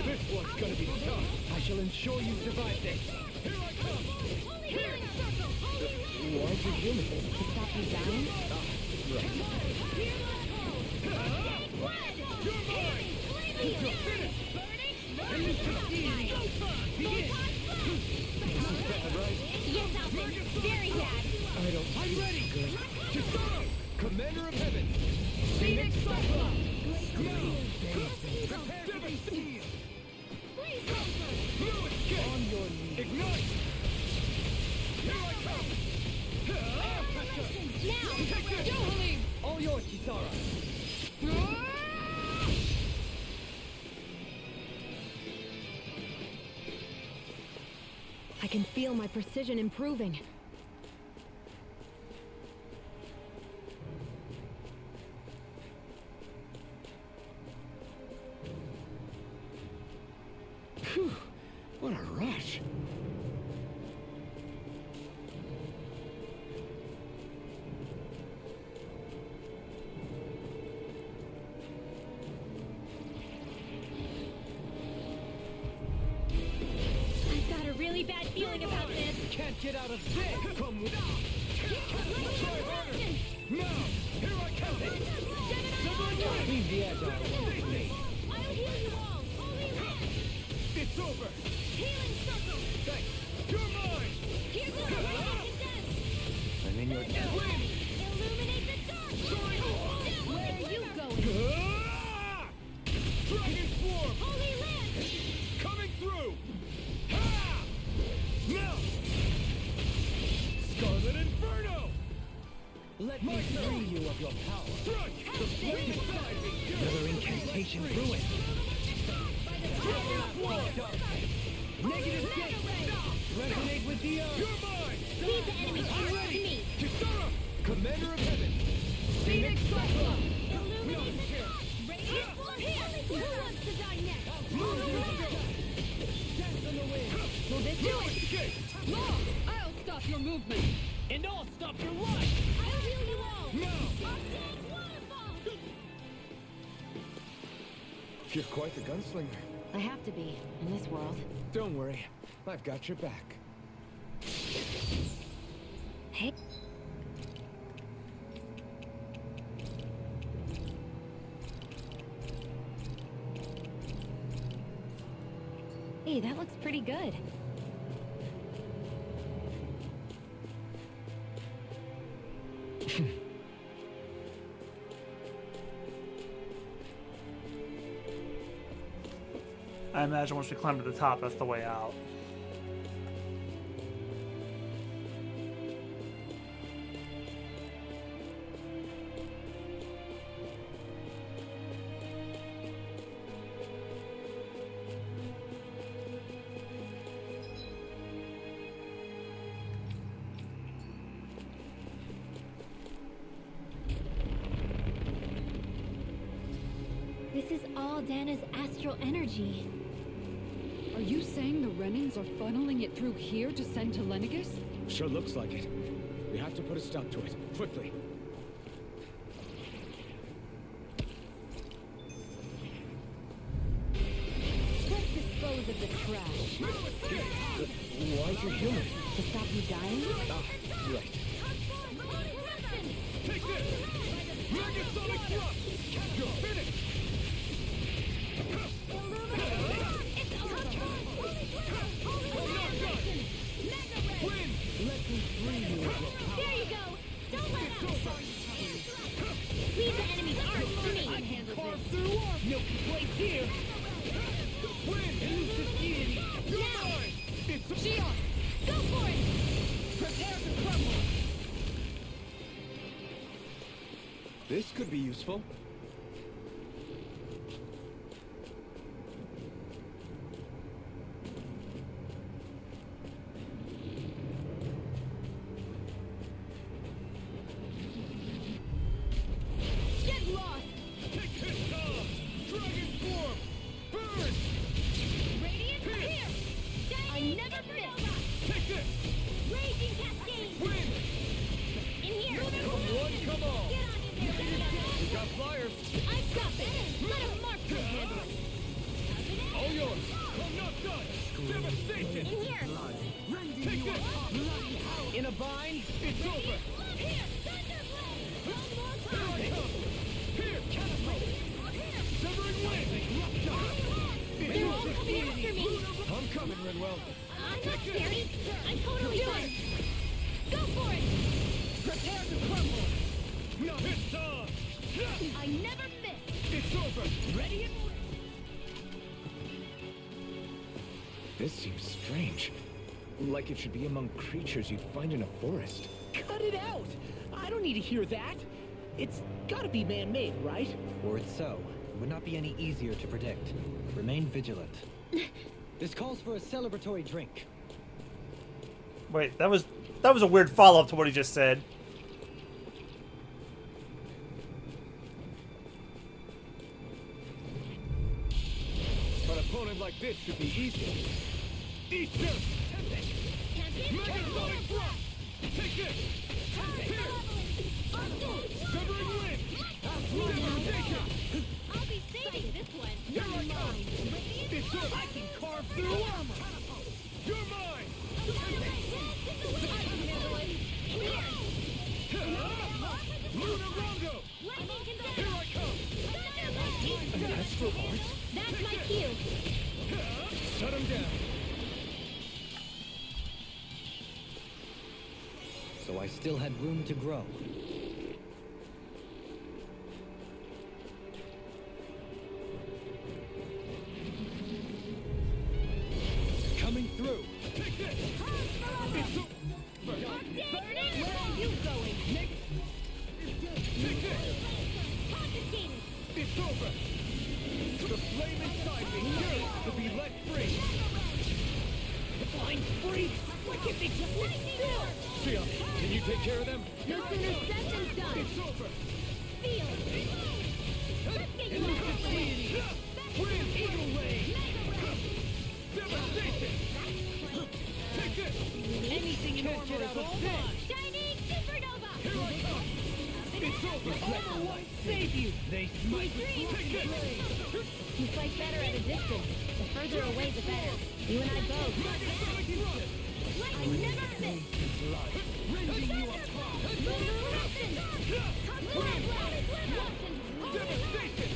This one's gonna be tough! I shall ensure you survive this! Here I come! Holy healing circle. Holy healing. Why'd you heal me? To stop you dying? Hear my call. Take blood. Healing. Flaming. Burning. Burning. Begin! Yes, Alvin. Very bad. I'm ready! Kisara! Commander of Heaven! Phoenix Cyclops! Devastation. Freeze Blue escape! On your knees! Ignite! Here I come! Now. All yours, Kisara! I can feel my precision improving. Phew, what a rush. I've got a really bad feeling about this. Can't get out of this! Come with Now, here I come! Leave the agile one to me. I'll heal you all. Holy Land. It's over! Healing circle. Thanks! You're mine! Here goes the condensed. I'm in your death. Illuminate the dark. Where are you going? Ah! Dragon Swarm! Holy Land. Coming through! Ha! Now! Scarlet Inferno! Let me free you of your power. Strike! The flame inside me! Another incantation ruined. Negative gate! Resonate with the earth. You're mine! Leave the enemy's arms to me. Kisara! Commander of Heaven! Phoenix Cyclone. Illuminate the dark. Radiant form here. Who wants to die next? Dance on the wind. Will this do it? Law, I'll stop your movement. And I'll stop your life! I'll heal you all. Now! Octane waterfall. You're quite the gunslinger. I have to be in this world. Don't worry, I've got your back. Hey. Hey, that looks pretty good. I imagine once we climb to the top, that's the way out. This is all Dahna's astral energy. Are you saying the Renans are funneling it through here to send to Lenegis? Sure looks like it. We have to put a stop to it, quickly. Let's dispose of the trash. Why'd you heal me? To stop you dying? Right. Take this! Megasonic thrust! You're finished! Win! Let me free you of your power. There you go! Don't let up! Leave the enemy's arms to me! Carve through armor! No complaints here! Win! Use this deity! Now! It's Shield! Go for it! Prepare to crumble! This could be useful. Get lost! Take this, Tom! Dragon Swarm! Burn! Radiant here! I never miss! Take this! Raging cascade! Win! In here! Come one, come all! Get on in there! We got flyers! I got this! Let him mark the handle! All yours! I'm not done! Devastation! In here! Take this! In a bind? It's over! Here! Thunderblade! One more Here I time! come! Here! Catapult! Severing wind! They're all coming after me! I'm coming, Renwell. I'm not scary! I'm totally fine! Go for it! Prepare to crumble! Now it's on! I never miss! It's over! Ready and... This seems strange. Like it should be among creatures you'd find in a forest. Cut it out! I don't need to hear that! It's gotta be man-made, right? Were it so, it would not be any easier to predict. Remain vigilant. This calls for a celebratory drink. Wait, that was a weird follow-up to what he just said. An opponent like this should be easy. Eat this! Megasonic thrust! Take this! Here! Severing wind! Devastation! I'll be saving this one! Here I come! It's over! I can carve through armor! You're mine! I can handle it! In here! so I still had room to grow. Coming through! Take this! It's over! Where are you going? Take this! Confiscated! It's over! The flame inside me yearns to be let free! Blind freaks! Why can't they just sit still? Sia, can you take care of them? No sooner said than done! It's over! Feel! Let's get you out of the way! Wind Eagle Ray! Devastation! Take this! Anything Can't normal get is out of all this! mine! Shining Supernova! Here I come! It's over! Armor won't save you! They smite with Take blinding this! rays! You fight better at a distance. The further away, the better. You and I both. I never miss! Rending you apart! Devastation!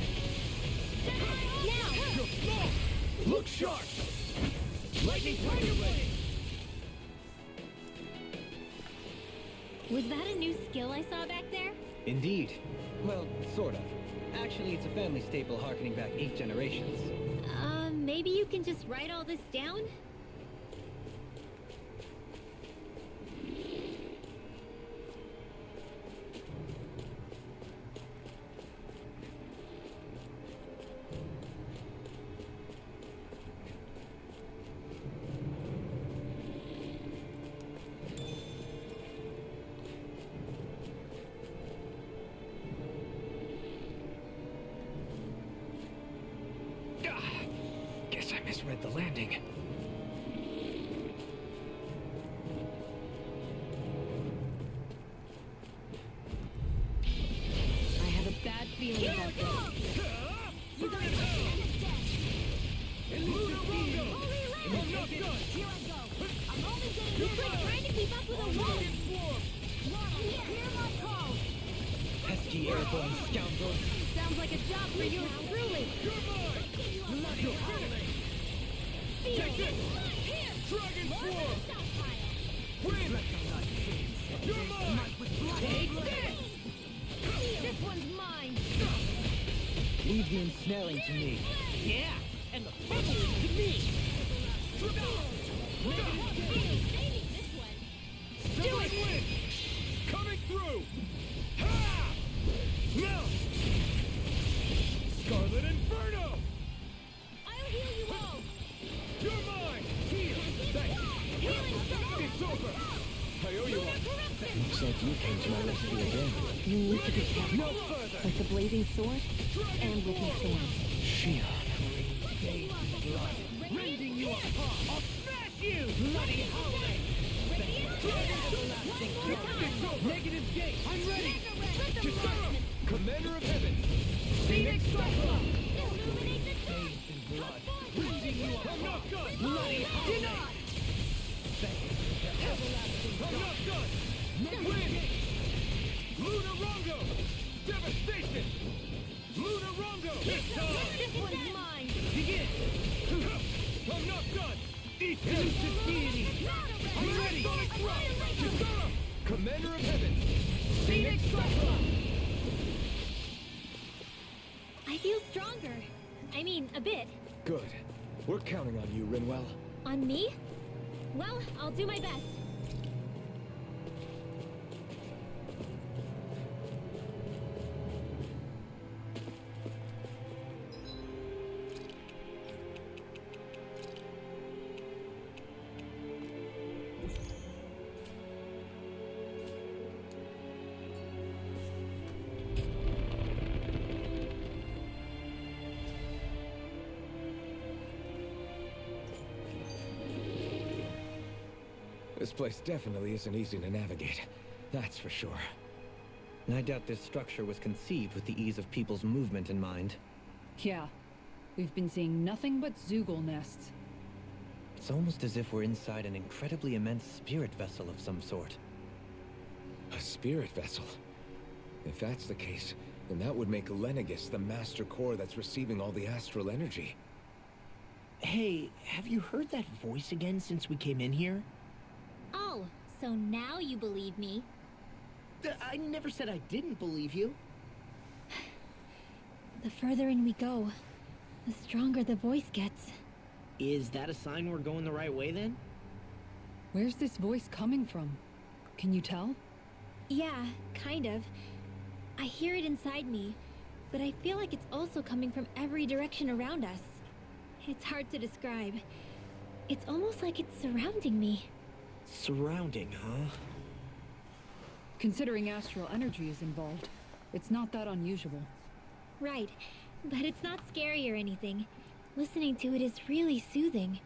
Now! You're lost! Look sharp! Lightning Tiger Ray! Was that a new skill I saw back there? Indeed. Well, sort of. Actually, it's a family staple harkening back 8 generations. Maybe you can just write all this down? Guess I misread the landing. I have a bad feeling about this. You guys are I'm not done! Here I go. I'm only getting you quit trying to keep up with a wolf. Hear my call. Pesky airborne scoundrels! Sounds like a job for you truly. You're mine! You're finished! Take this! Dragon Swarm! Wind! You're mine! Take this! This one's mine. Leave the ensnaring to me. Yeah! And the pummeling to me! Settling wind! Coming through! Ha! Now! Scarlet Inferno! I'll heal you all. You're mine! Heal! Thanks! It's over! I owe you one! Looks like you came to my rescue again. You need to be careful. No further! With the blazing sword and with your sword. Shion. Rending you apart! I'll smash you! Bloody howling! Negative gate! I'm ready! Kisara! Commander of Heaven! Phoenix Cyclone! Illuminate the dark. Blood! Rending you apart! I'm not done! Bloody howling! I'm not done! Wind! Lunarongo! Devastation! Lunarongo! This time! This one's mine. Begin! I'm not done! Eat this! Elusive deity! I'm ready! Kisara! Commander of Heaven! Phoenix Cyclone! I feel stronger. I mean, a bit. Good. We're counting on you, Rinwell. On me? Well, I'll do my best. This place definitely isn't easy to navigate. That's for sure. I doubt this structure was conceived with the ease of people's movement in mind. Yeah. We've been seeing nothing but Zoogle nests. It's almost as if we're inside an incredibly immense spirit vessel of some sort. A spirit vessel? If that's the case, then that would make Lenegis the master core that's receiving all the astral energy. Hey, have you heard that voice again since we came in here? Oh, So now you believe me. I never said I didn't believe you. The further in we go, the stronger the voice gets. Is that a sign we're going the right way then? Where's this voice coming from? Can you tell? Yeah, kind of. I hear it inside me, but I feel like it's also coming from every direction around us. It's hard to describe. It's almost like it's surrounding me. Surrounding, huh? Considering astral energy is involved, it's not that unusual. Right, but it's not scary or anything. Listening to it is really soothing.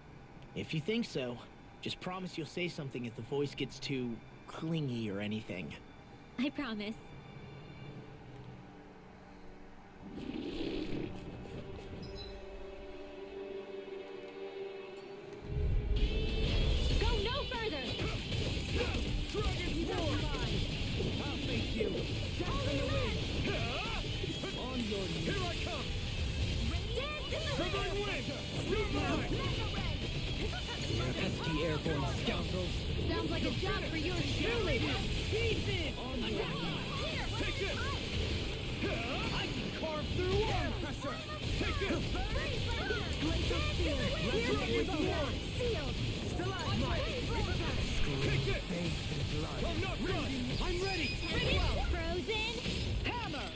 If you think so, just promise you'll say something if the voice gets too clingy or anything. I promise. Go no further! I'll face you. On your knees. Here I come. Trembling wind. You're mine. Pesky airborne scoundrels. Sounds like a job for your cheerleader. On your knees. Take this. I can carve through arm pressure. Take this. Take this. I'm not done. I'm ready. Frozen! Hammer.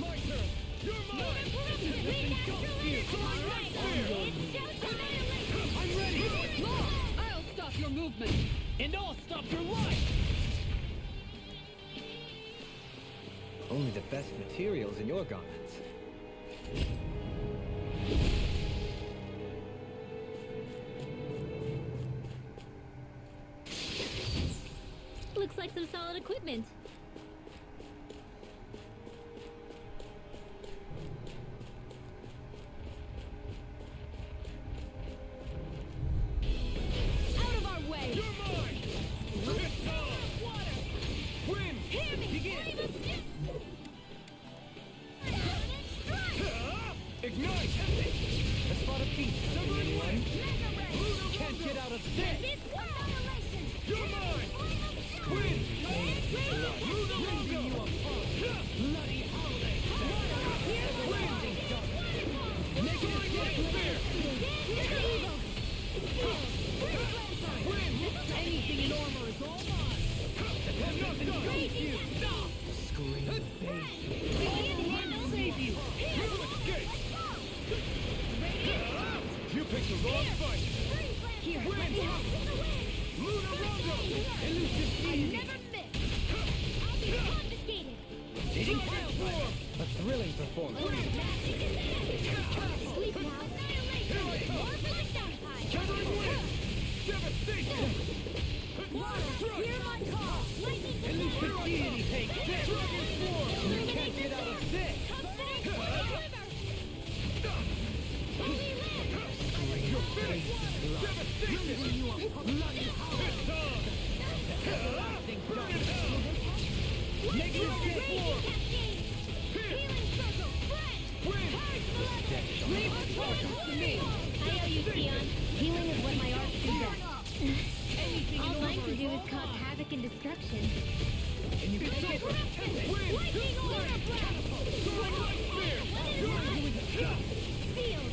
My turn. You're mine. I'm ready. I'll stop your movement. And I'll stop your life. Only the best materials in your garments. Looks like some solid equipment. Out of our way! You're mine. It's time. Wind. Begin. Ignite. A spot of peace. Severing wind. Can't get out of this. You're mine. Wind. Lunar Longo. Bloody holiday. Negative light spear. Wind. Anything in armor is all mine. I'm not done. Scream Save you. You'll escape. You picked the wrong fight. Here, Wind. let me help. Lunar Longo. Elusive deity. Never miss. I'll be confiscated. Eating Transform. a thrilling performance. Sleep now. More for the sacrifice. Gathering wind. Devastation. Hear my call. Lightning Elusive deity takes this. Dragon form. You can't get out of this. You're finished. Devastation. It's time. Burn in hell. Negative form. Healing circle. Wind. Leave the focus to me. I owe you, Theon. Healing is what my art do best. All mine can do is cause havoc and destruction. And you can take it. Wind. Lightning order blast. Soaring light spear. Sealed.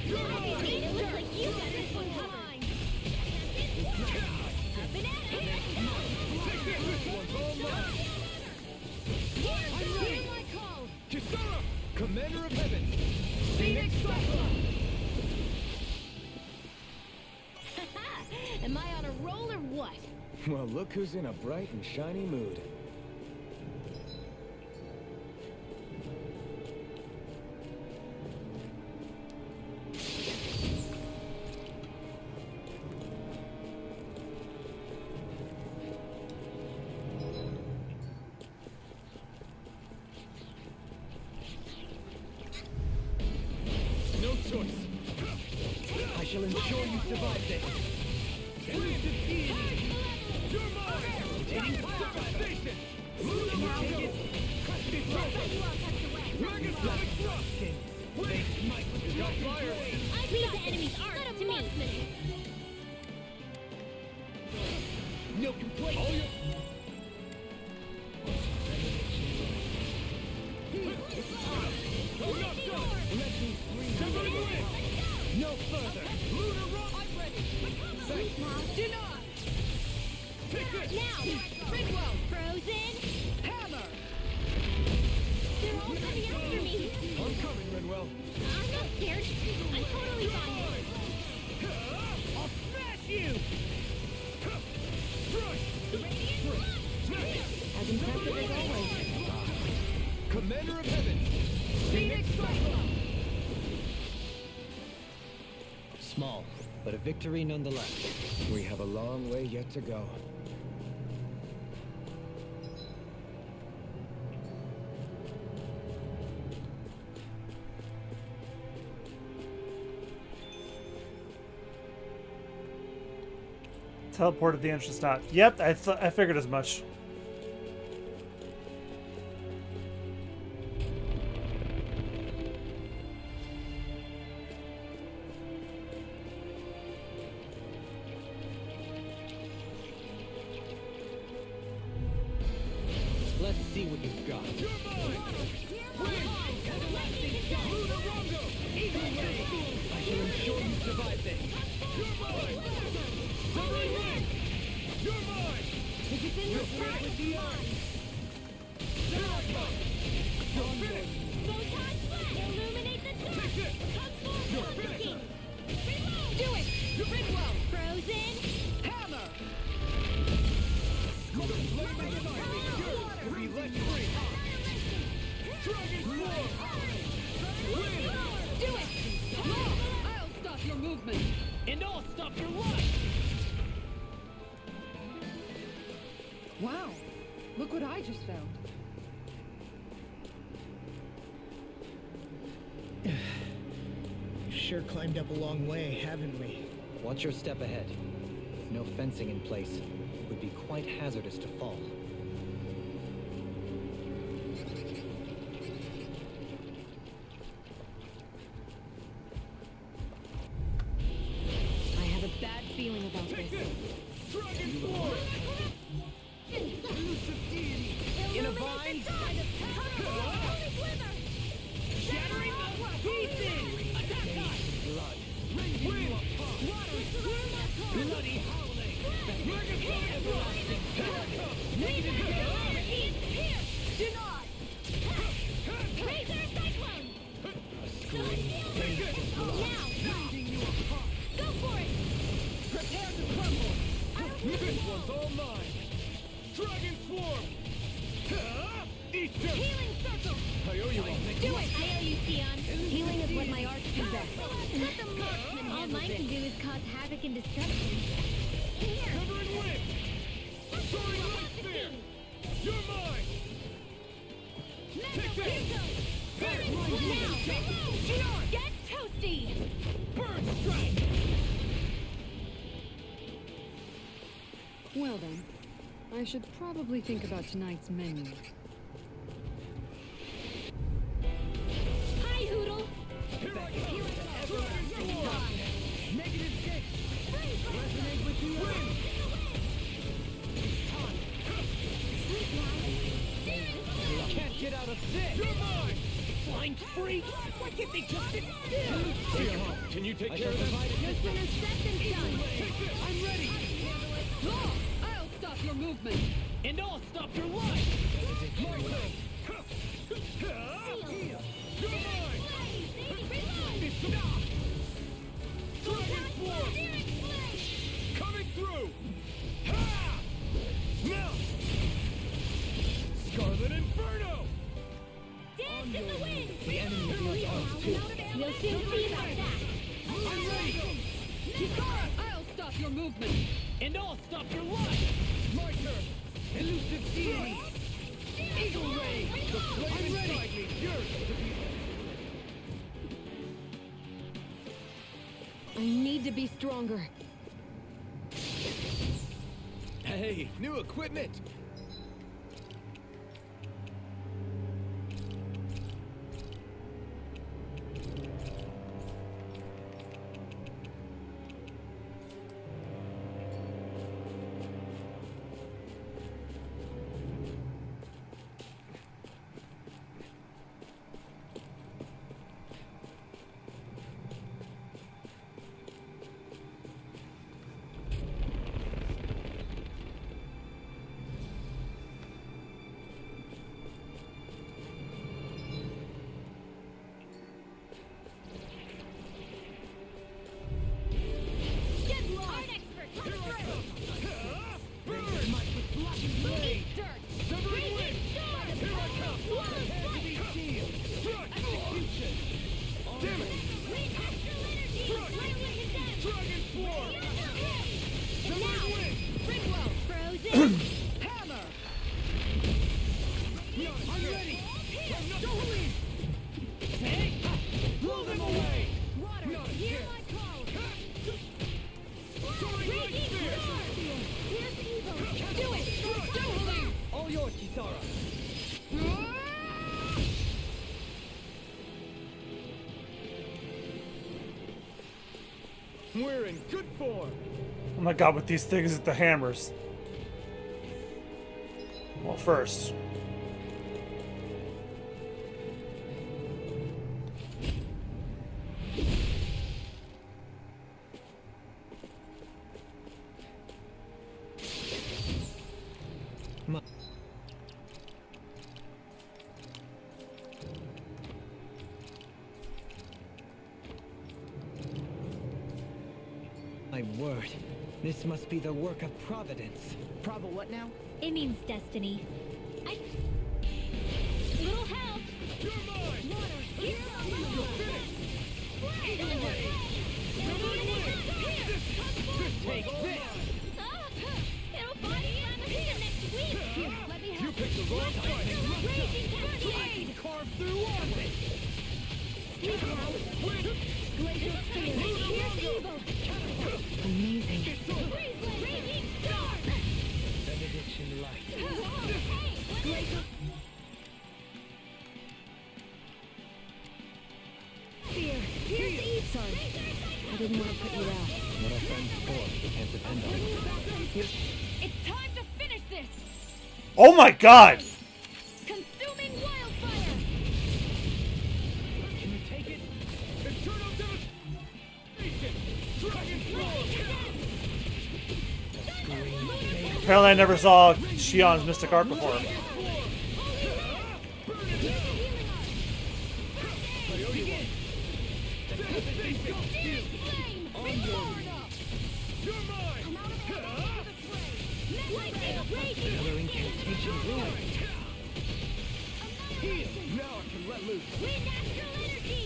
It looks like you got this one covered. Up and at it. Take this. This one's all mine. I'm ready. Hear my call! Kisara. Commander of Heaven. Phoenix Cyclone! Am I on a roll or what? Well, look who's in a bright and shiny mood. No choice. I shall ensure you survive this. Elusive deity. You're mine. Devastation. Lunar Longo. Custody throw. Dragon flag thrust. Wind. Got fire. Leave the enemy's art to me. No complaints. No further. I'm ready. Deny. Now! Ridwell. Frozen! Hammer. They're all coming after me! I'm coming, Ridwell. I'm not scared. I'm totally fine. I'll smash you! As impressive as always. Commander of Heaven. Phoenix Cyclone. Small, but a victory nonetheless. We have a long way yet to go. Teleport at the entrance dot. Yep, I figured as much. Let's see what you've got. I shall ensure you survive this. If it's in your sight, Photon Blast! Illuminate the dark! Transform the king! Do it. Ridwell. Frozen! Hammer. To be let free. Do it. I'll stop your movement. And I'll stop your life! Wow. Look what I just found. We've sure climbed up a long way, haven't we? Watch your step ahead. With no fencing in place, it would be quite hazardous to fall. I have a bad feeling about this. In a vine? Shattering the pieces! Attack us! Wind! Bloody howling! Negative Deny. Razor Cyclone! Now! Go for it! Prepare to crumble. This one's all mine! Dragon Swarm! Eat them! Healing Circle! I owe you one. Do it! I owe you, Theon. Healing is what my arts do best. Let the marksman all mine can do is cause havoc and destruction. Here! Covering wind! Soaring light spear! You're mine! Take this! Now! Get toasty! Bird strike! Well then, I should probably think about tonight's menu. Hi, Hoodle! Here I come! Dragon Swarm! Negative 6! Resonate with the wind! Can't get out of this! You're mine! Flying freak! Why can't they just sit still? Can you take I care shall of this? provide No sooner said than done! I'm ready! Law, I'll stop your movement. And I'll stop your life! My turn! You're mine! Dragon Swarm! Coming through! Ha! Now! Scarlet Inferno! Dance in the wind! The enemy feels ours too. We'll soon see about that! I'm ready! I'll stop your movement. And I'll stop your life! My turn! Elusive deity! Eagle Ray! The flame inside me yearns to be... I need to be stronger. Hey, new equipment! We're in good form. Oh my god, with these things at the hammers. Well, first. My word, this must be the work of Providence. Provo what now? It means destiny. Little help! You're mine. Here, Take this. It'll find me on the here next week! Here, let me help. You picked the wrong fight. Raging cascade! Carve through orbit. Sleep now! Glacial fear! Here's evil! Amazing. Raging star! Benediction light. Hey! Glacial fear! Here's evil! Sorry, I didn't want to put you out. What our friends for, we can't depend on them. It's time to finish this! Oh my god! Consuming wildfire! Can you take it? Eternal devastation. Dragon Apparently I never saw Shion's Mystic Art before. You're mine. Another incantation ruined. Heal. Now I can let loose. Wind astral energy!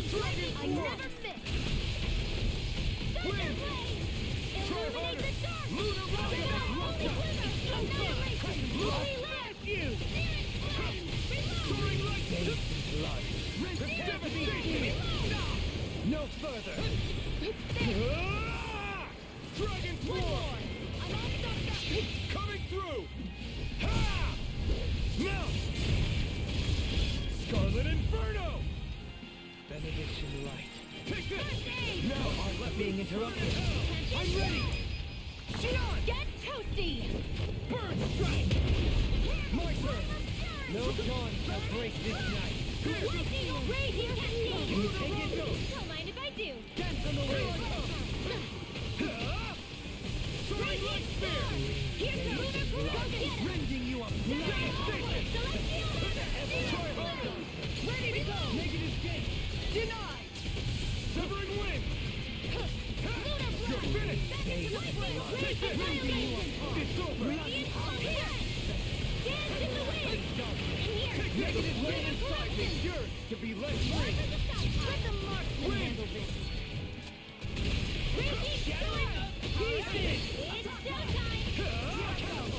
I never miss! Thunder blade! Illuminate the dark! Lunar rocket. Holy light! You. Soaring light. Devastation. No further. Dragon War. Coming through. Ha! Now. Scarlet Inferno. Benediction light. Take this. Now Our left being interrupted. I'm ready. Shion. Get toasty! Burn strike. My turn. No dawn shall break this night. Lightning raging cascade! Can you take it? Don't mind if I do! Dance on the wind. Soaring light spear. Here's the lunar rocket! Rending you up. Try harder. Ready to go! Negative gate. Denied! Severing wind. You're finished. Take this. It's over. Dance in the wind! Take negative wind inside me. Yours to be let free. Let the marksman handle this! Raging storm! It's showtime!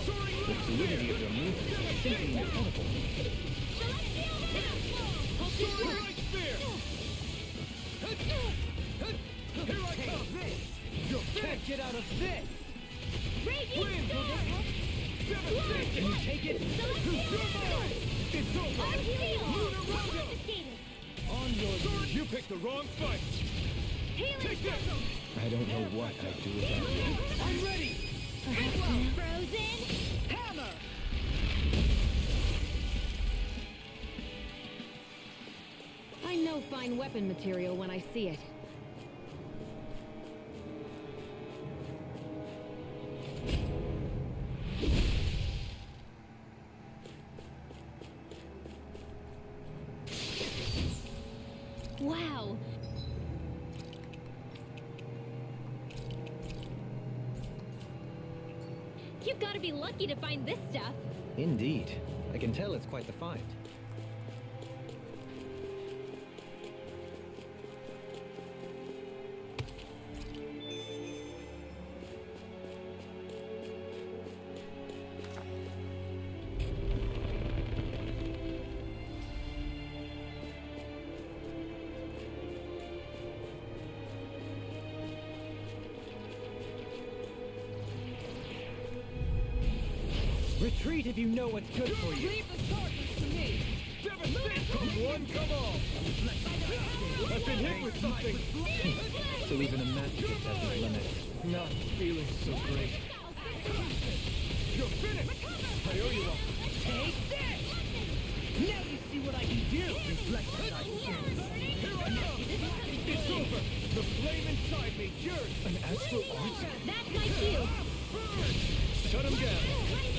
Soaring The fluidity of your movement is simply incredible. Soaring light spear. Here I come. You can't get out of this. Raging Wind. storm! Devastation. Can you take it? It's over. Lunar rocket. Confiscated! On your sword. You picked the wrong fight. Healing Take this. I don't know what I'd do without you. I'm ready. Frozen! Hammer. I know fine weapon material when I see it. Wow! You've got to be lucky to find this stuff. Indeed. I can tell it's quite the find. Retreat if you know what's good for you. Leave the darkness to me. Come one, come all! I've been hit with something! So even a master gets at his limit. Not feeling so great. You're finished! I owe you one. Take this! Now you see what I can do! Here I come! It's over! The flame inside me, yours! An astral art? That's my cue. Shut him down!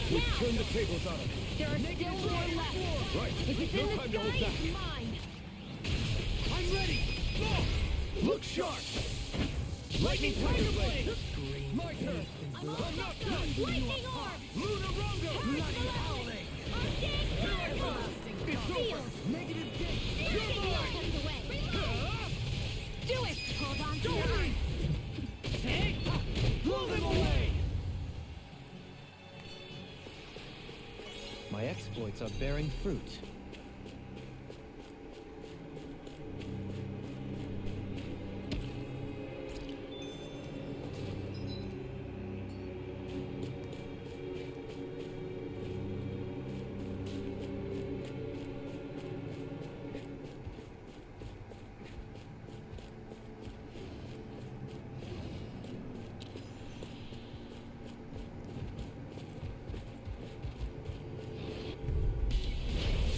We turn the tables on him. There are still more left. Right, If it's no in the time to hold sky, back. it's mine. I'm ready! Go! Look sharp! Lightning Tiger Blade! My turn! I'm not done! Lightning orb! Lunarongo! Bloody howling! Here I come! It's over! Negative gate! You're mine! Away. Do it! Hold on to your arm. Blow them away! My exploits are bearing fruit.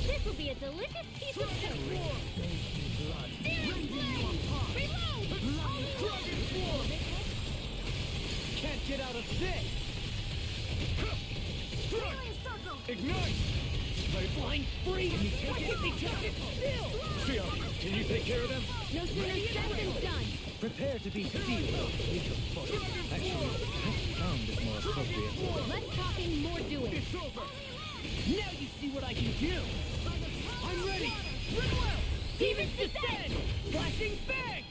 This will be a delicious piece of food. Reload! Can't get out of this! Ignite! Flying free! Why can't they just sit still? Syphon, can you take care of them? No sooner said than done. Prepare to be sealed. Actually, sound is more appropriate. Less talking, more doing. It's over! Now you see what I can do! I'm ready! Demons descend! Flashing bang!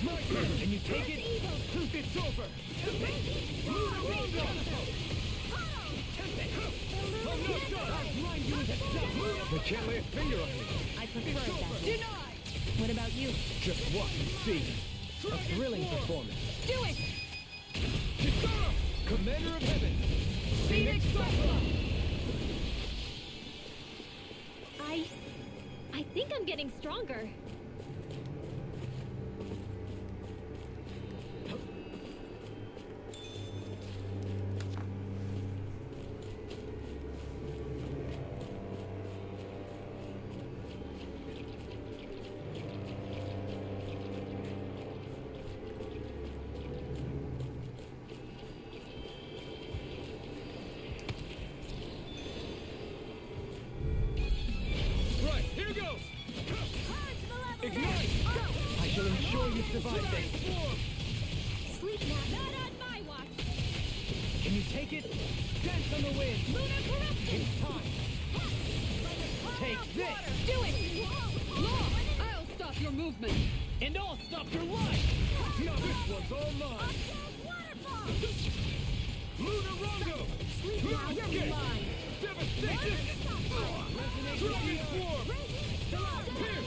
My turn! Can you take it? It's over! Lunarongo! I'm not done! I'll blind you with a dust! They can't lay a finger on me! I prefer that. Denied! What about you? Just watch and see! A thrilling performance. Do it! Kisara! Commander of Heaven! Phoenix Cyclops! I think I'm getting stronger. Right, here goes! Ignite! I shall ensure you survive this. Sleep now. Not on my watch. Can you take it? Dance on the wind. Lunar corruption. It's time. Take this. Do it! I'll stop your movement. And I'll stop your life! Now this one's all mine! Lunarongo! Sleep now. You're mine. Devastation! Dragon Swarm! Here!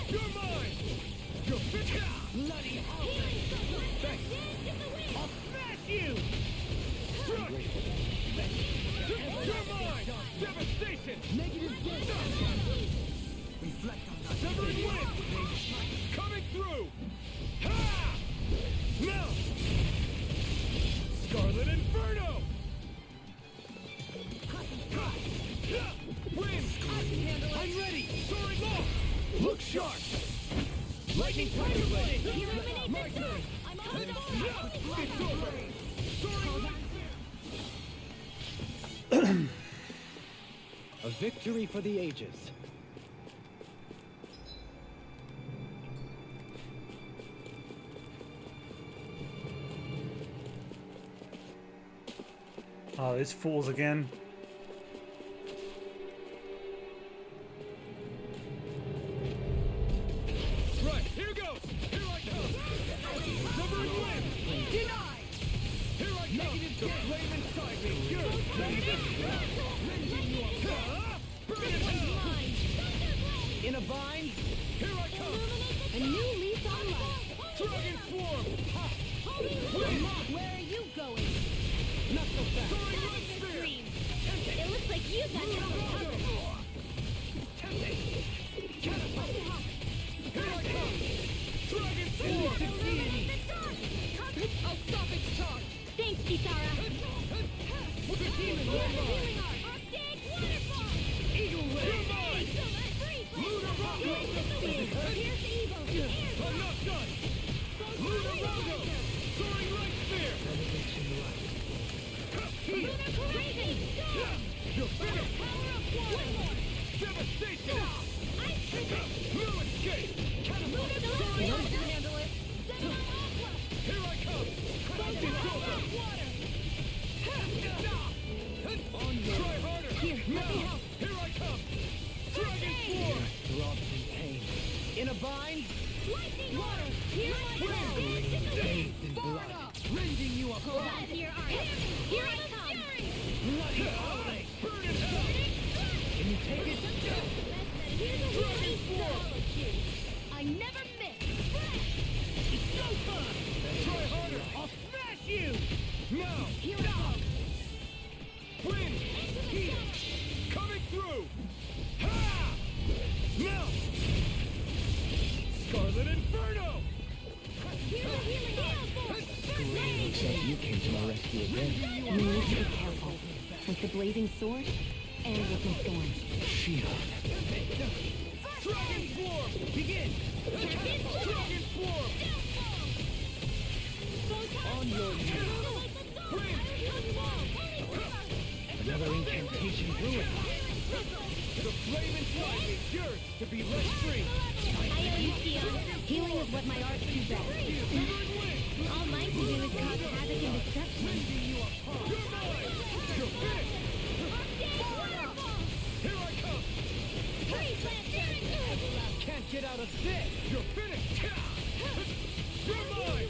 You're mine! You're fit! Bloody hell! Thanks! I'll smash you! Crush! You're mine! Devastation! Negative gate! Reflect on that! Severing wind! Coming through! Ha! Now! Scarlet Inferno! Wind! I'm ready! Soaring off! Look sharp! Lightning Tiger Blade! Eliminate My the turn! I'm on the door. It's over! Soaring A victory for the ages. Oh, these fools again. Right, here goes! Here I come! Severing wind! Denied! Here I come! The flame inside me! You're burn it down! In a vine? Here I come! A new lease on life. Dragon Swarm! Where are you going? Not so fast! Kisara. Healing art. Arctic waterfall. Eagle Ray! Here's evil. I'm not done! Lunar Rogo! Soaring Light Spear! You're finished! Devastation! Blue Escape! Here I come! It's over! Try harder! Here, let me help. Here I come! Dragon Form! Throbs in pain. In a bind, Lightning water. Here I come. bathed in blood, rending you Hold on apart. to your arms. Here I come. Bloody howling. Burn in hell! Can you take it? Dragon form. I never miss. It's showtime! Try harder! I'll smash you! Now! Here it goes. Wind! Heat! Coming through! Ha! Now! Scarlet Inferno! Here's a healing art. Looks like you came to my rescue again. We need to be careful. With the blazing sword and with my thorns. Shield. Dragon Form! Begin! Dragon Form! On your knees. Another incantation ruined. The flame inside me yearns to be let free! Healing is what my arts do best. All mine can do is cause havoc and destruction. You're mine! You're finished! Here I come! Can't get out of this. You're finished! You're mine!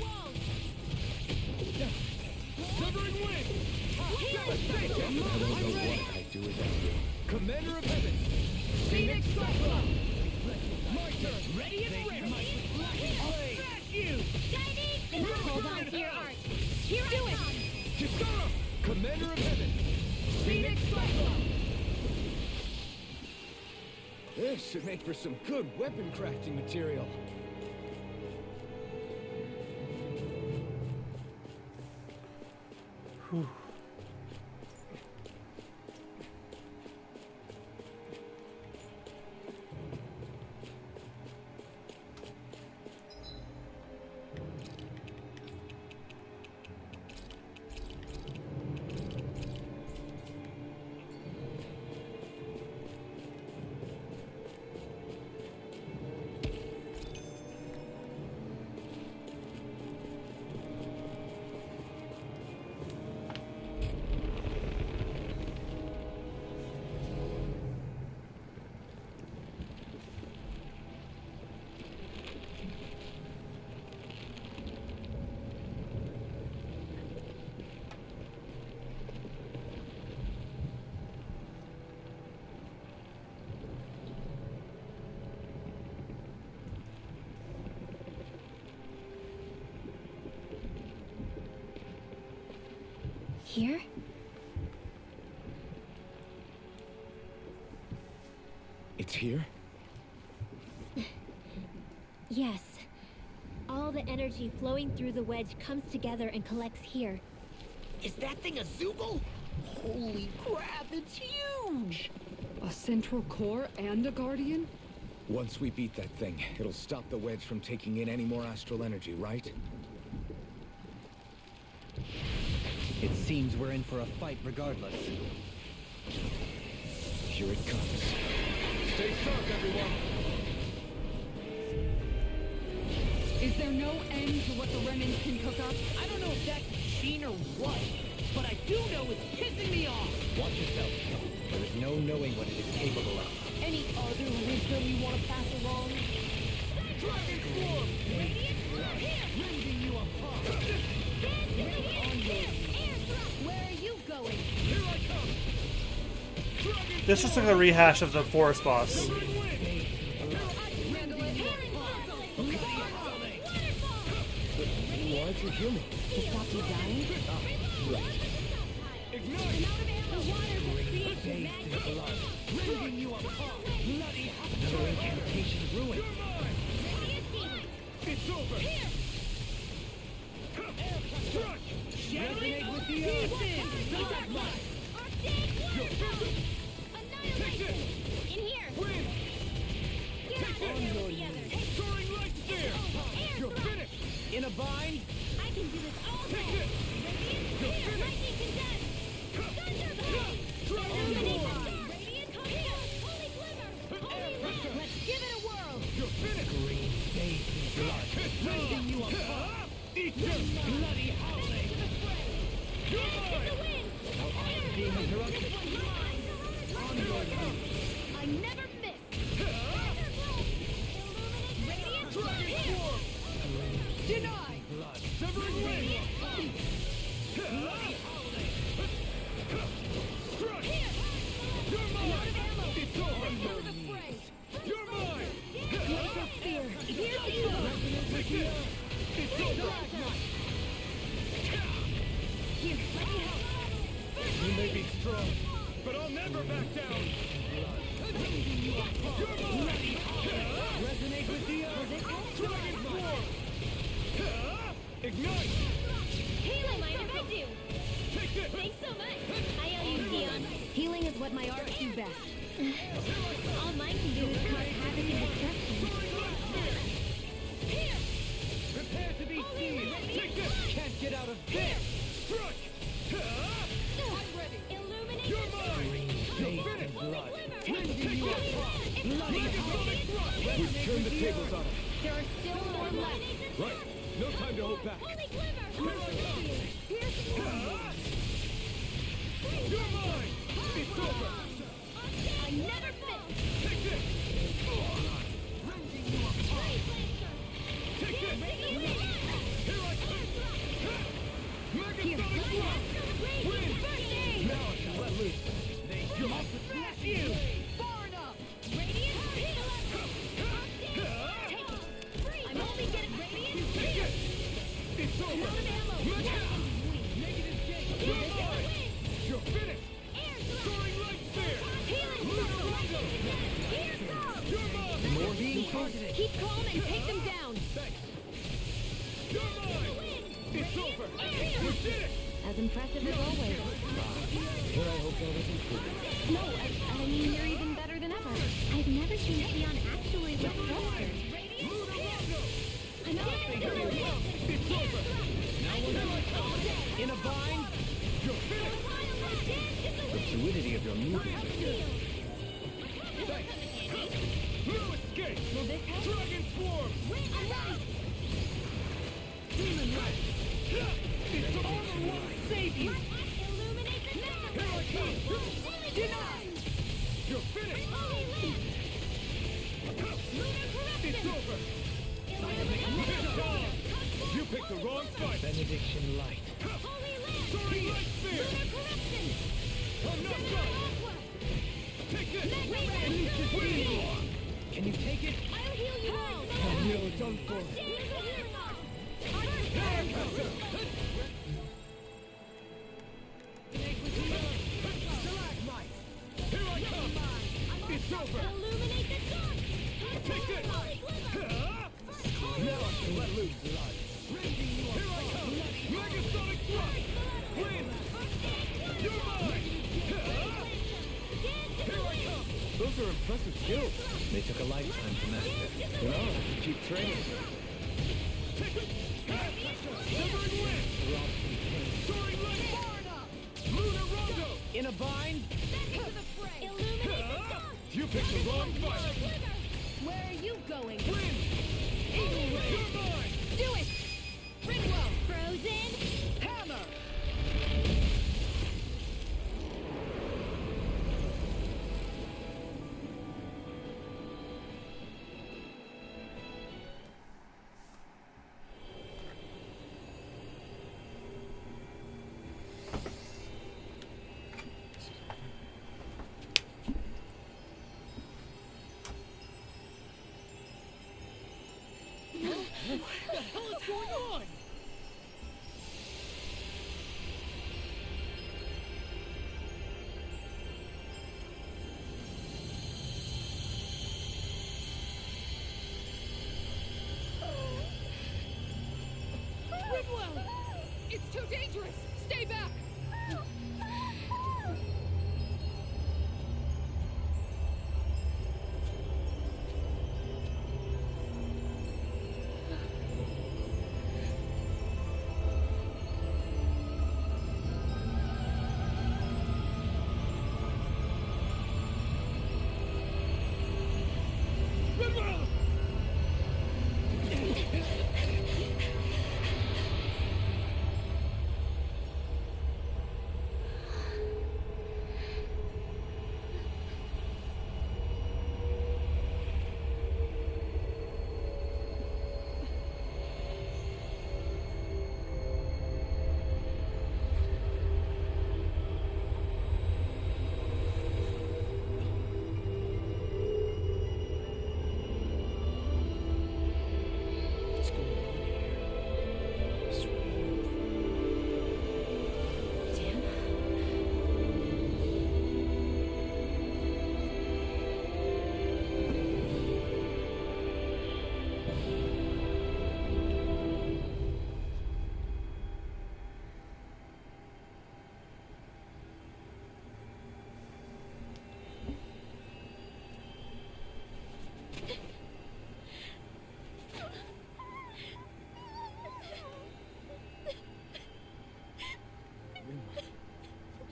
Severing Wind! Devastation! I don't know what I do without you. Commander of Heaven! Phoenix Cyclone! My turn! Ready and ready. Smash you! Hold on to your art. Here I come. Kisara! Commander of Heaven! Phoenix Cyclone! This should make for some good weapon crafting material. Here? It's here? Yes. All the energy flowing through the wedge comes together and collects here. Is that thing a Zoogle? Holy crap, it's huge! A central core and a guardian? Once we beat that thing, it'll stop the wedge from taking in any more astral energy, right? It seems we're in for a fight regardless. Here it comes. Stay sharp, everyone! Is there no end to what the Renans can cook up? I don't know if that's machine or what, but I do know it's pissing me off! Watch yourself. There is no knowing what it is capable of. Any other wisdom you want to pass along? Dragon Form! Rending you apart! Where are you going? Here I come! Dragon This looks like a rehash of the forest boss. Why'd you heal me? To stop you dying? Ignite! Rending you apart! Bloody another incantation ruined! It's over! Struck! Resonate with the ousting! Annihilation! In here! Get out of here with the others! Soaring light spear! You're finished! In a bind? I can do this all day! Radiant spear! Lightning condensed! Thunderbolt! Illuminate the dark! Radiant here! Holy glimmer! Holy lamp! Let's give it a whirl! You're finished! Green faith and blood! Raising you apart! Eat your bloody howling! Dance in the wind! Being interrupted! On your feet! I never miss! Thunderbolt! Radiant Dragon form! Denied! Blood! Severing wind! Bloody howling! Struck! You're mine! It's over! You're mine! Laser spear! Here's the Take it! It's over! Here, let me help! You may be strong, but I'll never back down! You're mine! Resonate with the Dragon form! Ignite! Healing, mind if I do? Take this! Thanks so much! I owe you, Dion. Healing is what my arts do best. All mine can do is cause havoc and destruction. Here! Prepare to be seized! Take this! Can't get out of this! Struck! I'm ready! Illuminate You're the mine! You're finished! Blood! Take you apart! Legacy struck! We've turned the tables on him. There are still more left. Right. No time to hold back. Holy glimmer! You're mine! It's over! I never miss! Take this! Take this! Here I come! Megasonic strike! Win! Now I can let loose. They jump to smash you! Far enough! Radiant I'm only getting radiant Take it! It's over! Out of ammo! Negative gate! You're mine! You're finished! Soaring light spear! Healing! Lunar window! Here goes! You're mine! More being targeted! Keep calm and take them down. Thanks! You're mine! It's over! You did it! As impressive as always. Here, I hope that wasn't true. No, I mean, you're even better than ever. I've never seen Dion actually look flustered. Lunar window! I'm not It's over! Now we're in a bind! You're finished! The fluidity of your movement. Thanks! No escape! Will this help? Dragon swarm! Demon light! It's over! Save you! Illuminate the Here I come! Denied! You're finished! Holy lamp! Lunar It's corruption! over! You picked the wrong fight! Benediction light. Holy lamp! Soaring light spear! Lunar corruption! I'm not done! Take this! Can you take it? I'll heal you all! You're done for! Here I come! It's over! Illuminate the dark! Take this! Now I can let loose blood! Here I come! Megasonic strike! Win! You're mine! Here I come! Those are impressive skills. They took a lifetime to master. You know, keep training. Severing wind! Soaring light! Lunar rondo! In a bind? Illuminate the dark! You picked the wrong fight! Where are you going? Win! You're mine! Do it! Ringlow! Frozen! Hammer! dangerous! Stay back!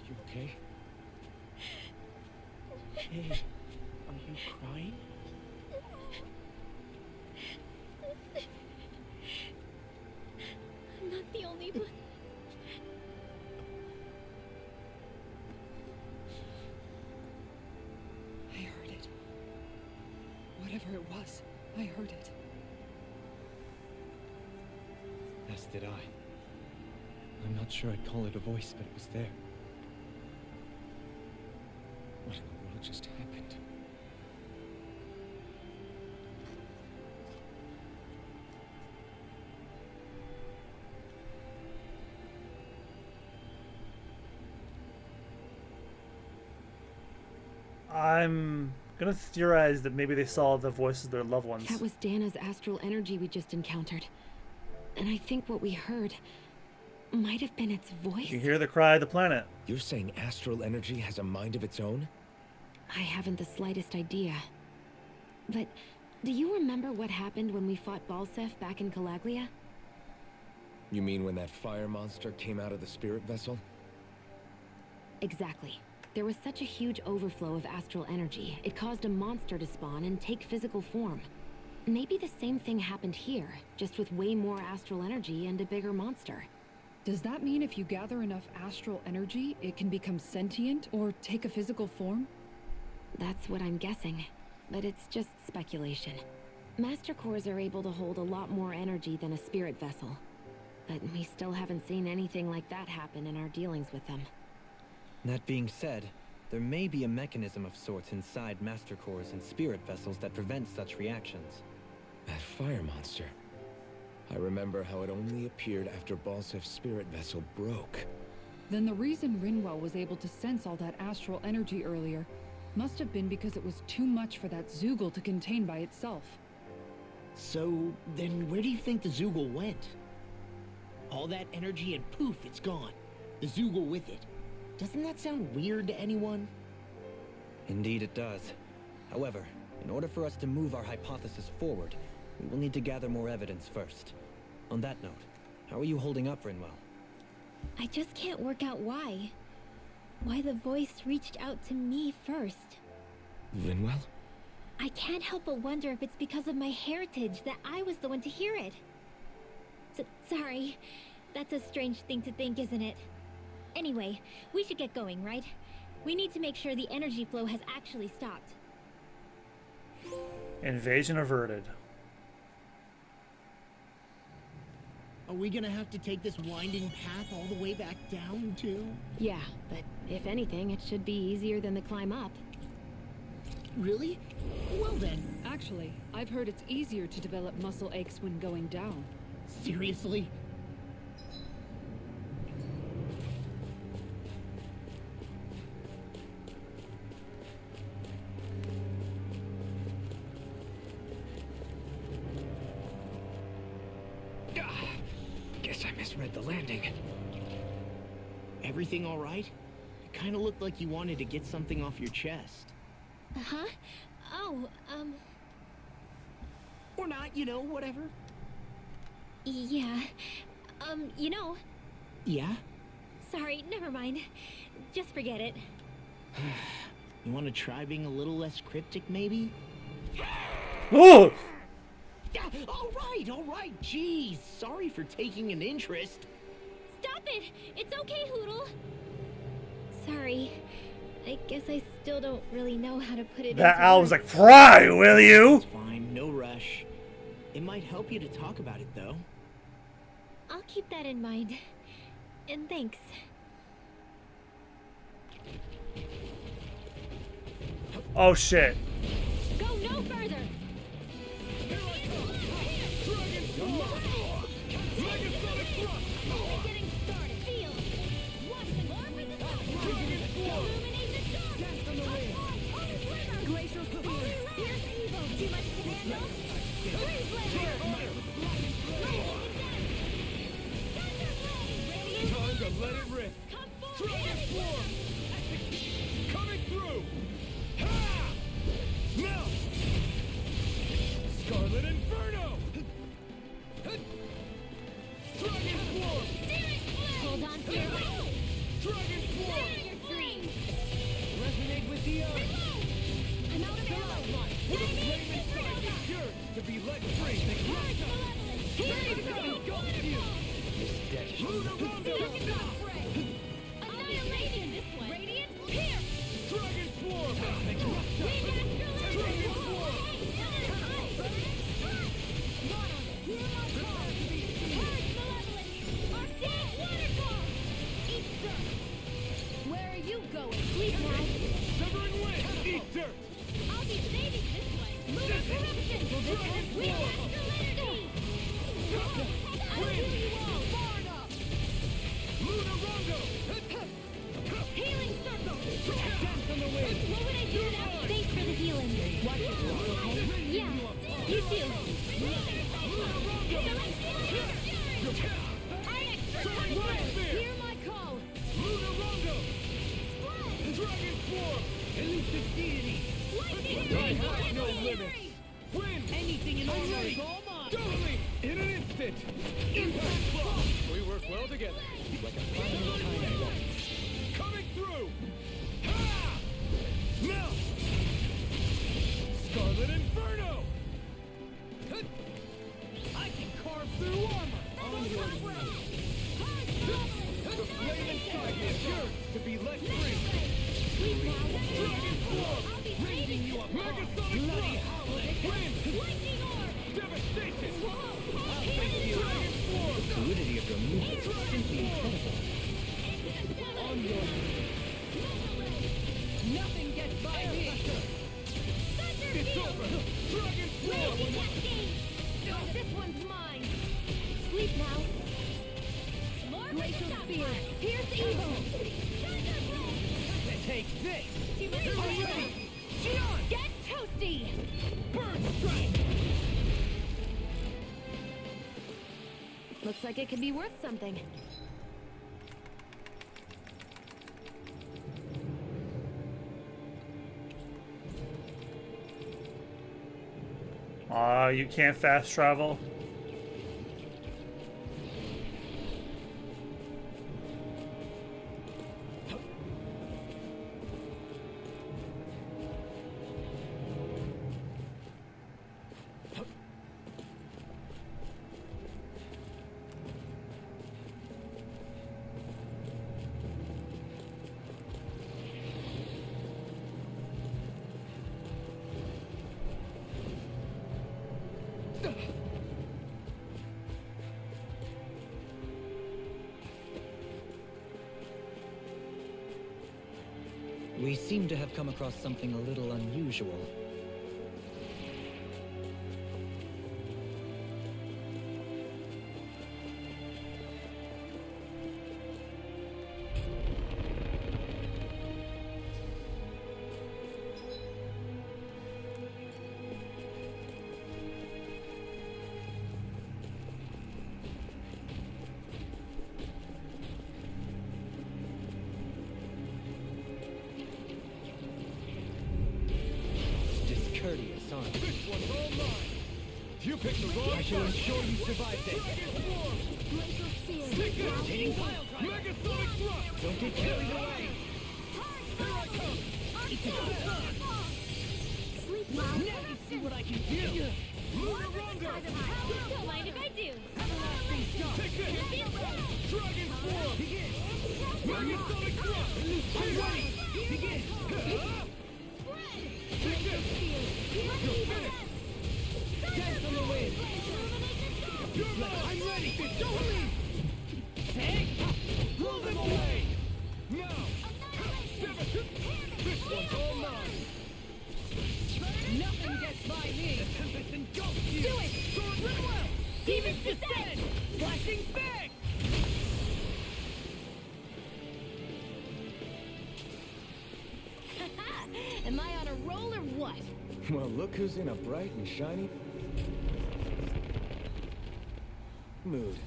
You okay? Hey, are you crying? I'm not the only one. I heard it. Whatever it was, I heard it. As did I. I'm not sure I'd call it a voice, but it was there. What in the world just happened? I'm gonna theorize that maybe they saw the voices of their loved ones. That was Dahna's astral energy we just encountered. And I think what we heard might have been its voice. You hear the cry of the planet. You're saying astral energy has a mind of its own? I haven't the slightest idea. But do you remember what happened when we fought Balsef back in Calaglia? You mean when that fire monster came out of the spirit vessel? Exactly. There was such a huge overflow of astral energy, it caused a monster to spawn and take physical form. Maybe the same thing happened here, just with way more astral energy and a bigger monster. Does that mean if you gather enough astral energy, it can become sentient or take a physical form? That's what I'm guessing, but it's just speculation. Master cores are able to hold a lot more energy than a spirit vessel, but we still haven't seen anything like that happen in our dealings with them. That being said, there may be a mechanism of sorts inside master cores and spirit vessels that prevents such reactions. That fire monster. I remember how it only appeared after Balsef's spirit vessel broke. Then the reason Rinwell was able to sense all that astral energy earlier must have been because it was too much for that Zoogle to contain by itself. So, then where do you think the Zoogle went? All that energy and poof, it's gone. The Zoogle with it. Doesn't that sound weird to anyone? Indeed it does. However, in order for us to move our hypothesis forward, we will need to gather more evidence first. On that note, how are you holding up, Rinwell? I just can't work out why. Why the voice reached out to me first. Rinwell? I can't help but wonder if it's because of my heritage that I was the one to hear it. Sorry. That's a strange thing to think, isn't it? Anyway, we should get going, right? We need to make sure the energy flow has actually stopped. Invasion averted. Are we gonna have to take this winding path all the way back down, too? Yeah, but if anything, it should be easier than the climb up. Really? Well then. Actually, I've heard it's easier to develop muscle aches when going down. Seriously? Guess I misread the landing. Everything all right? It kind of looked like you wanted to get something off your chest. Huh? Oh, Or not, you know, whatever. yeah. You know, Yeah? sorry, never mind. Just forget it. You want to try being a little less cryptic, maybe? Oh! All right. Jeez, sorry for taking an interest. Stop it! It's okay, Hoodle! Sorry. I guess I still don't really know how to put it That into owl was words. like, "Cry, will you?" It's fine, no rush. It might help you to talk about it, though. I'll keep that in mind. And thanks. Oh shit. Go no further! Time to let it rip. Dragon form! Coming through! Ha! Melt! Scarlet Inferno! Dragon form! Hold on to your Dragon form! Resonate with the earth. I'm out of ammo! Flame inside is yours to be let free. Annihilation this way! Radiant, here! Dragon form! Where are you going? Sleep now. Severing wind! Eat dirt! I'll be saving this way. Lunar corruption. Will this help? We have astral energy. I'll heal you all. Far enough. Lunar Rondo! Healing circle. What would I do without space for the healing? Watch it, okay? Yeah. You too. Hear my call. Lunar Rondo! Dragon form! Elusive deity! I have no limits! Win! Anything in armor is all mine. Totally! In an instant! Impact block! We work well together. Like a final time walk. Coming through! Ha! Melt! Scarlet Inferno! I can carve through armor! On your way! The flame inside me is yours to be let free! Dragon form! Raising you up! Megasonic block! Wind! Lightning orb. Devastation! Whoa. Dragon form! The fluidity of your movement is simply incredible. On your Nothing gets by me. It's over! Dragon form! This one's mine. Sleep now. Glacial spear. Pierce evil. Take this! Get toasty. Burn strike! Looks like it could be worth something. You can't fast travel. We seem to have come across something a little unusual. I shall ensure you survive this. Hitting pile driver. Don't get carried away. Now you see what I can do. Don't mind if I do. Dragon Form! Begin. Megasonic Thrust! I'm ready. Begin. You're finished! Dance on the wind. You're mine! I'm ready. Don't leave! Take. Blow them away! Now! This one's all mine! Nothing gets by me. Tempest engulfs you! Do it. Sword Renwell! Demons descend. Flashing bang! Am I on a roll or what? Well, look who's in a bright and shiny mood.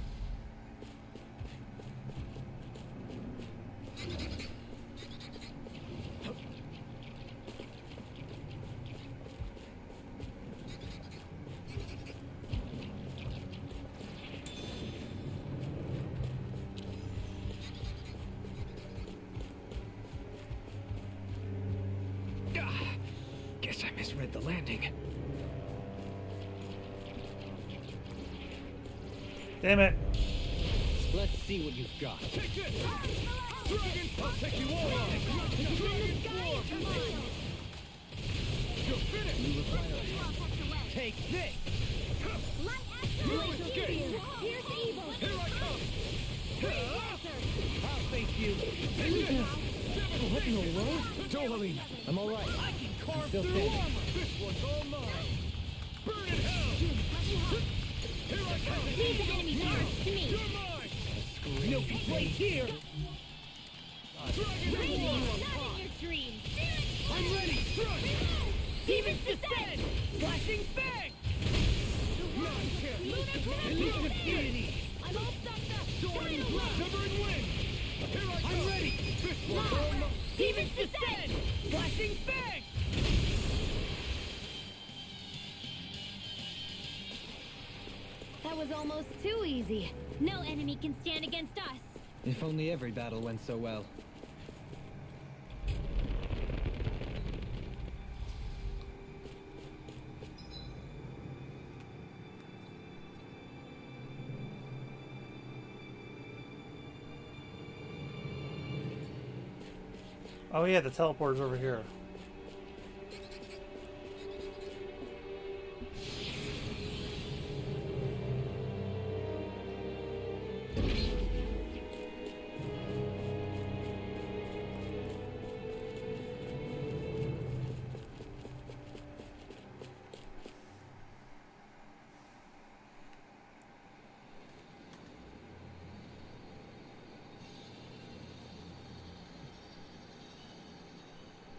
Guess I misread the landing. Damn it. Let's see what you've got. Take this! Dragon! I'll take you all on! Dragon Form! You're finished! You require Take this. You escape! Here's evil. Here I come! I'll face you. What in the world? Dohaline! I'm all right. I can carve Still through standing. armor! This one's all mine! Burn in hell! Here I come! Leave the enemy guards to me. You're mine! No place here. Dragon Not in Form! your dreams. I'm ready! Strike! Demons descend. Flashing bang. Elusive deity! I'm all stuffed up. Soaring blast! Severing wind! Here I come! I'm ready. This one's all mine! Demons descend. Flashing bang. That was almost too easy. No enemy can stand against us. If only every battle went so well. Oh yeah, the teleporter's over here.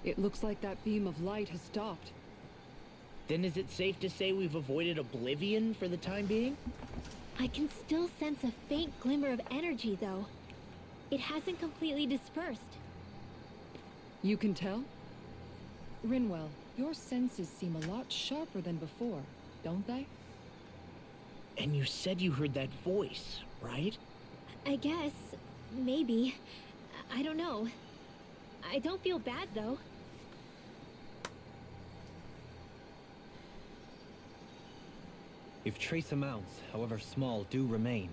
It looks like that beam of light has stopped. Then is it safe to say we've avoided oblivion for the time being? I can still sense a faint glimmer of energy, though. It hasn't completely dispersed. You can tell? Rinwell, your senses seem a lot sharper than before, don't they? And you said you heard that voice, right? I guess. Maybe. I don't know. I don't feel bad, though. If trace amounts, however small, do remain,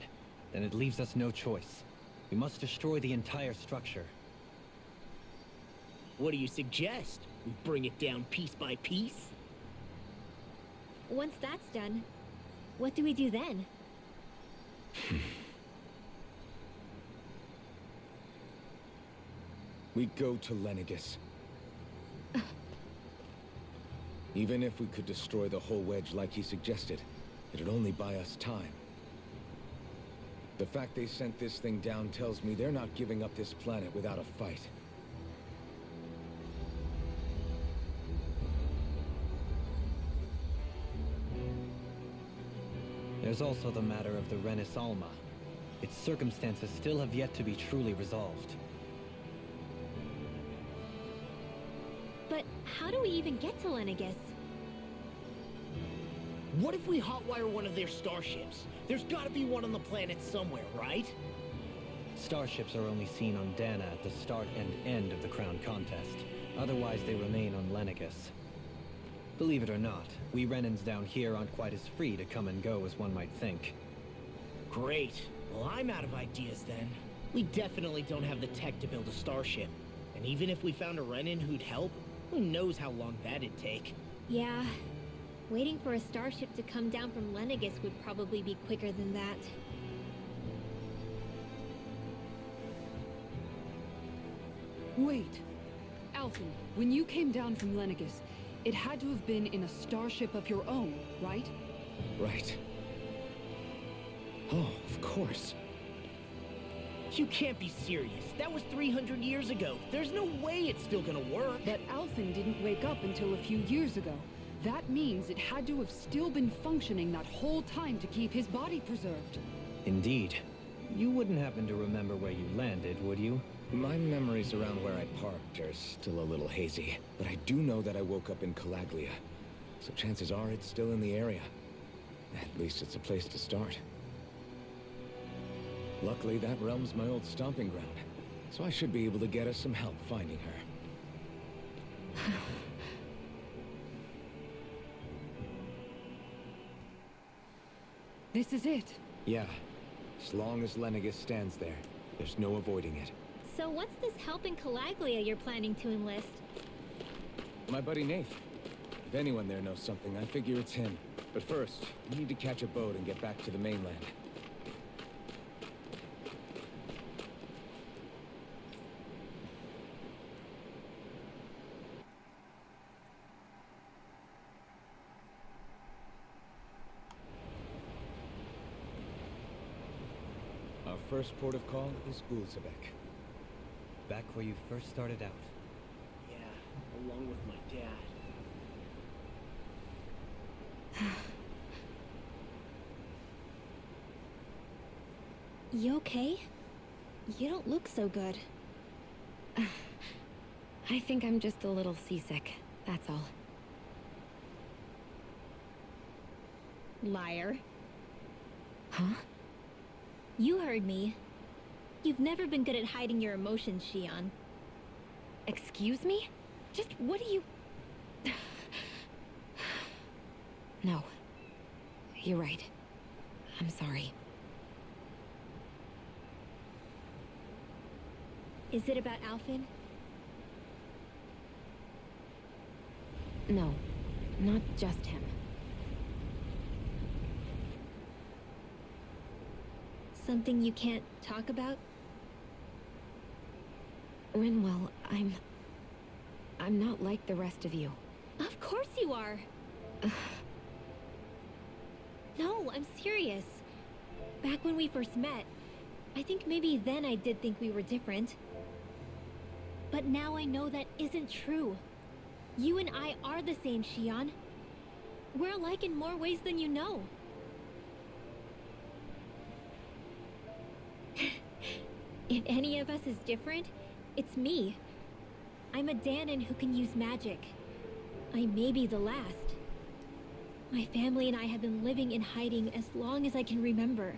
then it leaves us no choice. We must destroy the entire structure. What do you suggest? We bring it down piece by piece? Once that's done, what do we do then? We go to Lenegis. Even if we could destroy the whole wedge like he suggested, it'd only buy us time. The fact they sent this thing down tells me they're not giving up this planet without a fight. There's also the matter of the Renis Alma. Its circumstances still have yet to be truly resolved. But how do we even get to Lenegis? What if we hotwire one of their starships? There's gotta be one on the planet somewhere, right? Starships are only seen on Dahna at the start and end of the Crown Contest. Otherwise, they remain on Lenegis. Believe it or not, we Renans down here aren't quite as free to come and go as one might think. Great. Well, I'm out of ideas then. We definitely don't have the tech to build a starship. And even if we found a Renan who'd help, who knows how long that'd take. Yeah. Waiting for a starship to come down from Lenegis would probably be quicker than that. Wait. Alphen, when you came down from Lenegis, it had to have been in a starship of your own, right? Right. Oh, of course. You can't be serious. That was 300 years ago. There's no way it's still gonna work. But Alphen didn't wake up until a few years ago. That means it had to have still been functioning that whole time to keep his body preserved. Indeed. You wouldn't happen to remember where you landed, would you? My memories around where I parked are still a little hazy, but I do know that I woke up in Calaglia, so chances are it's still in the area. At least it's a place to start. Luckily, that realm's my old stomping ground, so I should be able to get us some help finding her. This is it. Yeah, as long as Lenegis stands there, there's no avoiding it. So what's this help in Calaglia you're planning to enlist? My buddy Nath. If anyone there knows something, I figure it's him. But first, we need to catch a boat and get back to the mainland. Our first port of call is Ulzebek. Back where you first started out. Yeah, along with my dad. You okay? You don't look so good. I think I'm just a little seasick, that's all. Liar. Huh? You heard me. You've never been good at hiding your emotions, Shion. Excuse me? Just what do you... No. You're right. I'm sorry. Is it about Alphen? No. Not just him. Something you can't talk about? Rinwell, I'm not like the rest of you. Of course you are! No, I'm serious. Back when we first met, I think maybe then I did think we were different. But now I know that isn't true. You and I are the same, Shion. We're alike in more ways than you know. If any of us is different, it's me. I'm a Dahnan who can use magic. I may be the last. My family and I have been living in hiding as long as I can remember.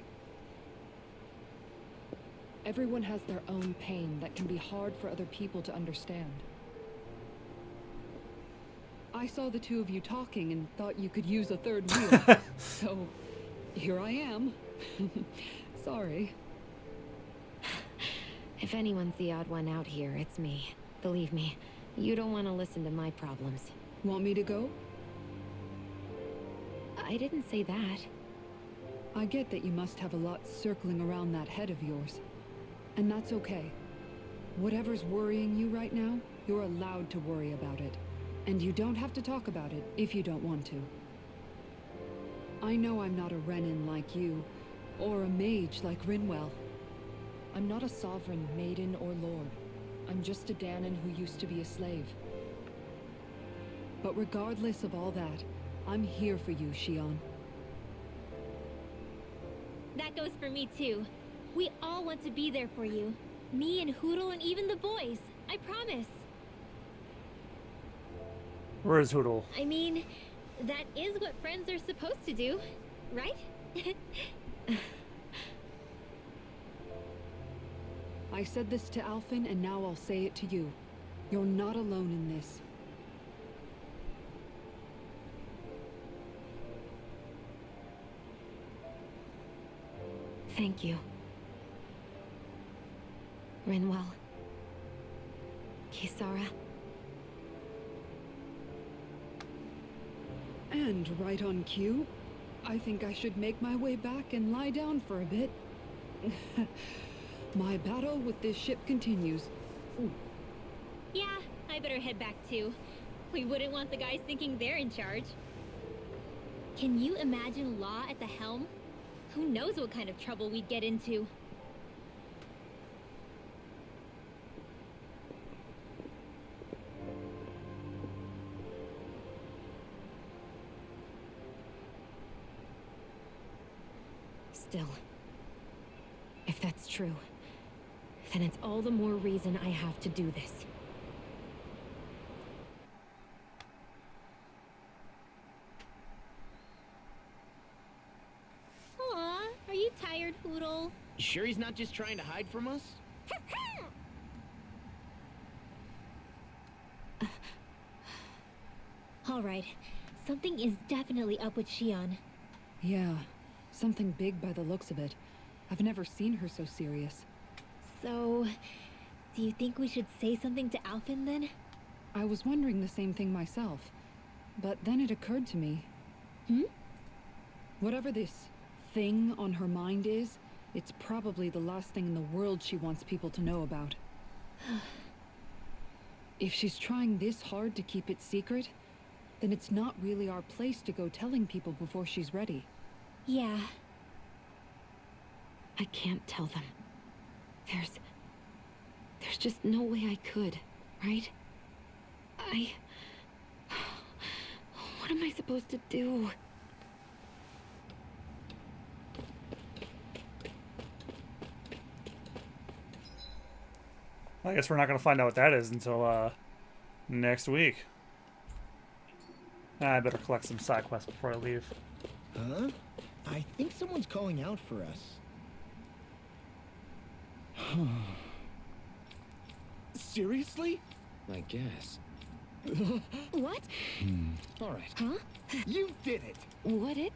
Everyone has their own pain that can be hard for other people to understand. I saw the two of you talking and thought you could use a third wheel. So, here I am. Sorry. If anyone's the odd one out here, it's me. Believe me, you don't want to listen to my problems. Want me to go? I didn't say that. I get that you must have a lot circling around that head of yours. And that's okay. Whatever's worrying you right now, you're allowed to worry about it. And you don't have to talk about it if you don't want to. I know I'm not a Renan like you, or a mage like Rinwell. I'm not a sovereign, maiden, or lord. I'm just a Dahnan who used to be a slave. But regardless of all that, I'm here for you, Shion. That goes for me too. We all want to be there for you. Me and Hoodle and even the boys. I promise. Where is Hoodle? I mean, That is what friends are supposed to do, right? I said this to Alphen, and now I'll say it to you. You're not alone in this. Thank you. Rinwell. Kisara. And right on cue, I think I should make my way back and lie down for a bit. My battle with this ship continues. Yeah, I better head back too. We wouldn't want the guys thinking they're in charge. Can you imagine Law at the helm? Who knows what kind of trouble we'd get into? Still, if that's true, then it's all the more reason I have to do this. Aw, are you tired, Hoodle? You sure he's not just trying to hide from us? Alright, something is definitely up with Shion. Yeah, something big by the looks of it. I've never seen her so serious. So, do you think we should say something to Alphen then? I was wondering the same thing myself, but then it occurred to me. Whatever this thing on her mind is, it's probably the last thing in the world she wants people to know about. If she's trying this hard to keep it secret, then it's not really our place to go telling people before she's ready. Yeah. I can't tell them. There's just no way I could, right? What am I supposed to do? I guess we're not going to find out what that is until next week. I better collect some side quests before I leave. Huh? I think someone's calling out for us. Seriously? I guess. What? All right. Huh? You did it! What it?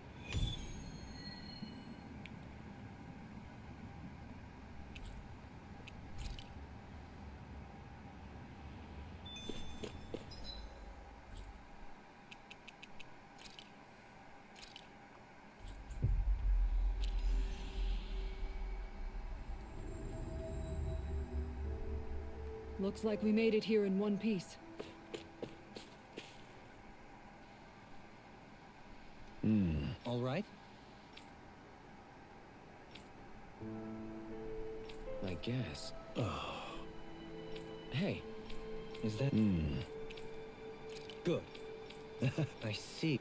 Looks like we made it here in one piece. All right? I guess. Oh, Hey. is that good? I see.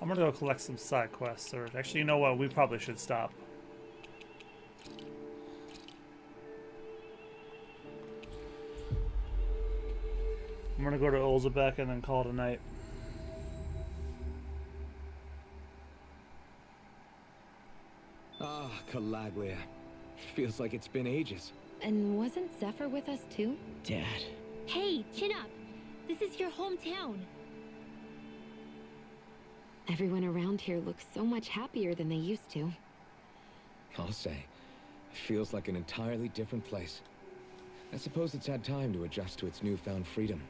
I'm gonna go collect some side quests, or actually, you know what? We probably should stop. I'm gonna go to Olzebek and then call it a night. Ah, Calaglia. Feels like it's been ages. And wasn't Zephyr with us too? Dad. Hey, chin up. This is your hometown. Everyone around here looks so much happier than they used to. I'll say. Feels like an entirely different place. I suppose it's had time to adjust to its newfound freedom.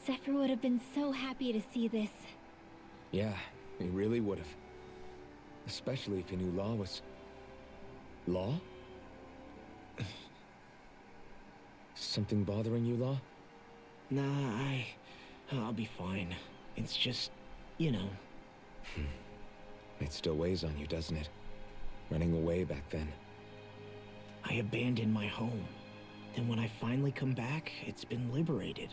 Zephyr would have been so happy to see this. Yeah, he really would have. Especially if he knew Law was... Law? Something bothering you, Law? Nah, I'll be fine. It's just, you know. It still weighs on you, doesn't it? Running away back then. I abandoned my home. Then when I finally come back, it's been liberated.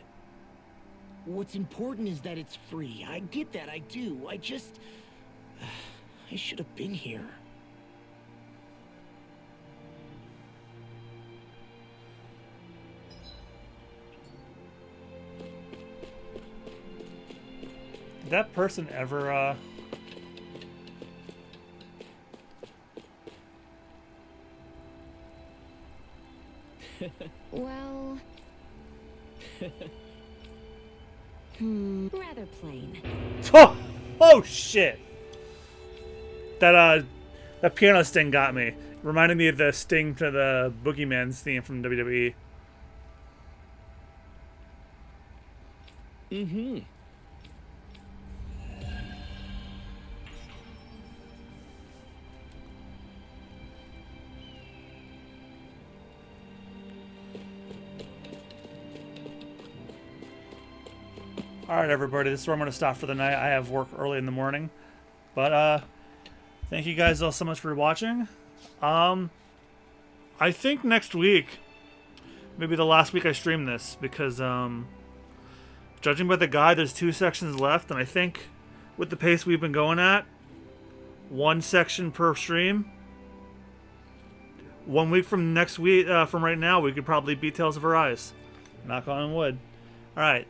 What's important is that it's free. I get that, I do. I just... I should have been here. Did that person ever, Well... rather plain. Oh! Oh, shit! That piano sting got me. Reminded me of the sting to the Boogeyman's theme from WWE. Mm-hmm. Alright, everybody, this is where I'm going to stop for the night. I have work early in the morning. But, thank you guys all so much for watching. I think next week, maybe the last week I stream this, because, judging by the guide, there's 2 sections left, and I think with the pace we've been going at, 1 section per stream. 1 week from next week, from right now, we could probably beat Tales of Arise. Knock on wood. Alright.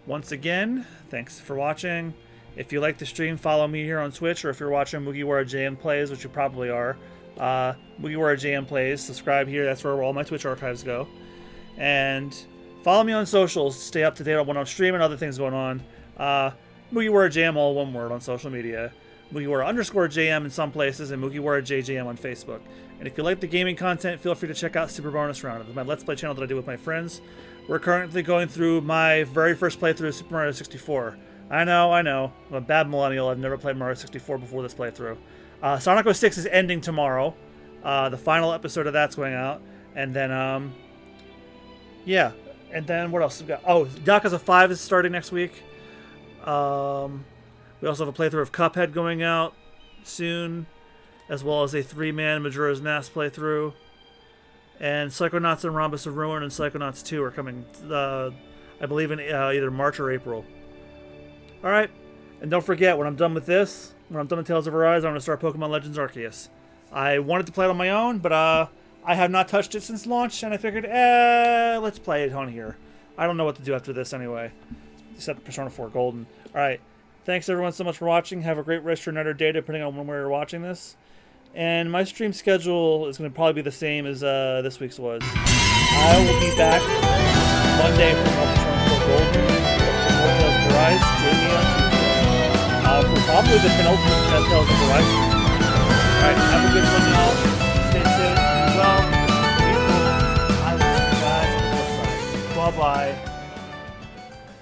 Once again, thanks for watching. If you like the stream, follow me here on Twitch, or if you're watching MugiwaraJM Plays, which you probably are, MugiwaraJM Plays, subscribe here. That's where all my Twitch archives go. And follow me on socials to stay up to date on when I'm streaming, other things going on. MugiwaraJM, all one word on social media. Mugiwara_JM in some places, and MugiwaraJM on Facebook. And if you like the gaming content, feel free to check out Super Bonus Round. It's my Let's Play channel that I do with my friends. We're currently going through my very first playthrough of Super Mario 64. I know. I'm a bad millennial. I've never played Mario 64 before this playthrough. Sonic 06 is ending tomorrow. The final episode of that's going out. And then, yeah. And then what else we got? Oh, Yakuza 5 is starting next week. We also have a playthrough of Cuphead going out soon, as well as a 3-man Majora's Mask playthrough. And Psychonauts and Rhombus of Ruin and Psychonauts 2 are coming, I believe, in either March or April. Alright, and don't forget, when I'm done with this, when I'm done with Tales of Arise, I'm going to start Pokemon Legends Arceus. I wanted to play it on my own, but I have not touched it since launch, and I figured, let's play it on here. I don't know what to do after this anyway, except Persona 4 Golden. Alright, thanks everyone so much for watching. Have a great rest of your night or day, depending on when we're watching this. And my stream schedule is going to probably be the same as this week's was. I will be back Monday for Persona 4 Golden. For Tales of Arise, join me on Tuesday. For probably the penultimate Tales of Arise. Alright, have a good one, y'all. Stay safe. Well, be cool. I will see you guys on the flip side. Bye-bye.